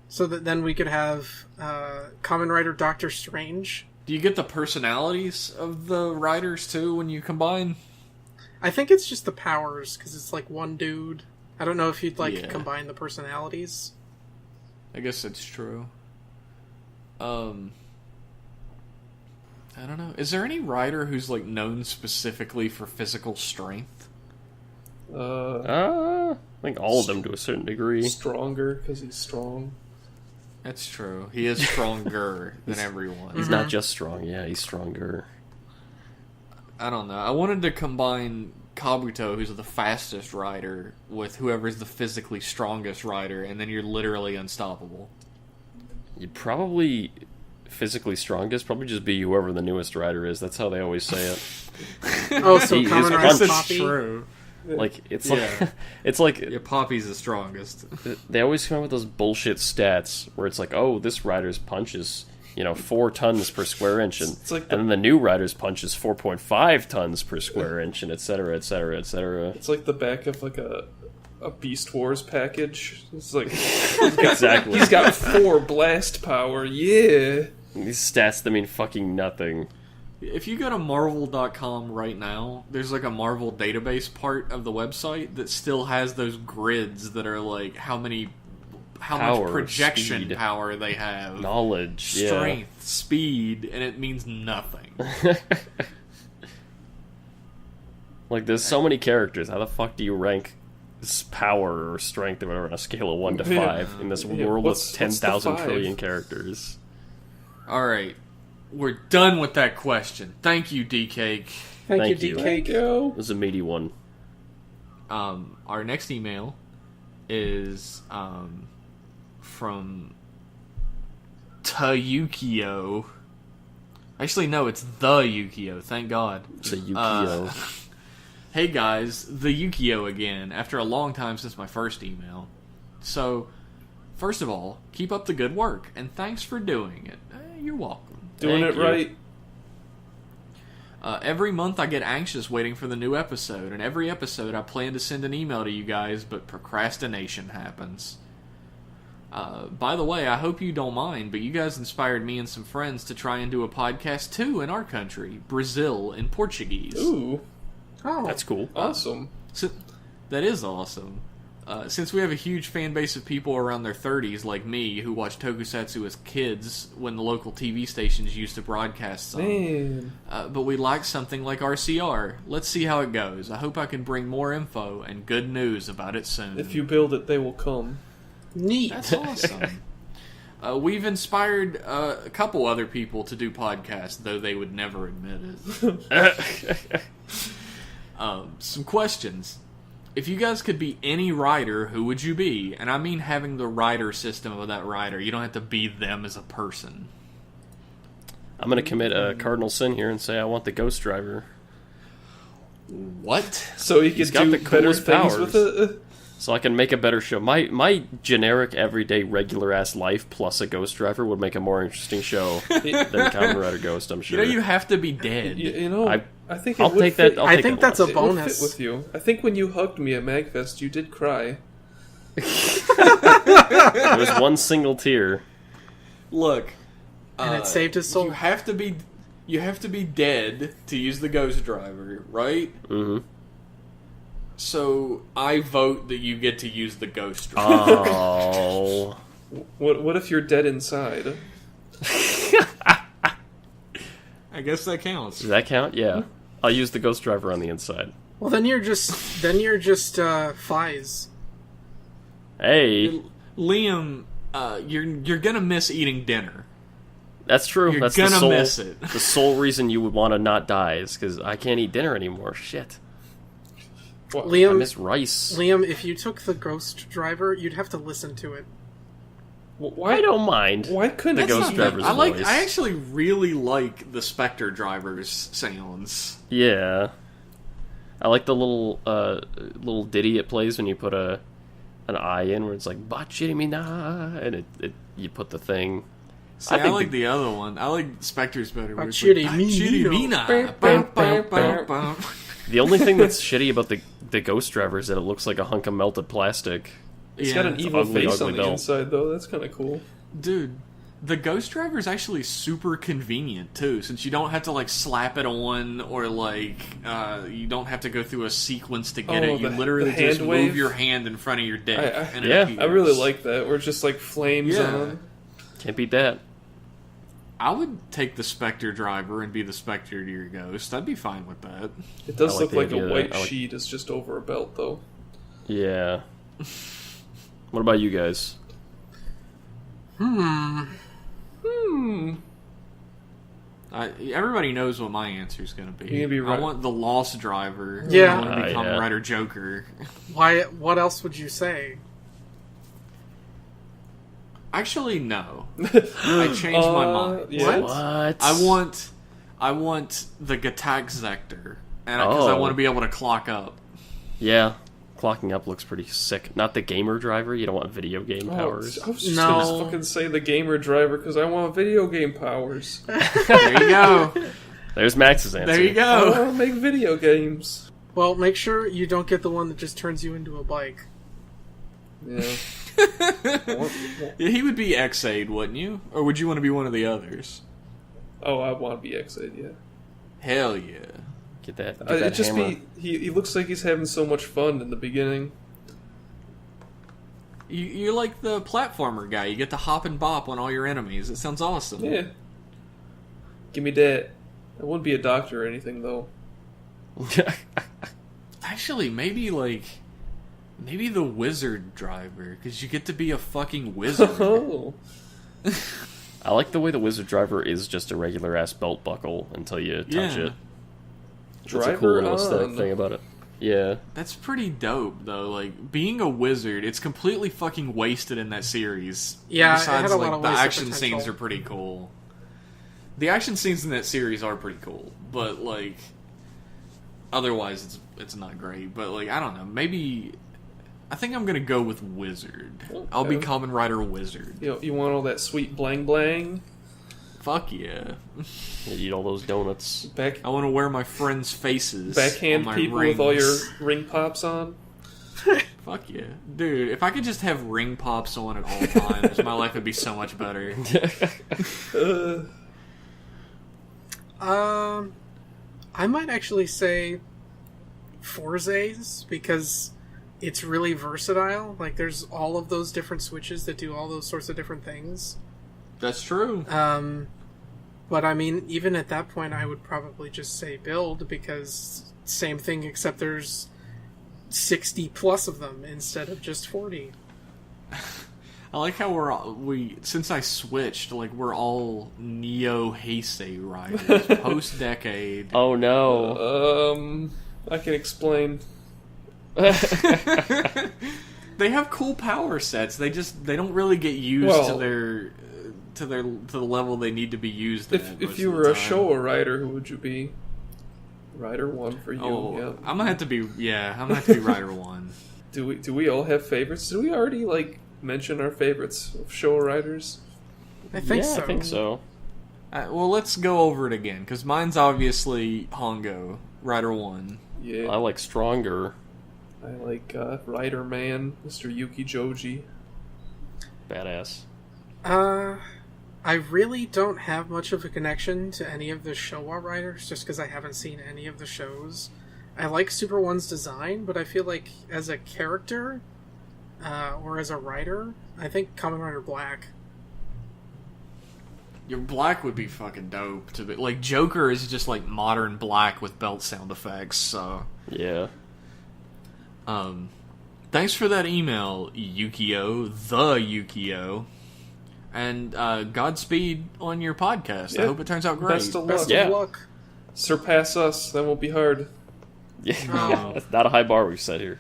so that then we could have Kamen Rider Doctor Strange. Do you get the personalities of the riders, too, when you combine? I think it's just the powers, because it's like one dude. I don't know if you'd combine the personalities. I guess that's true. I don't know. Is there any rider who's like known specifically for physical strength? I think all of them to a certain degree. Stronger, because he's strong. That's true. He is stronger than everyone. He's not just strong, yeah, he's stronger. I don't know. I wanted to combine Kabuto, who's the fastest rider, with whoever's the physically strongest rider, and then you're literally unstoppable. You'd probably... physically strongest probably just be whoever the newest rider is. That's how they always say it. Oh, so Kamen Rider Poppy? True. Like it's like it's like Poppy's the strongest. They always come up with those bullshit stats where it's like, oh, this rider's punch is 4 tons per square inch, and and then the new rider's punch is 4.5 tons per square inch, and et cetera, et cetera, et cetera. It's like the back of like a Beast Wars package. It's like exactly. He's got 4 blast power. Yeah. These stats that mean fucking nothing. If you go to Marvel.com right now, there's like a Marvel database part of the website that still has those grids that are like how much projection speed, power they have, knowledge, strength, speed, and it means nothing. Like, there's so many characters. How the fuck do you rank power or strength or whatever on a scale of 1 to 5 in this world of 10,000 trillion characters. All right, we're done with that question. Thank you, D-Cake. Thank you, D-Cake. It was a meaty one. Our next email is from Yukio. Actually, no, it's the Yukio. Thank God. It's a Yukio. Hey guys, the Yukio again, after a long time since my first email. So, first of all, keep up the good work, and thanks for doing it. You're welcome. Doing it right. Every month I get anxious waiting for the new episode, and every episode I plan to send an email to you guys, but procrastination happens. By the way, I hope you don't mind, but you guys inspired me and some friends to try and do a podcast too in our country, Brazil, in Portuguese. Ooh. Oh, That's cool. Awesome. So, that is awesome. Since we have a huge fan base of people around their 30s like me who watched tokusatsu as kids when the local TV stations used to broadcast some. Man. But we like something like RCR. Let's see how it goes. I hope I can bring more info and good news about it soon. If you build it, they will come. neat. That's awesome. We've inspired a couple other people to do podcasts, though they would never admit it. Some questions. If you guys could be any rider, who would you be? And I mean having the rider system of that rider. You don't have to be them as a person. I'm going to commit a cardinal sin here and say I want the Ghost Driver. What? So he He's could got do the better coolest things powers. with it? So I can make a better show. My generic, everyday, regular-ass life plus a Ghost Driver would make a more interesting show than Kamen Rider Ghost, I'm sure. You know you have to be dead. You know, I think it I'll would take fit. that. I think that's a It would bonus. fit with you. I think when you hugged me at MagFest, you did cry. It was one single tear. Look, And it saved his soul. You have to be dead to use the Ghost Driver, right? Mm-hmm. So I vote that you get to use the Ghost Driver. Oh. What if you're dead inside? I guess that counts. Does that count? Yeah. I'll use the Ghost Driver on the inside. Well, then you're just Fies. Hey, Liam, you're gonna miss eating dinner. that's true. You're That's gonna the sole, miss it. The sole reason you would want to not die is because I can't eat dinner anymore. Shit. I Liam, miss rice. Liam, if you took the Ghost Driver, you'd have to listen to it. Why I don't mind. Why couldn't The it Ghost be- Driver's voice. I actually really like the Spectre Driver's sounds. Yeah. I like the little ditty it plays when you put an eye in where it's like Bachirimina and it you put the thing. See, I like the other one. I like Spectre's better. where it's like, Bachirimina. Bachirimina. Bum, bum, bum, bum. The only thing that's shitty about the Ghost Driver is that it looks like a hunk of melted plastic. It's Yeah. got an evil ugly, face ugly on the belt. inside, though. That's kind of cool. Dude, the Ghost Driver is actually super convenient too, since you don't have to like slap it on or like you don't have to go through a sequence to get it. You literally the just hand move wave? your hand in front of your dick. and it Yeah, appears. I really like that. Where it's just like flames Yeah. on. Can't beat that. I would take the Spectre Driver and be the Spectre to your Ghost. I'd be fine with that. It does I like look the like idea a of that. white I like- sheet is just over a belt, though. Yeah. What about you guys? Everybody knows what my answer is going to be. You're gonna be right. I want the Lost Driver. Yeah. I want to be Kamen Yeah. Rider Joker. Why? What else would you say? Actually, no. I changed my mind. Yeah. What? I want the Gatak Zector, and because I Oh. want to be able to clock up. Yeah. Clocking up looks pretty sick. Not the gamer driver. You don't want video game powers. I was just No. gonna fucking say the gamer driver because I want video game powers. There you go. There's Max's answer. There you I go. want to make video games. Well, make sure you don't get the one that just turns you into a bike. Yeah. Yeah, he would be X-Aid, wouldn't you? Or would you want to be one of the others? Oh, I want to be X-Aid, yeah. Hell yeah. Get that. Get It'd that just hammer. be he looks like he's having so much fun in the beginning. You're like the platformer guy. You get to hop and bop on all your enemies. It sounds awesome. Yeah. Give me that. I wouldn't be a doctor or anything though. Actually, maybe like Maybe the wizard driver, because you get to be a fucking wizard. Oh. I like the way the wizard driver is just a regular ass belt buckle until you touch it. That's a cool little aesthetic thing about it. Yeah. That's pretty dope, though. Like, being a wizard, it's completely fucking wasted in that series. Yeah, besides, it had a lot of the wasted action potential. scenes are pretty cool. The action scenes in that series are pretty cool, but, like, otherwise it's not great. But, like, I don't know, maybe... I think I'm gonna go with wizard. Okay. I'll be Kamen Rider Wizard. You want all that sweet blang blang? Fuck yeah. You eat all those donuts. I want to wear my friends' faces. Backhand on my people rings. with all your ring pops on? Fuck yeah. Dude, if I could just have ring pops on at all times, my life would be so much better. I might actually say Forza's, because it's really versatile. Like, there's all of those different switches that do all those sorts of different things. That's true. But I mean, even at that point, I would probably just say build, because same thing, except there's 60 plus of them instead of just 40. I like how since I switched, like, we're all Neo Heisei riders, post-decade. Oh no. I can explain. They have cool power sets. They don't really get used to the level they need to be used at. If you were a Showa rider, who would you be? Rider 1 for you. Oh, yeah. I'm gonna have to be Rider 1. Do we all have favorites? Did we already mention our favorites of Showa riders? I think so. I think so. Well, let's go over it again, because mine's obviously Hongo, Rider 1. Yeah. I like Stronger. I like Rider Man, Mr. Yuki Joji. Badass. I really don't have much of a connection to any of the Showa riders, just because I haven't seen any of the shows. I like Super One's design, but I feel like as a character, or as a rider, I think Kamen Rider Black. Your Black would be fucking dope. Like, Joker is just like modern Black with belt sound effects, so... Yeah. Thanks for that email, Yukio, the Yukio. And Godspeed on your podcast. Yeah. I hope it turns out great. Best of luck. Best Yeah. of luck. Surpass us, that won't be hard. Yeah. Oh. That's not a high bar we've set here.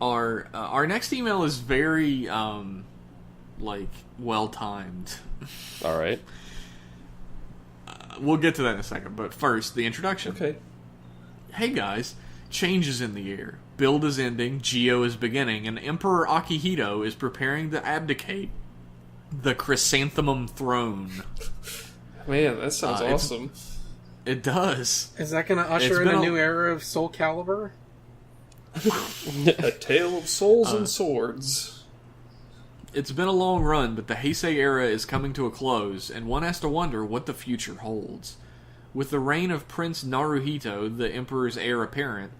Our next email is very well timed. All right. We'll get to that in a second, but first the introduction. Okay. Hey guys, change is in the air. Build is ending, Zi-O is beginning, and Emperor Akihito is preparing to abdicate the chrysanthemum throne. Man, that sounds awesome. It does. Is that going to usher in a new era of Soul Calibur? A tale of souls and swords. It's been a long run, but the Heisei era is coming to a close, and one has to wonder what the future holds. With the reign of Prince Naruhito, the Emperor's heir apparent,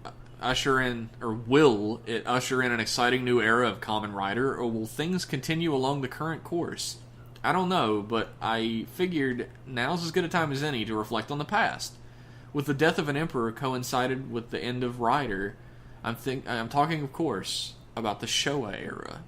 will it usher in an exciting new era of Kamen Rider, or will things continue along the current course? I don't know, but I figured now's as good a time as any to reflect on the past. With the death of an emperor coincided with the end of Rider, I'm talking, of course, about the Showa era.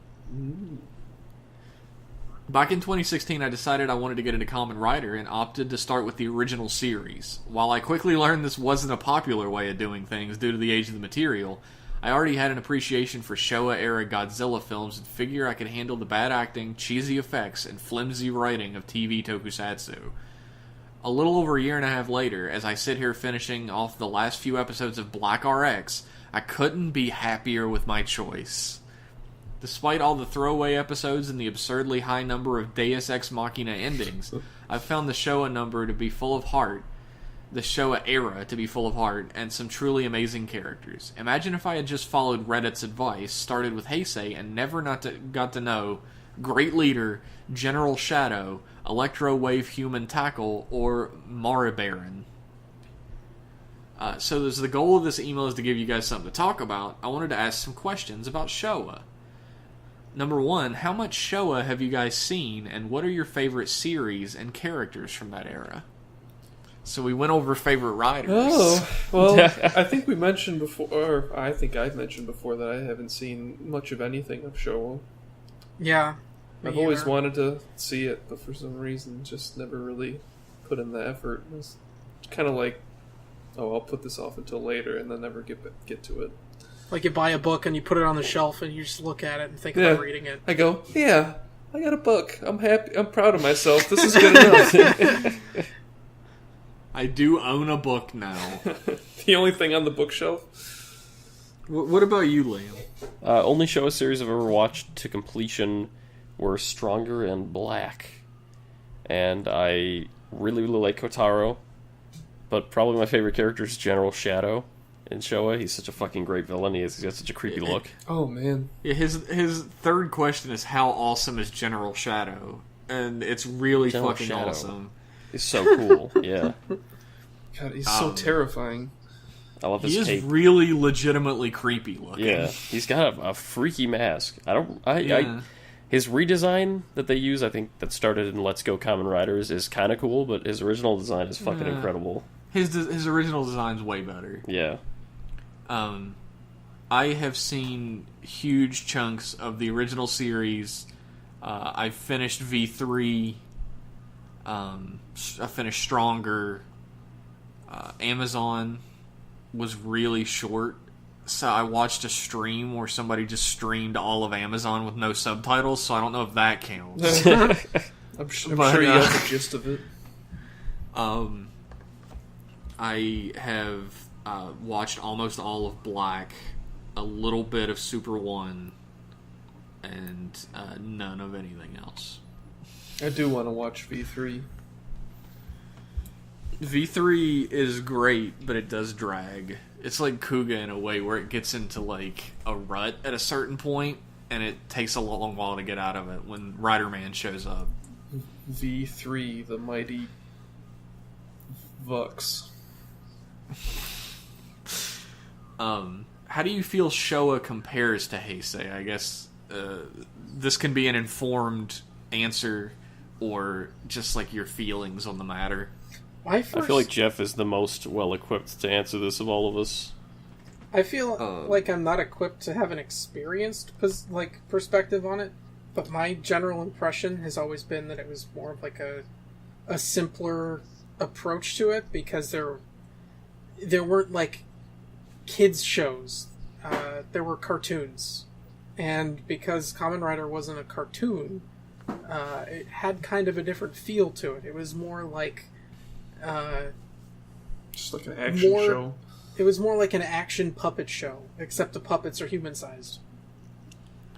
Back in 2016, I decided I wanted to get into Kamen Rider and opted to start with the original series. While I quickly learned this wasn't a popular way of doing things due to the age of the material, I already had an appreciation for Showa-era Godzilla films and figure I could handle the bad acting, cheesy effects, and flimsy writing of TV tokusatsu. A little over a year and a half later, as I sit here finishing off the last few episodes of Black RX, I couldn't be happier with my choice. Despite all the throwaway episodes and the absurdly high number of Deus Ex Machina endings, I've found the Showa number to be full of heart, the Showa era to be full of heart, and some truly amazing characters. Imagine if I had just followed Reddit's advice, started with Heisei, and never got to know Great Leader, General Shadow, Electro Wave Human Tackle, or Maribaron. So as the goal of this email is to give you guys something to talk about, I wanted to ask some questions about Showa. Number 1, how much Showa have you guys seen, and what are your favorite series and characters from that era? So we went over favorite riders. Oh, well, I think we mentioned before, or I think I've mentioned before that I haven't seen much of anything of Showa. Yeah. I've always wanted to see it, but for some reason just never really put in the effort. It's kind of like, oh, I'll put this off until later and then never get to it. Like you buy a book and you put it on the shelf and you just look at it and think about reading it. I go, yeah, I got a book. I'm happy. I'm proud of myself. This is good enough. I do own a book now. The only thing on the bookshelf. What about you, Liam? Only Showa series I've ever watched to completion were Stronger and Black. And I really, really like Kotaro. But probably my favorite character is General Shadow in Showa. He's such a fucking great villain. He's got such a creepy look. Oh, man. Yeah, his third question is, how awesome is General Shadow? And it's really General fucking Shadow. awesome. He's so cool, yeah. God, he's so terrifying. I love his He is cape. really legitimately creepy looking. Yeah, he's got a freaky mask. Yeah. His redesign that they use, I think that started in Let's Go Kamen Riders, is kind of cool, but his original design is fucking incredible. His original design's way better. Yeah. I have seen huge chunks of the original series. I finished V3. I finished Stronger. Amazon was really short, so I watched a stream where somebody just streamed all of Amazon with no subtitles, so I don't know if that counts. I'm sure you have the gist of it. I have watched almost all of Black, a little bit of Super 1, and none of anything else. I do want to watch V3. V3 is great, but it does drag. It's like Kuga in a way where it gets into like a rut at a certain point, and it takes a long while to get out of it when Rider Man shows up. V3, the mighty Vux. How do you feel Showa compares to Heisei? I guess this can be an informed answer or just like your feelings on the matter. I feel like Jeff is the most well-equipped to answer this of all of us. I feel like I'm not equipped to have an experienced perspective on it, but my general impression has always been that it was more of like a simpler approach to it, because there weren't like kids shows. There were cartoons, and because Kamen Rider wasn't a cartoon, it had kind of a different feel to it. It was more like just like an action show. It was more like an action puppet show, except the puppets are human-sized.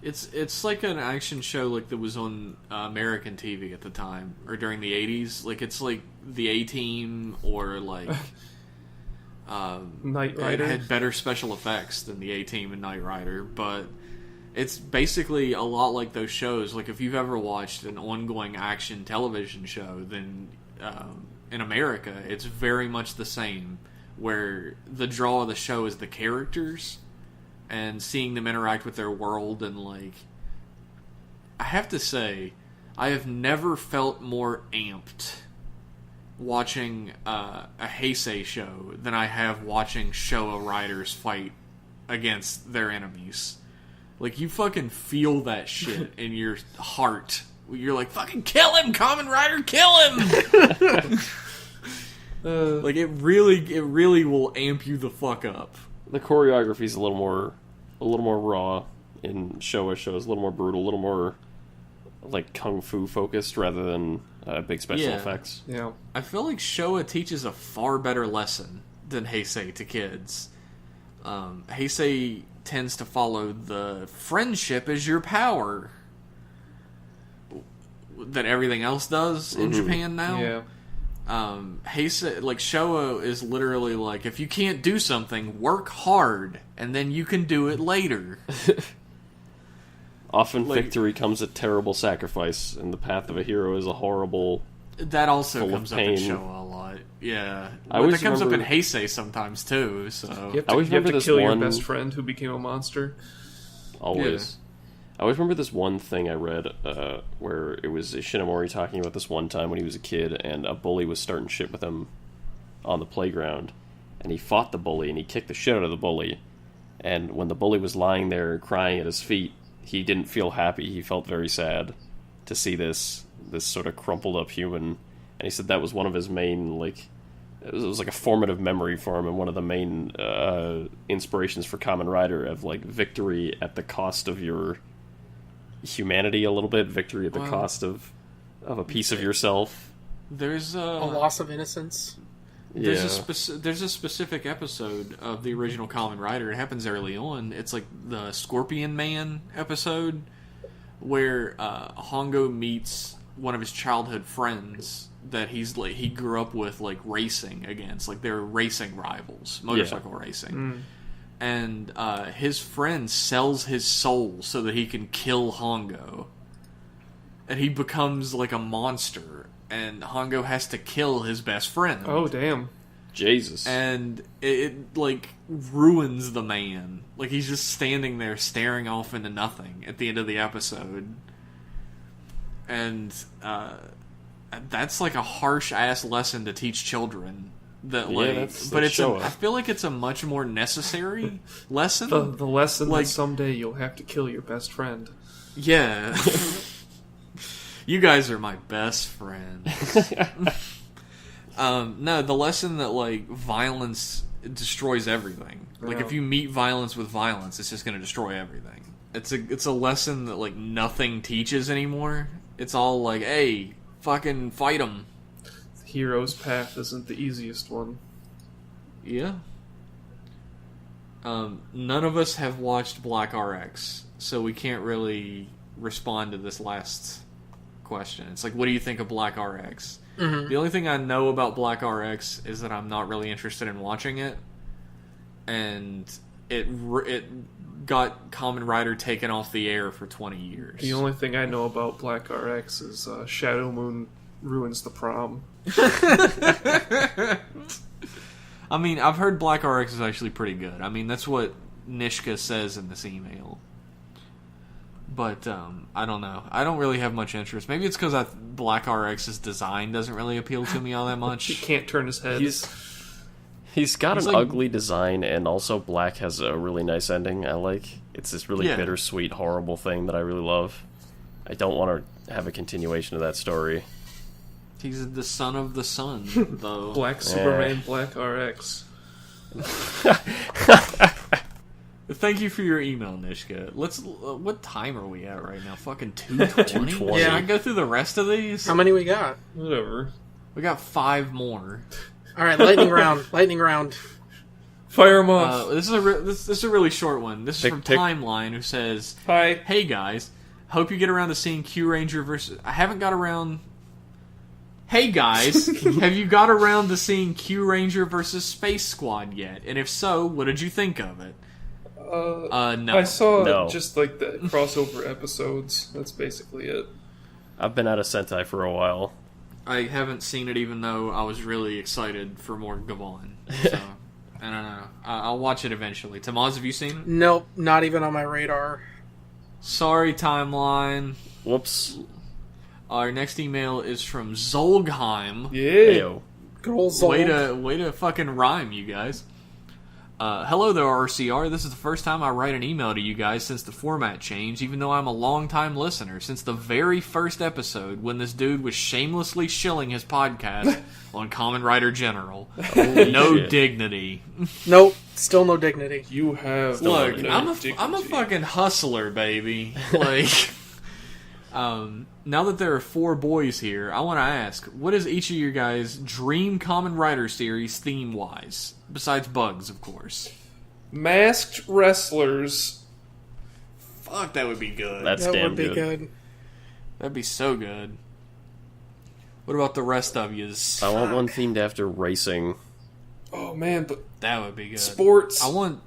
It's like an action show like that was on American TV at the time, or during the 80s. Like, it's like the A-Team, or like Knight Rider. It had better special effects than the A-Team and Knight Rider, but it's basically a lot like those shows. Like, if you've ever watched an ongoing action television show, then in America, it's very much the same, where the draw of the show is the characters and seeing them interact with their world. And like, I have to say, I have never felt more amped watching a Heisei show than I have watching Showa riders fight against their enemies. Like, you fucking feel that shit in your heart. You're like, fucking kill him, Kamen Rider, kill him! Like, it really will amp you the fuck up. The choreography's a little more raw in Showa shows, a little more brutal, a little more like kung fu focused rather than big special effects. Yeah, I feel like Showa teaches a far better lesson than Heisei to kids. Heisei tends to follow the friendship is your power that everything else does in Japan now. Yeah. Heisei, like, Showa is literally like, if you can't do something, work hard, and then you can do it later. Often victory comes at terrible sacrifice, and the path of a hero is a horrible... That also comes up in pain. Showa a lot. Yeah. That comes up in Heisei sometimes, too, so... You have to kill your best friend who became a monster. Always. I always remember this one thing I read where it was Shinomori talking about this one time when he was a kid and a bully was starting shit with him on the playground, and he fought the bully, and he kicked the shit out of the bully. And when the bully was lying there crying at his feet, he didn't feel happy. He felt very sad to see this sort of crumpled up human. And he said that was one of his main, like, it was like a formative memory for him, and one of the main inspirations for Kamen Rider, of like victory at the cost of your humanity a little bit, victory at the cost of a piece of yourself. There's a loss of innocence. There's a specific episode of the original Kamen Rider. It happens early on. It's like the Scorpion Man episode, where Hongo meets one of his childhood friends that he grew up with, like, racing against. Like, they're racing rivals, motorcycle racing. And his friend sells his soul so that he can kill Hongo. And he becomes, like, a monster. And Hongo has to kill his best friend. Oh, damn. Jesus. And it like, ruins the man. Like, he's just standing there staring off into nothing at the end of the episode. And that's, like, a harsh-ass lesson to teach children. That, like, but I feel like it's a much more necessary lesson. The lesson, like, that someday you'll have to kill your best friend. Yeah. You guys are my best friends. No, the lesson that, like, violence destroys everything. Like, if you meet violence with violence, it's just going to destroy everything. It's a lesson that, like, nothing teaches anymore. It's all like, hey, fucking fight them. The hero's path isn't the easiest one. Yeah. None of us have watched Black RX, so we can't really respond to this last question. It's like, what do you think of Black RX? Mm-hmm. The only thing I know about Black RX is that I'm not really interested in watching it, and it got Kamen Rider taken off the air for 20 years. The only thing I know about Black RX is Shadow Moon ruins the prom. I mean, I've heard Black RX is actually pretty good. I mean, that's what Nishka says in this email. But, I don't know. I don't really have much interest. Maybe it's because Black RX's design doesn't really appeal to me all that much. He can't turn his head. He's got an ugly design, and also Black has a really nice ending I like. It's this really bittersweet, horrible thing that I really love. I don't want to have a continuation of that story. He's the son of the sun, though. Black Superman, Black RX. Thank you for your email, Nishka. What time are we at right now? Fucking 2:20? 2:20. Yeah, I go through the rest of these? How many we got? Whatever. We got 5 more. Alright, lightning round. Lightning round. Fire them off. This is a really short one. This is from Timeline, who says, Hi. Hey guys, hope you get around to seeing Q Ranger versus... I haven't got around... Hey guys, have you got around to seeing Q Ranger versus Space Squad yet? And if so, what did you think of it? No. I saw just, like, the crossover episodes. That's basically it. I've been out of Sentai for a while. I haven't seen it, even though I was really excited for more Gavon. So, I don't know. I'll watch it eventually. Tamaz, have you seen it? Nope, not even on my radar. Sorry, Timeline. Whoops. Our next email is from Zolgheim. Yeah. Ayo. Good old Zolg. Way to fucking rhyme, you guys. Hello there, RCR. This is the first time I write an email to you guys since the format changed, even though I'm a long-time listener. Since the very first episode, when this dude was shamelessly shilling his podcast on Kamen Rider General. No dignity. Nope, still no dignity. You have Look, no I'm a fucking hustler, baby. Like, now that there are 4 boys here, I want to ask, what is each of your guys' dream Kamen Rider series theme-wise? Besides bugs, of course. Masked wrestlers. Fuck, that would be good. That would be good. That'd be so good. What about the rest of yous? I want one themed after racing. Oh man, but that would be good. Sports. I want...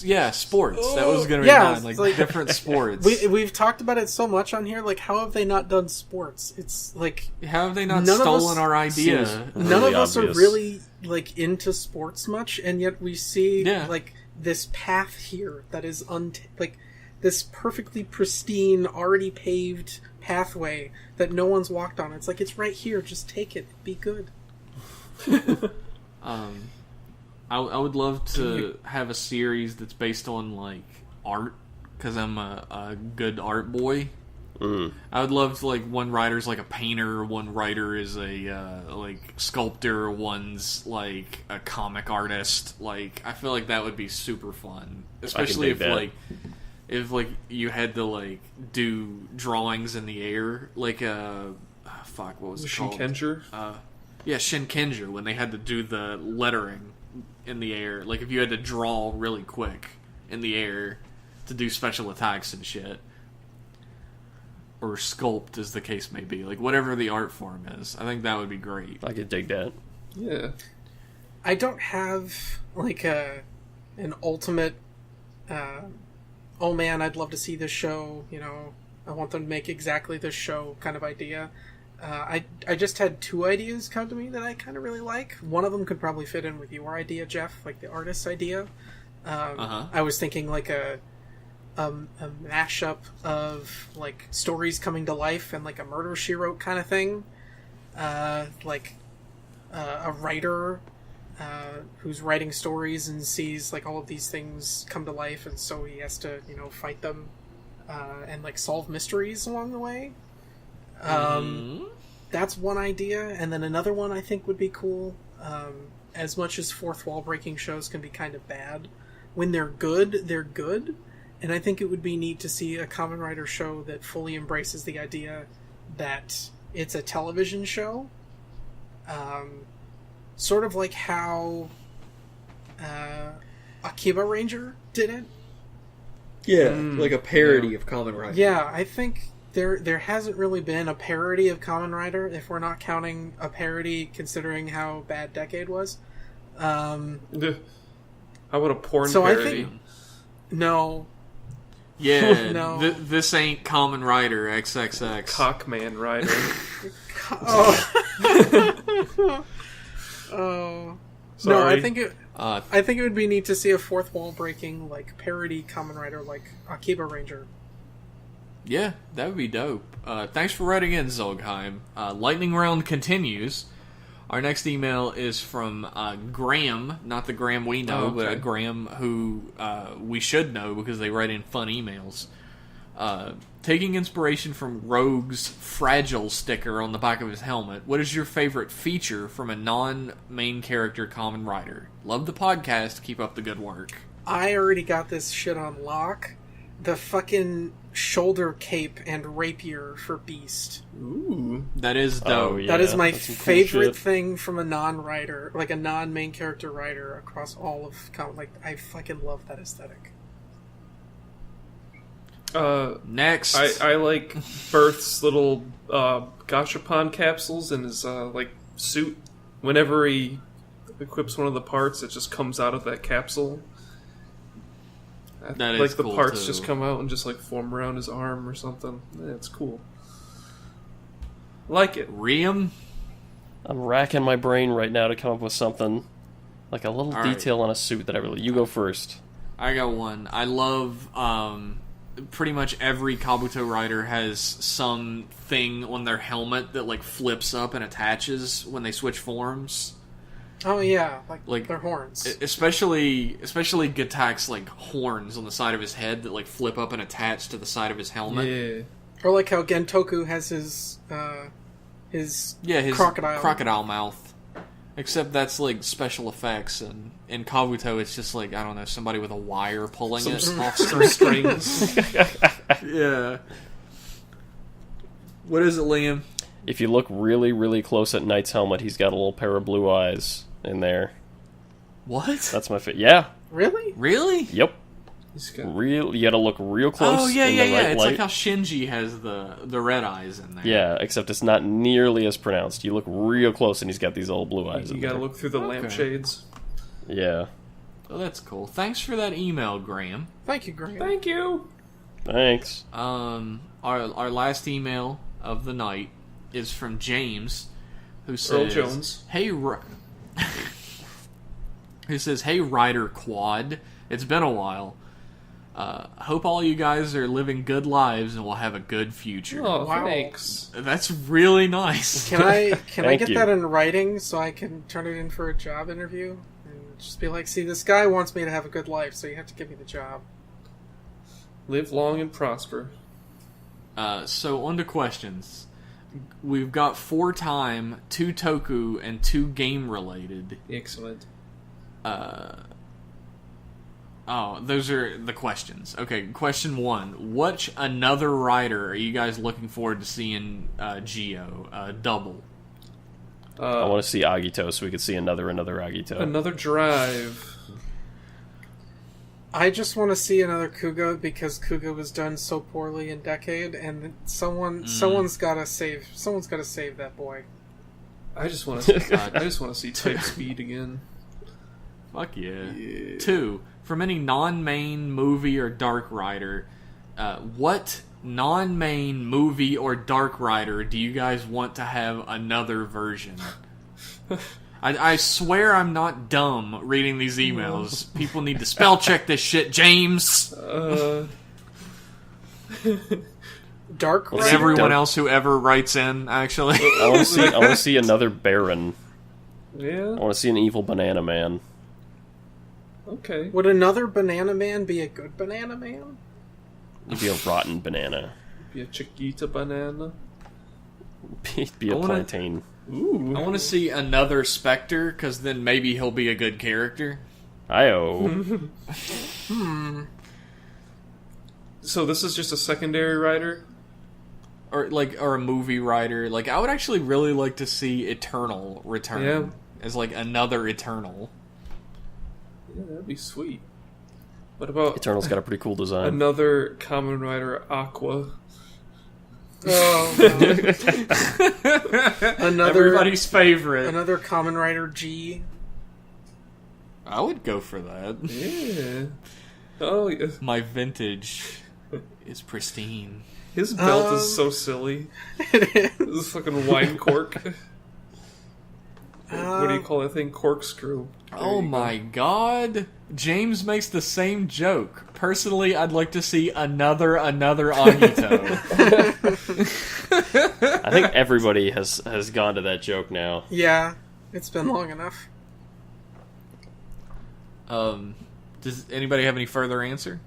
Yeah, sports. That was going to be mine. Like, different sports. We've talked about it so much on here. Like, how have they not done sports? It's like... How have they not stolen our idea? None of us are really, like, into sports much, and yet we see, like, this path here that is, like, this perfectly pristine, already paved pathway that no one's walked on. It's like, it's right here. Just take it. Be good. I would love to have a series that's based on like art, because I'm a good art boy. I would love to, like, one writer's like a painter, one writer is a like sculptor, one's like a comic artist. Like, I feel like that would be super fun, especially if you had to like do drawings in the air, like what was it called? Shinkenger? Yeah, Shinkenger, when they had to do the lettering in the air. Like, if you had to draw really quick in the air to do special attacks and shit. Or sculpt, as the case may be. Like, whatever the art form is. I think that would be great. I could dig that. Yeah. I don't have, like, an ultimate, oh man, I'd love to see this show, you know, I want them to make exactly this show kind of idea. I just had 2 ideas come to me that I kind of really like. One of them could probably fit in with your idea, Jeff, like the artist's idea. I was thinking like a mashup of like stories coming to life and like a Murder, She Wrote kind of thing. Like a writer who's writing stories and sees like all of these things come to life, and so he has to, you know, fight them and like solve mysteries along the way. That's one idea, and then another one I think would be cool. As much as fourth wall breaking shows can be kind of bad, when they're good, they're good. And I think it would be neat to see a Kamen Rider show that fully embraces the idea that it's a television show. Sort of like how Akiba Ranger did it. Yeah, like a parody of Kamen Rider. Yeah, I think there hasn't really been a parody of Kamen Rider, if we're not counting a parody considering how bad Decade was. How about a porn so parody? I think... No. Yeah, No. This ain't Kamen Rider XXX. Cockman Rider. Oh. Sorry. No, I think it would be neat to see a fourth wall breaking like parody Kamen Rider like Akiba Ranger. Yeah, that would be dope. Thanks for writing in, Zolgheim. Lightning round continues. Our next email is from Graham, not the Graham we know, but a Graham who we should know because they write in fun emails. Taking inspiration from Rogue's Fragile sticker on the back of his helmet, what is your favorite feature from a non-main character Kamen Rider? Love the podcast, keep up the good work. I already got this shit on lock. The fucking shoulder cape and rapier for Beast. Ooh. That is dope. Oh, yeah. That is my That's some cool favorite shit. thing from a non-writer, like a non-main character writer across all of Kamen. Like, I fucking love that aesthetic. Next. I like Berth's little gashapon capsules in his like suit. Whenever he equips one of the parts, it just comes out of that capsule. That like is the cool, parts too. just come out and just like form around his arm or something. Yeah, it's cool. Like it. Riem? I'm racking my brain right now to come up with something. Like a little All right. detail on a suit that I really... You go first. I got one. I love pretty much every Kabuto rider has some thing on their helmet that like flips up and attaches when they switch forms. Oh yeah, Like their horns. Especially Gatak's like horns on the side of his head that like flip up and attach to the side of his helmet. Yeah. Or like how Gentoku has his His crocodile mouth. Except that's like special effects, and in Kabuto it's just like, I don't know, somebody with a wire pulling it off Strings. Yeah. What is it, Liam? If you look really, really close at Knight's helmet, he's got a little pair of blue eyes in there. What? That's my Yeah. Really? Really? Yep. He's got... You gotta look real close. Oh yeah, in yeah, the yeah. right It's light. like how Shinji has the red eyes in there. Yeah, except it's not nearly as pronounced. You look real close, and he's got these little blue eyes. You in gotta there. look through the lampshades. Yeah. Oh, that's cool. Thanks for that email, Graham. Thank you, Graham. Thank you. Thanks. Our last email of the night is from James, who says, Earl Jones. Who says, "Hey, Rider Quad, it's been a while. Hope all you guys are living good lives and will have a good future. Oh, Wow. thanks. That's really nice. Can I Thank get you. that in writing so I can turn it in for a job interview and just be like, see, this guy wants me to have a good life, so you have to give me the job. Live long and prosper. So on to questions. We've got 4 time, 2 toku, and 2 game related. Excellent. Those are the questions. Okay, question 1. Which another rider are you guys looking forward to seeing Zi-O? Double. I want to see Agito so we could see another Agito. Another drive. I just want to see another Kuga because Kuga was done so poorly in Decade, and someone's got to save that boy. I just want to see Type Speed again. Fuck yeah. Yeah. 2. From any non-main movie or Dark Rider, what non-main movie or Dark Rider do you guys want to have another version? I swear I'm not dumb reading these emails. People need to spell check this shit, James. Dark And Rider? everyone else who ever writes in, actually. I want to see another Baron. Yeah. I want to see an evil Banana Man. Okay. Would another Banana Man be a good Banana Man? He'd be a rotten banana. Be a Chiquita banana. He'd be a plantain. Ooh. I want to see another Spectre, because then maybe he'll be a good character. Io. So this is just a secondary rider? Or a movie writer. Like, I would actually really like to see Eternal return. Yeah. As, like, another Eternal. Yeah, that'd be sweet. What about Eternal's got a pretty cool design. another Kamen Rider Aqua? Oh, no. Everybody's favorite. Another Kamen Rider G. I would go for that. Yeah. Oh, yeah. My vintage is pristine. His belt is so silly. It is. This fucking wine cork. What do you call that thing? Corkscrew. Oh my god. James makes the same joke. Personally, I'd like to see another Agito. I think everybody has gone to that joke now. Yeah, it's been long enough. Does anybody have any further answer?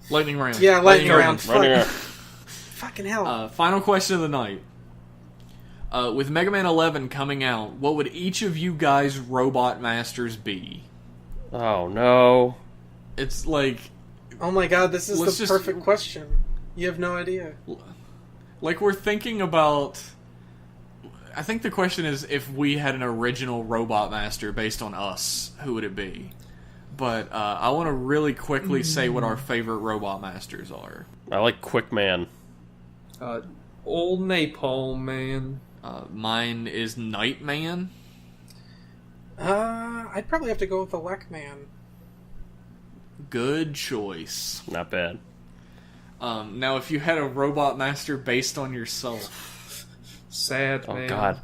Lightning round. Yeah, lightning round. Running around. Fucking hell. Final question of the night. With Mega Man 11 coming out, what would each of you guys' robot masters be? Oh no. It's like... Oh my god, this is let's the just- perfect question. You have no idea. Like, we're thinking about... I think the question is, if we had an original robot master based on us, who would it be? But I want to really quickly say what our favorite robot masters are. I like Quick Man. Old Napalm Man. Mine is Nightman. I'd probably have to go with the Lek Man. Good choice. Not bad. Now, if you had a robot master based on yourself... Sad Oh man. god.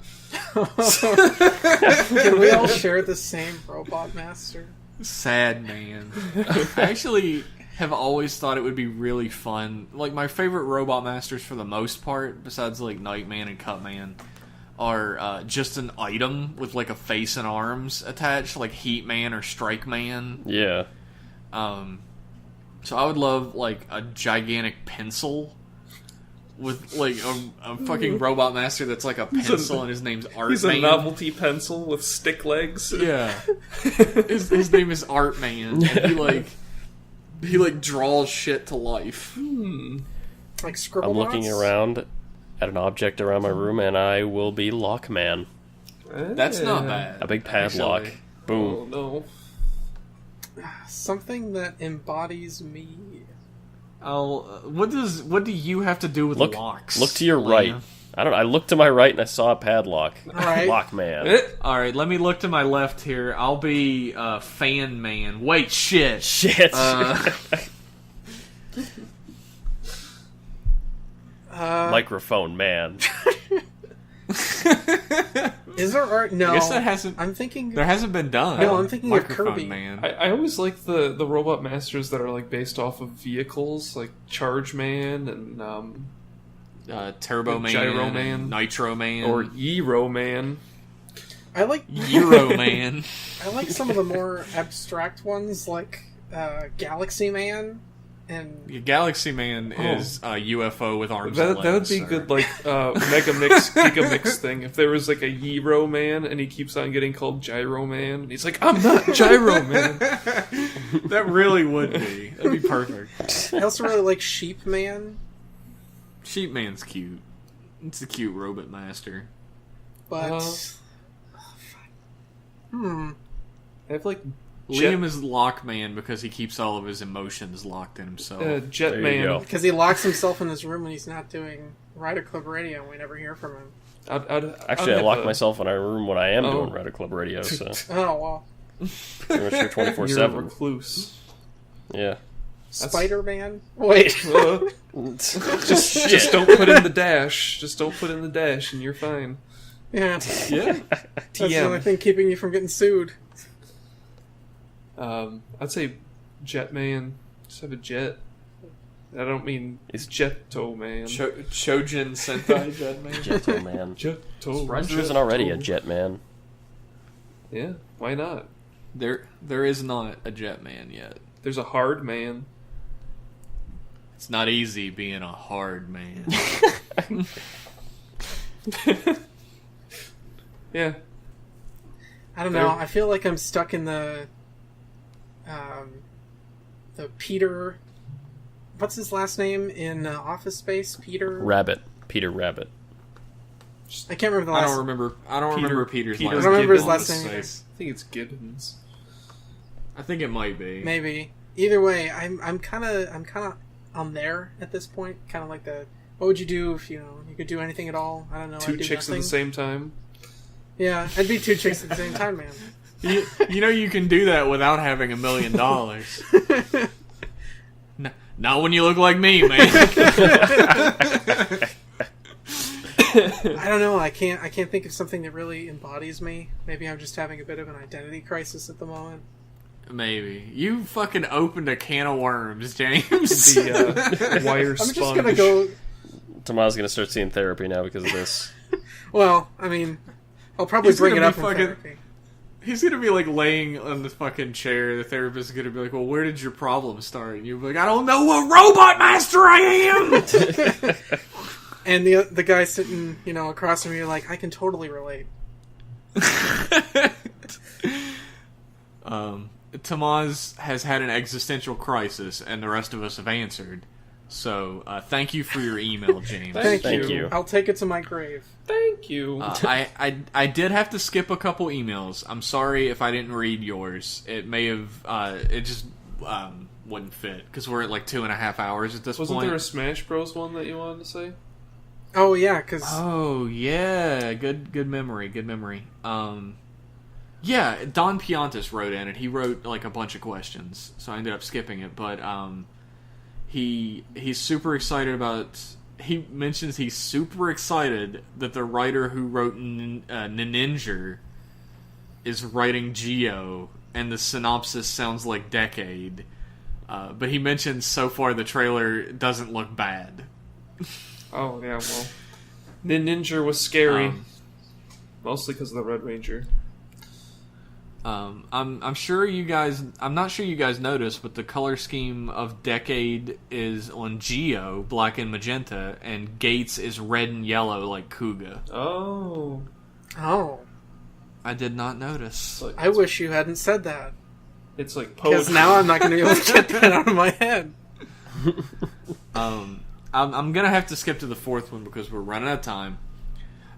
Can we all share the same robot master? Sad man. I actually have always thought it would be really fun. Like, my favorite robot masters for the most part, besides like Nightman and Cutman, are just an item with like a face and arms attached, like Heat Man or Strike Man. Yeah. So I would love like a gigantic pencil with like a fucking robot master that's like a pencil and his name's Art He's Man. a novelty pencil with stick legs. Yeah. his name is Art Man, and he draws shit to life. Like scribble I'm looking dots? around at an object around my room and I will be Lockman. That's not bad. A big padlock. actually. Boom. Oh no. Something that embodies me. What do you have to do with Look locks? look to your Elena? right. I looked to my right and I saw a padlock. Alright. Lockman. Alright, let me look to my left here. I'll be Fan Man. Wait, shit. Shit. Uh, Microphone man. Is there art? No. I guess that hasn't... I'm thinking... There hasn't been done. No, I'm thinking of Microphone Kirby. Man. I always like the robot masters that are like based off of vehicles, like Charge Man and Turbo Man, Gyro Man, Nitro Man, or Eero Man. I like Euro Man. I like some of the more abstract ones, like Galaxy Man. And Galaxy Man is a UFO with arms and legs. That would be good, like, Mega Mix, Giga Mix thing. If there was, like, a Eero Man, and he keeps on getting called Gyro Man, and he's like, I'm not Gyro Man! That really would be. That'd be perfect. I also really like Sheep Man. Sheep Man's cute. It's a cute robot master. But... I have, like... Liam is Lockman because he keeps all of his emotions locked in himself. Jetman. Because he locks himself in his room when he's not doing Rider Club Radio, and we never hear from him. Actually, I lock myself in my room when I am doing Rider Club Radio, so... Oh, well. Pretty much here 24/7. You're a recluse. Yeah. Spider-Man? Wait. Just don't put in the dash. Just don't put in the dash, and you're fine. Yeah. Yeah. That's the only thing keeping you from getting sued. I'd say Jetman. Just have a jet. I don't mean it's Jetto Man. Chojin Sentai Jetman. Jetto Man. Jetto. There isn't already a Jetman. Yeah, why not? There is not a Jetman yet. There's a Hard Man. It's not easy being a hard man. Yeah. I don't know. I feel like I'm stuck in the Peter... What's his last name in Office Space? Peter Rabbit. Peter Rabbit. I can't remember the last. I don't remember Peter's last name. I don't remember his last name. I think it's Gibbons. I think it might be. Maybe. Either way, I'm kind of on there at this point. Kind of like the. What would you do if you could do anything at all? I don't know. Two chicks at the same time. Yeah, I'd be two chicks at the same time, man. You can do that without having $1 million. Not when you look like me, man. I don't know. I can't think of something that really embodies me. Maybe I'm just having a bit of an identity crisis at the moment. Maybe. You fucking opened a can of worms, James. The wire sponge. I'm just gonna go. Toma's gonna start seeing therapy now because of this. Well, I mean, I'll probably bring it up in therapy. He's gonna be like laying on the fucking chair. The therapist is gonna be like, "Well, where did your problem start?" And you'll be like, "I don't know what robot master I am." And the guy sitting, across from you, like, I can totally relate. Tamaz has had an existential crisis, and the rest of us have answered. So, thank you for your email, James. Thank you. I'll take it to my grave. Thank you. I did have to skip a couple emails. I'm sorry if I didn't read yours. It may have it just wouldn't fit because we're at like 2.5 hours at this point. Wasn't there a Smash Bros one that you wanted to say? Oh yeah, because good memory. Yeah, Don Piantis wrote in it. He wrote like a bunch of questions, so I ended up skipping it. But he's super excited about. He mentions he's super excited that the writer who wrote Ninja is writing Zi-O, and the synopsis sounds like Decade. But he mentions so far the trailer doesn't look bad. Oh yeah, well, Ninja was scary, mostly because of the Red Ranger. I'm sure you guys. I'm not sure you guys noticed, but the color scheme of Decade is on Zi-O, black and magenta, and Gates is red and yellow like Kuga. Oh. I did not notice. I wish you hadn't said that. It's like poetry. Because now I'm not going to be able to get that out of my head. I'm gonna have to skip to the fourth one because we're running out of time.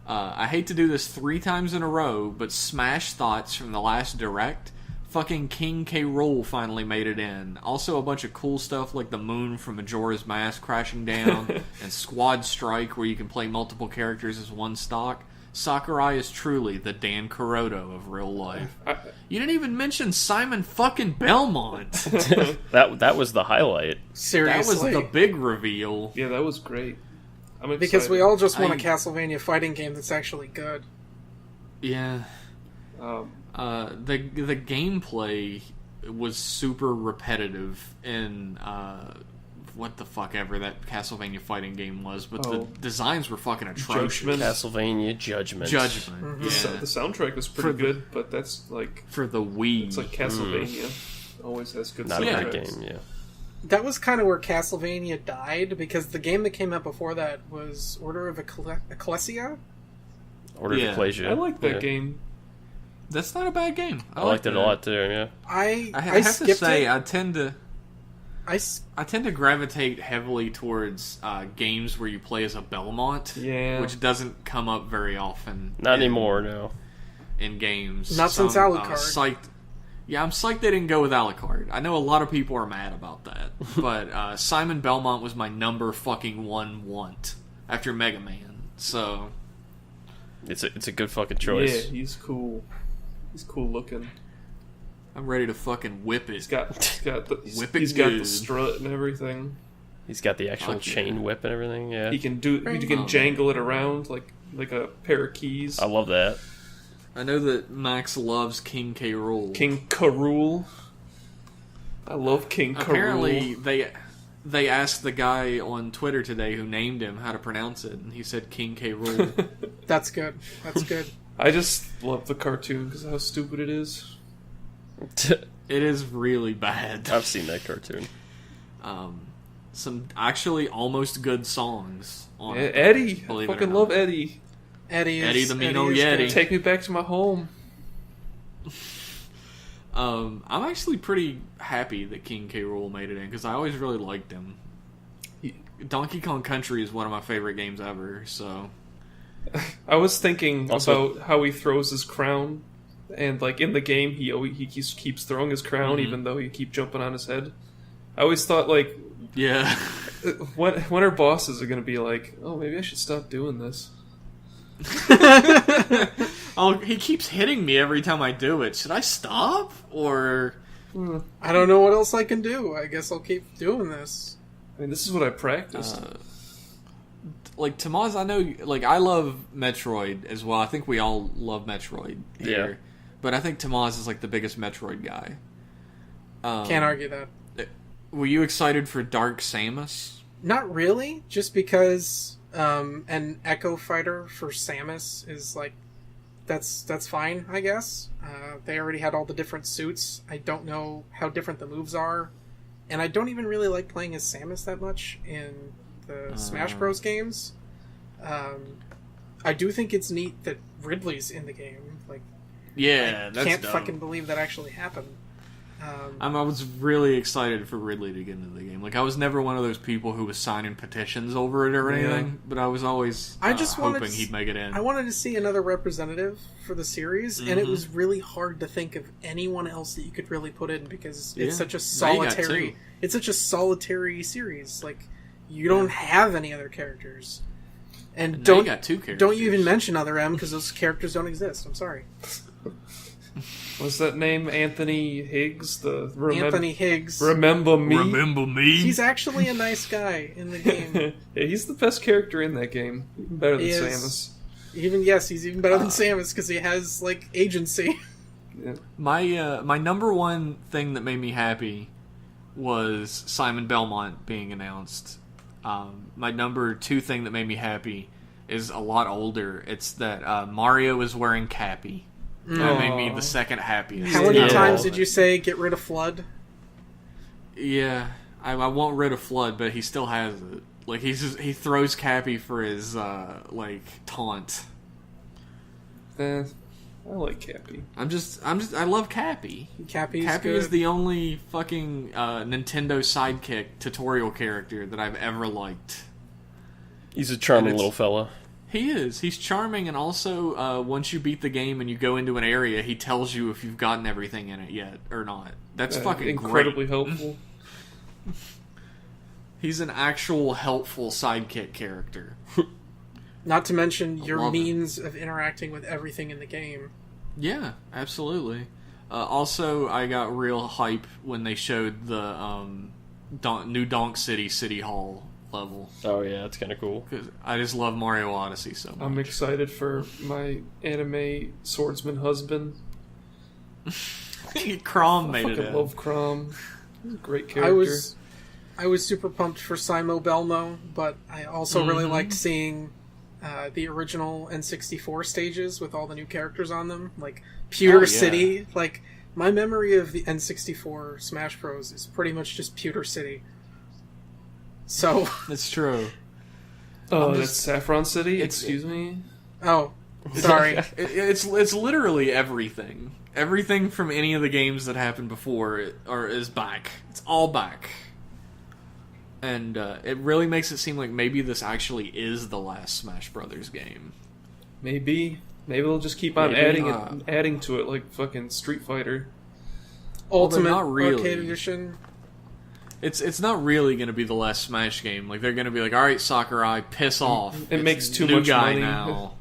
I hate to do this 3 times in a row, but Smash thoughts from the last Direct. Fucking King K. Rool finally made it in. Also a bunch of cool stuff like the moon from Majora's Mask crashing down, and Squad Strike where you can play multiple characters as one stock. Sakurai is truly the Dan Kuroto of real life. You didn't even mention Simon fucking Belmont. That was the highlight. Seriously. That was the big reveal. Yeah, that was great. Because we all just want a Castlevania fighting game that's actually good. Yeah. The gameplay was super repetitive in what the fuck ever that Castlevania fighting game was, but the designs were fucking atrocious. Castlevania Judgment. Mm-hmm. Yeah. The soundtrack was pretty good, but that's like for the Wii. It's like Castlevania. Always has good Not soundtracks. a great game, yeah. That was kind of where Castlevania died, because the game that came out before that was Order of Ecclesia? Order of Ecclesia. I like that game. That's not a bad game. I liked it a lot too, yeah. I have to say, it. I tend to gravitate heavily towards games where you play as a Belmont, which doesn't come up very often. Not anymore, no. In games. Not since Alucard. I'm psyched they didn't go with Alucard. I know a lot of people are mad about that, but Simon Belmont was my number fucking one want after Mega Man. So it's a good fucking choice. Yeah, he's cool. He's cool looking. I'm ready to fucking whip it. He's got the strut and everything. He's got the actual chain whip and everything. Yeah, he can jangle it around like a pair of keys. I love that. I know that Max loves King K. Rool. King K. Rool. I love King K. Rool. Apparently, they asked the guy on Twitter today who named him how to pronounce it, and he said King K. Rool. That's good. That's good. I just love the cartoon because of how stupid it is. It is really bad. I've seen that cartoon. Some actually almost good songs on it. Eddie. I fucking love Eddie. Eddie the Mean Old Yeti. Take me back to my home. I'm actually pretty happy that King K. Rool made it in, because I always really liked him. Donkey Kong Country is one of my favorite games ever, so... I was thinking about how he throws his crown, and like in the game he keeps throwing his crown even though you keep jumping on his head. I always thought like, yeah, when our bosses are gonna be like, oh, maybe I should stop doing this. Oh, he keeps hitting me every time I do it. Should I stop? Or... I don't know what else I can do. I guess I'll keep doing this. I mean, this is what I practiced. Like, Tamaz, I know... Like, I love Metroid as well. I think we all love Metroid here. Yeah. But I think Tamaz is, like, the biggest Metroid guy. Can't argue that. Were you excited for Dark Samus? Not really. Just because an Echo Fighter for Samus is, like... That's fine, I guess. They already had all the different suits. I don't know how different the moves are. And I don't even really like playing as Samus that much in the Smash Bros. Games. I do think it's neat that Ridley's in the game. Like, yeah, I can't fucking believe that actually happened. I was really excited for Ridley to get into the game. Like, I was never one of those people who was signing petitions over it or anything, but I was always hoping he'd make it in. I wanted to see another representative for the series, and it was really hard to think of anyone else that you could really put in, because it's such a solitary... It's such a solitary series. Like, you don't have any other characters. And now you got two characters. Don't you even mention Other M, because those characters don't exist. I'm sorry. What's that name? Anthony Higgs? Anthony Higgs. Remember me? Remember me? He's actually a nice guy in the game. Yeah, he's the best character in that game. Even better than Samus. He's even better than Samus, because he has, like, agency. Yeah. My number one thing that made me happy was Simon Belmont being announced. My number two thing that made me happy is a lot older. It's that Mario is wearing Cappy. That made me the second happiest. How many times did you say get rid of Flood? Yeah, I want rid of Flood, but he still has it. Like, he throws Cappy for his taunt. I like Cappy. I love Cappy. Cappy is the only fucking Nintendo sidekick tutorial character that I've ever liked. He's a charming little fella. He is. He's charming, and also, once you beat the game and you go into an area, he tells you if you've gotten everything in it yet or not. That's fucking incredibly great. Helpful. He's an actual helpful sidekick character. Not to mention your means of interacting with everything in the game. Yeah, absolutely. Also, I got real hype when they showed the new Donk City Hall level. Oh yeah, it's kind of cool. Because I just love Mario Odyssey so much. I'm excited for my anime swordsman husband. Chrom made it. I in. love Chrom. Great character. I was super pumped for Simo Belmo, but I also really liked seeing the original N64 stages with all the new characters on them, like Pewter City. Like, my memory of the N64 Smash Bros. Is pretty much just Pewter City. So It's true. Oh, that's Saffron City? Excuse me? Oh, sorry. It's literally everything. Everything from any of the games that happened before is back. It's all back. And it really makes it seem like maybe this actually is the last Smash Brothers game. Maybe they'll just keep on adding to it like fucking Street Fighter. Ultimate not really. Arcade Edition. It's not really going to be the last Smash game. Like, they're going to be like, all right, Sakurai, piss off. It makes too new much guy money now.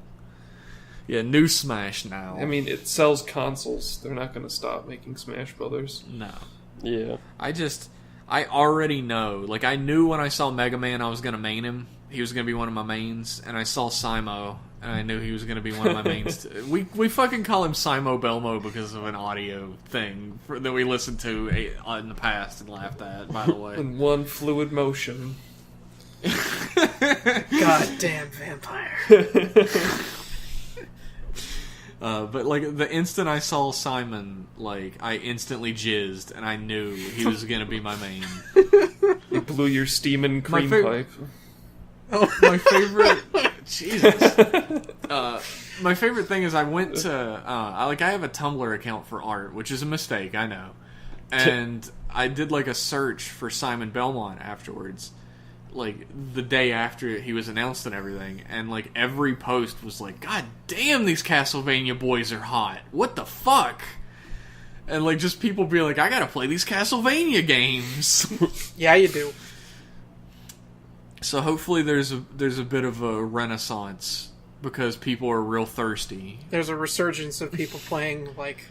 Yeah, new Smash now. I mean, it sells consoles. They're not going to stop making Smash Brothers. No. Yeah. I already know. Like, I knew when I saw Mega Man I was going to main him. He was going to be one of my mains. And I saw Simo, and I knew he was going to be one of my mains. We fucking call him Simo Belmo because of an audio thing that we listened to in the past and laughed at, by the way. In one fluid motion. Goddamn vampire. But, like, the instant I saw Simon, like, I instantly jizzed, and I knew he was going to be my main. You blew your steaming cream pipe. Oh, my favorite... Jesus. My favorite thing is I went to... I have a Tumblr account for art, which is a mistake, I know. And I did, like, a search for Simon Belmont afterwards. Like, the day after he was announced and everything, and, like, every post was like, God damn, these Castlevania boys are hot. What the fuck? And, like, just people be like, I gotta play these Castlevania games. Yeah, you do. So hopefully there's a bit of a renaissance, because people are real thirsty. There's a resurgence of people playing, like,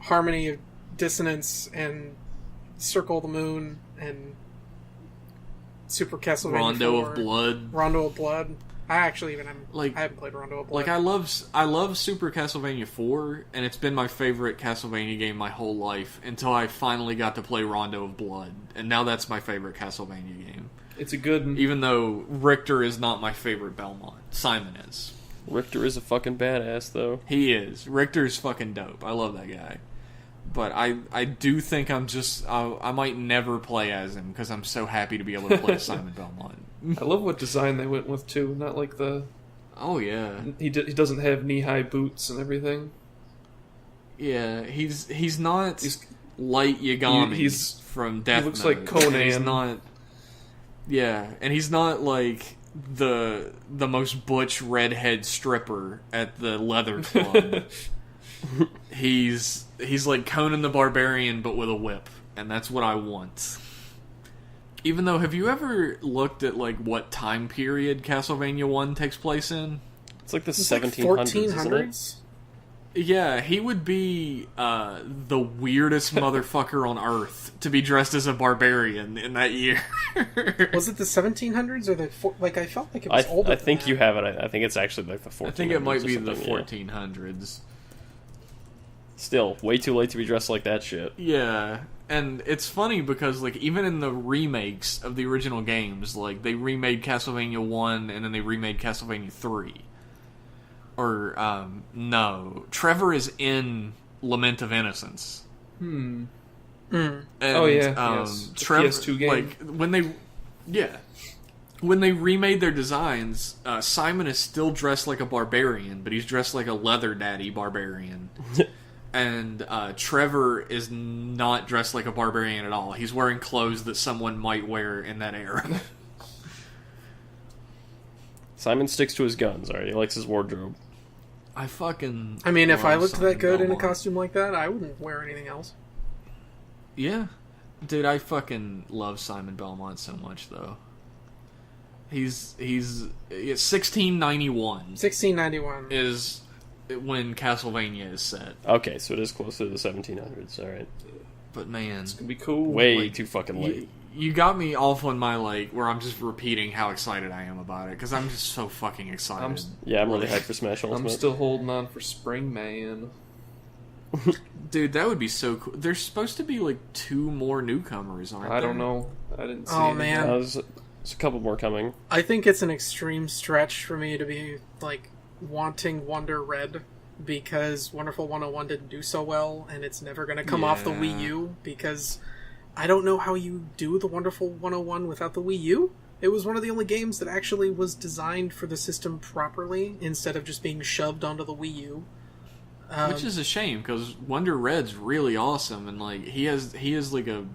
Harmony of Dissonance and Circle of the Moon and Super Castlevania Rondo 4. of Blood. Rondo of Blood. I actually even I haven't played Rondo of Blood. Like, I love Super Castlevania 4, and it's been my favorite Castlevania game my whole life until I finally got to play Rondo of Blood, and now that's my favorite Castlevania game. It's a good... Even though Richter is not my favorite Belmont. Simon is. Richter is a fucking badass, though. He is. Richter's fucking dope. I love that guy. But I do think I might never play as him, because I'm so happy to be able to play Simon Belmont. I love what design they went with, too. Not like the... Oh, yeah. He doesn't have knee-high boots and everything. Yeah, he's not Light Yagami he's from Death He looks Note. like Conan. He's not... Yeah, and he's not like the most butch redhead stripper at the leather club. He's like Conan the Barbarian, but with a whip, and that's what I want. Even though, have you ever looked at like what time period Castlevania 1 takes place in? It's like the It's 1700s, like 1400s? isn't it? Yeah, he would be the weirdest motherfucker on Earth to be dressed as a barbarian in that year. Was it the 1700s or the... I felt like it was older I think than you that. have it. I think it's actually like the 1400s. I think it might be the yeah. 1400s. Still, way too late to be dressed like that shit. Yeah, and it's funny because, like, even in the remakes of the original games, like, they remade Castlevania 1 and then they remade Castlevania 3. Or, no. Trevor is in Lament of Innocence. Hmm. And, Oh, yeah, yes. The Trevor, PS2 game. like, when they remade their designs, Simon is still dressed like a barbarian, but he's dressed like a leather daddy barbarian. And Trevor is not dressed like a barbarian at all. He's wearing clothes that someone might wear in that era. Simon sticks to his guns, alright? He likes his wardrobe. I mean, if I love looked Simon that good in a Belmont. costume like that, I wouldn't wear anything else. Yeah. Dude, I fucking love Simon Belmont so much, though. He's 1691 1691. is when Castlevania is set. Okay, so it is closer to the 1700s, alright. But man, It's gonna be cool. Way Like, too fucking late. you got me off on my, like, where I'm just repeating how excited I am about it, because I'm just so fucking excited. I'm really hyped for Smash Ultimate. I'm still holding on for Spring Man. Dude, that would be so cool. There's supposed to be, like, 2 more newcomers, aren't there? I don't know. I didn't see Oh, it. man. There's a couple more coming. I think it's an extreme stretch for me to be, like, wanting Wonder Red, because Wonderful 101 didn't do so well, and it's never going to come off the Wii U, because I don't know how you do the Wonderful 101 without the Wii U. It was one of the only games that actually was designed for the system properly, instead of just being shoved onto the Wii U. Which is a shame, because Wonder Red's really awesome, and, like, he has like, a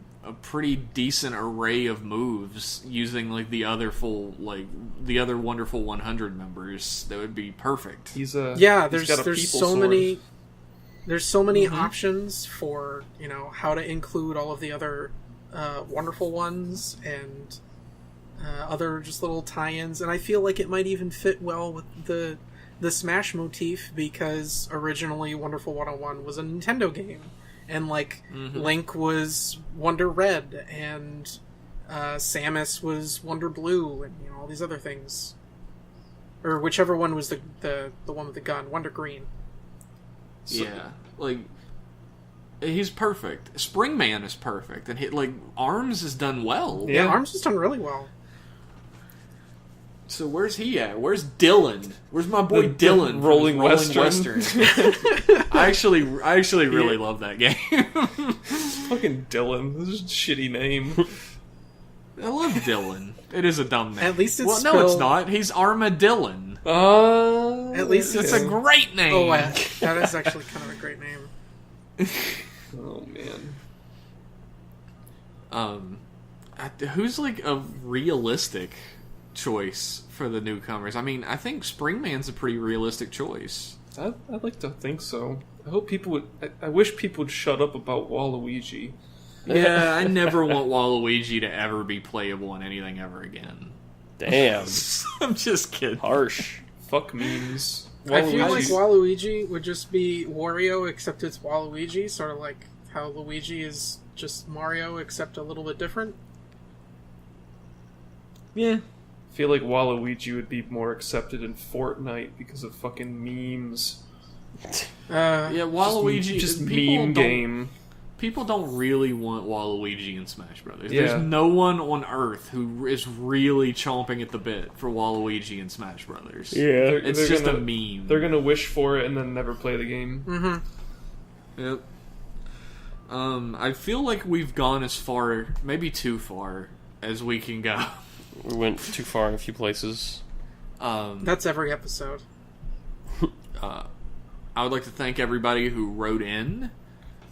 pretty decent array of moves using, like, the other Wonderful 100 members. That would be perfect. There's so many options for, you know, how to include all of the other wonderful ones and other just little tie-ins, and I feel like it might even fit well with the Smash motif, because originally Wonderful 101 was a Nintendo game, and, like, Link was Wonder Red, and Samus was Wonder Blue, and, you know, all these other things. Or whichever one was the one with the gun, Wonder Green. So, yeah, like, he's perfect. Spring Man is perfect, and ARMS is done well. Yeah, ARMS is done really well. So where's he at? Where's Dylan? Where's my boy Dylan? Rolling Western. I actually really love that game. Fucking Dylan. This is a shitty name. I love Dylan. It is a dumb name. At least it's no, it's not. He's Armadillon. At least it's a great name. Oh, that is actually kind of a great name. Oh man. Who's like a realistic choice for the newcomers? I mean, I think Springman's a pretty realistic choice. I'd like to think so. I hope people would. I wish people would shut up about Waluigi. Yeah, I never want Waluigi to ever be playable in anything ever again. Damn. I'm just kidding. Harsh. Fuck memes. I feel like Waluigi would just be Wario, except it's Waluigi, sort of like how Luigi is just Mario, except a little bit different. Yeah. I feel like Waluigi would be more accepted in Fortnite because of fucking memes. Yeah, Waluigi just meme game. People don't really want Waluigi in Smash Brothers. Yeah. There's no one on Earth who is really chomping at the bit for Waluigi in Smash Brothers. Yeah, it's just a meme. They're gonna wish for it and then never play the game. Mm-hmm. Yep. I feel like we've gone as far, maybe too far, as we can go. We went too far in a few places. That's every episode. I would like to thank everybody who wrote in.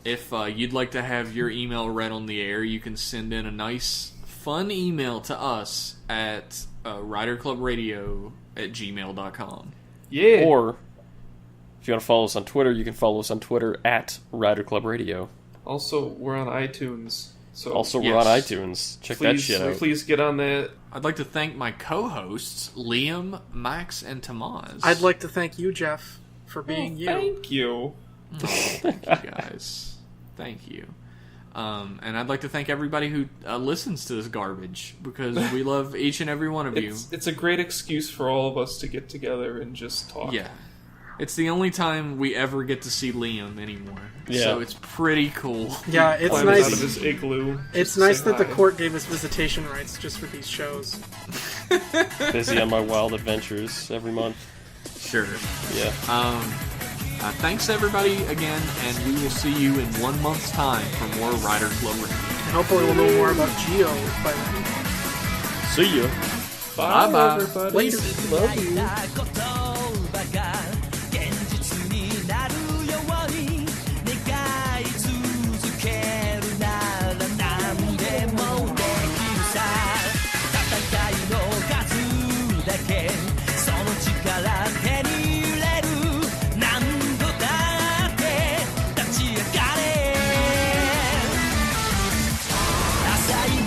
If you'd like to have your email read on the air, you can send in a nice, fun email to us at riderclubradio@gmail.com. Yeah. Or, if you want to follow us on Twitter, you can follow us on Twitter at Rider Club Radio. Also, we're on iTunes. So we're on iTunes. Check that shit out. Please get on that. I'd like to thank my co-hosts, Liam, Max, and Tamaz. I'd like to thank you, Jeff, for being you. Thank you. Thank you, guys. Thank you. And I'd like to thank everybody who listens to this garbage, because we love each and every one of you. It's a great excuse for all of us to get together and just talk. Yeah. It's the only time we ever get to see Liam anymore. Yeah. So it's pretty cool. Yeah, it's Climb nice. out of his igloo. It's nice that the court gave us visitation rights just for these shows. Busy on my wild adventures every month. Sure. Yeah. Thanks everybody again, and we will see you in 1 month's time for more Rider Club Radio. And hopefully we'll know more about Zi-O by then. See ya. Bye-bye. Everybody. Later. Love you. 現実になるように願い続けるなら何でもできるさ戦いの数だけその力手に入れる何度だって立ち上がれ浅い眠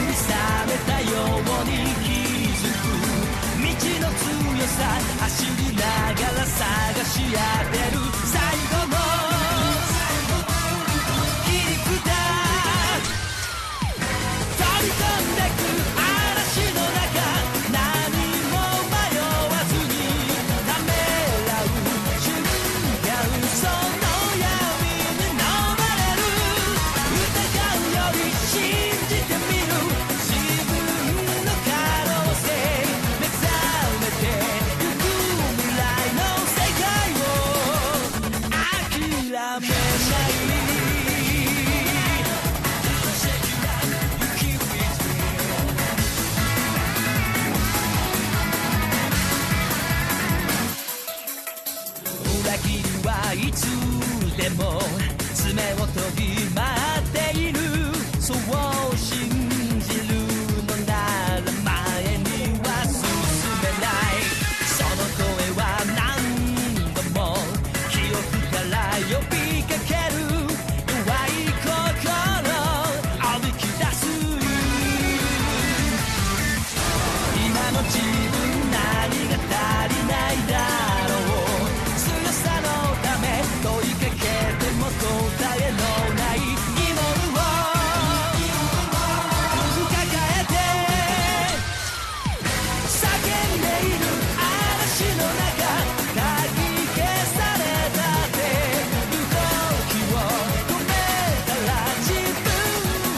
り覚めたように気づく未知の強さめ裏切りはいつでも爪を研ぎ回っているそう信じるのなら前には進めないその声は何度も記憶から呼びかける弱い心歩き出す今の自分何が足りないだろう強さのため問いかけても答えのない疑問を抱えて叫んでいる嵐の中かき消されたって動きを止めたら自分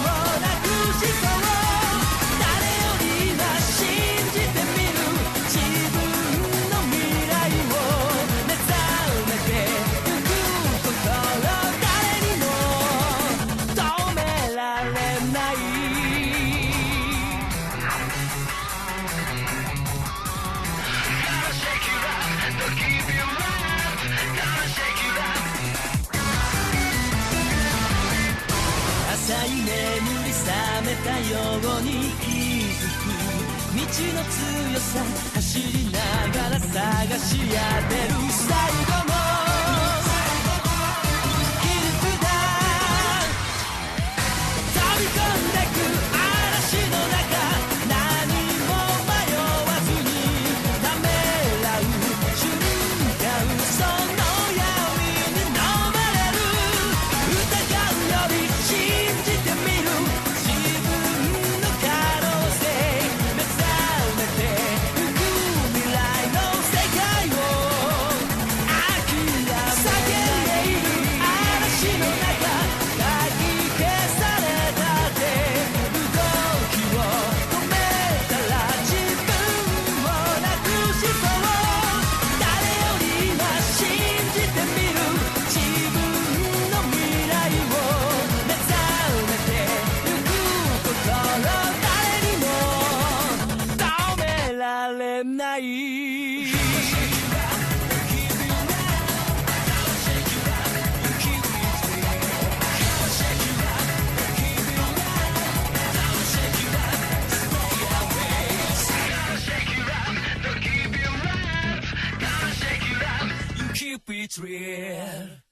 をなくしそう誰より今信じてみる自分の未来を目覚めてゆく心誰にも止められない浅い眠り覚めたように気づく道の強さ走りながら探し当てる最後の切り札飛び込んでく嵐の中何も迷わずにためらう瞬間その闇に飲まれる疑うより信じてみる自分の可能性目覚めてゆく未来の世界を諦め叫んでいる嵐の中かき消されたって動きを止めたら自分をなくしそう誰より今信じてみる自分の未来を目覚めてゆく心誰にも止められないKeep it real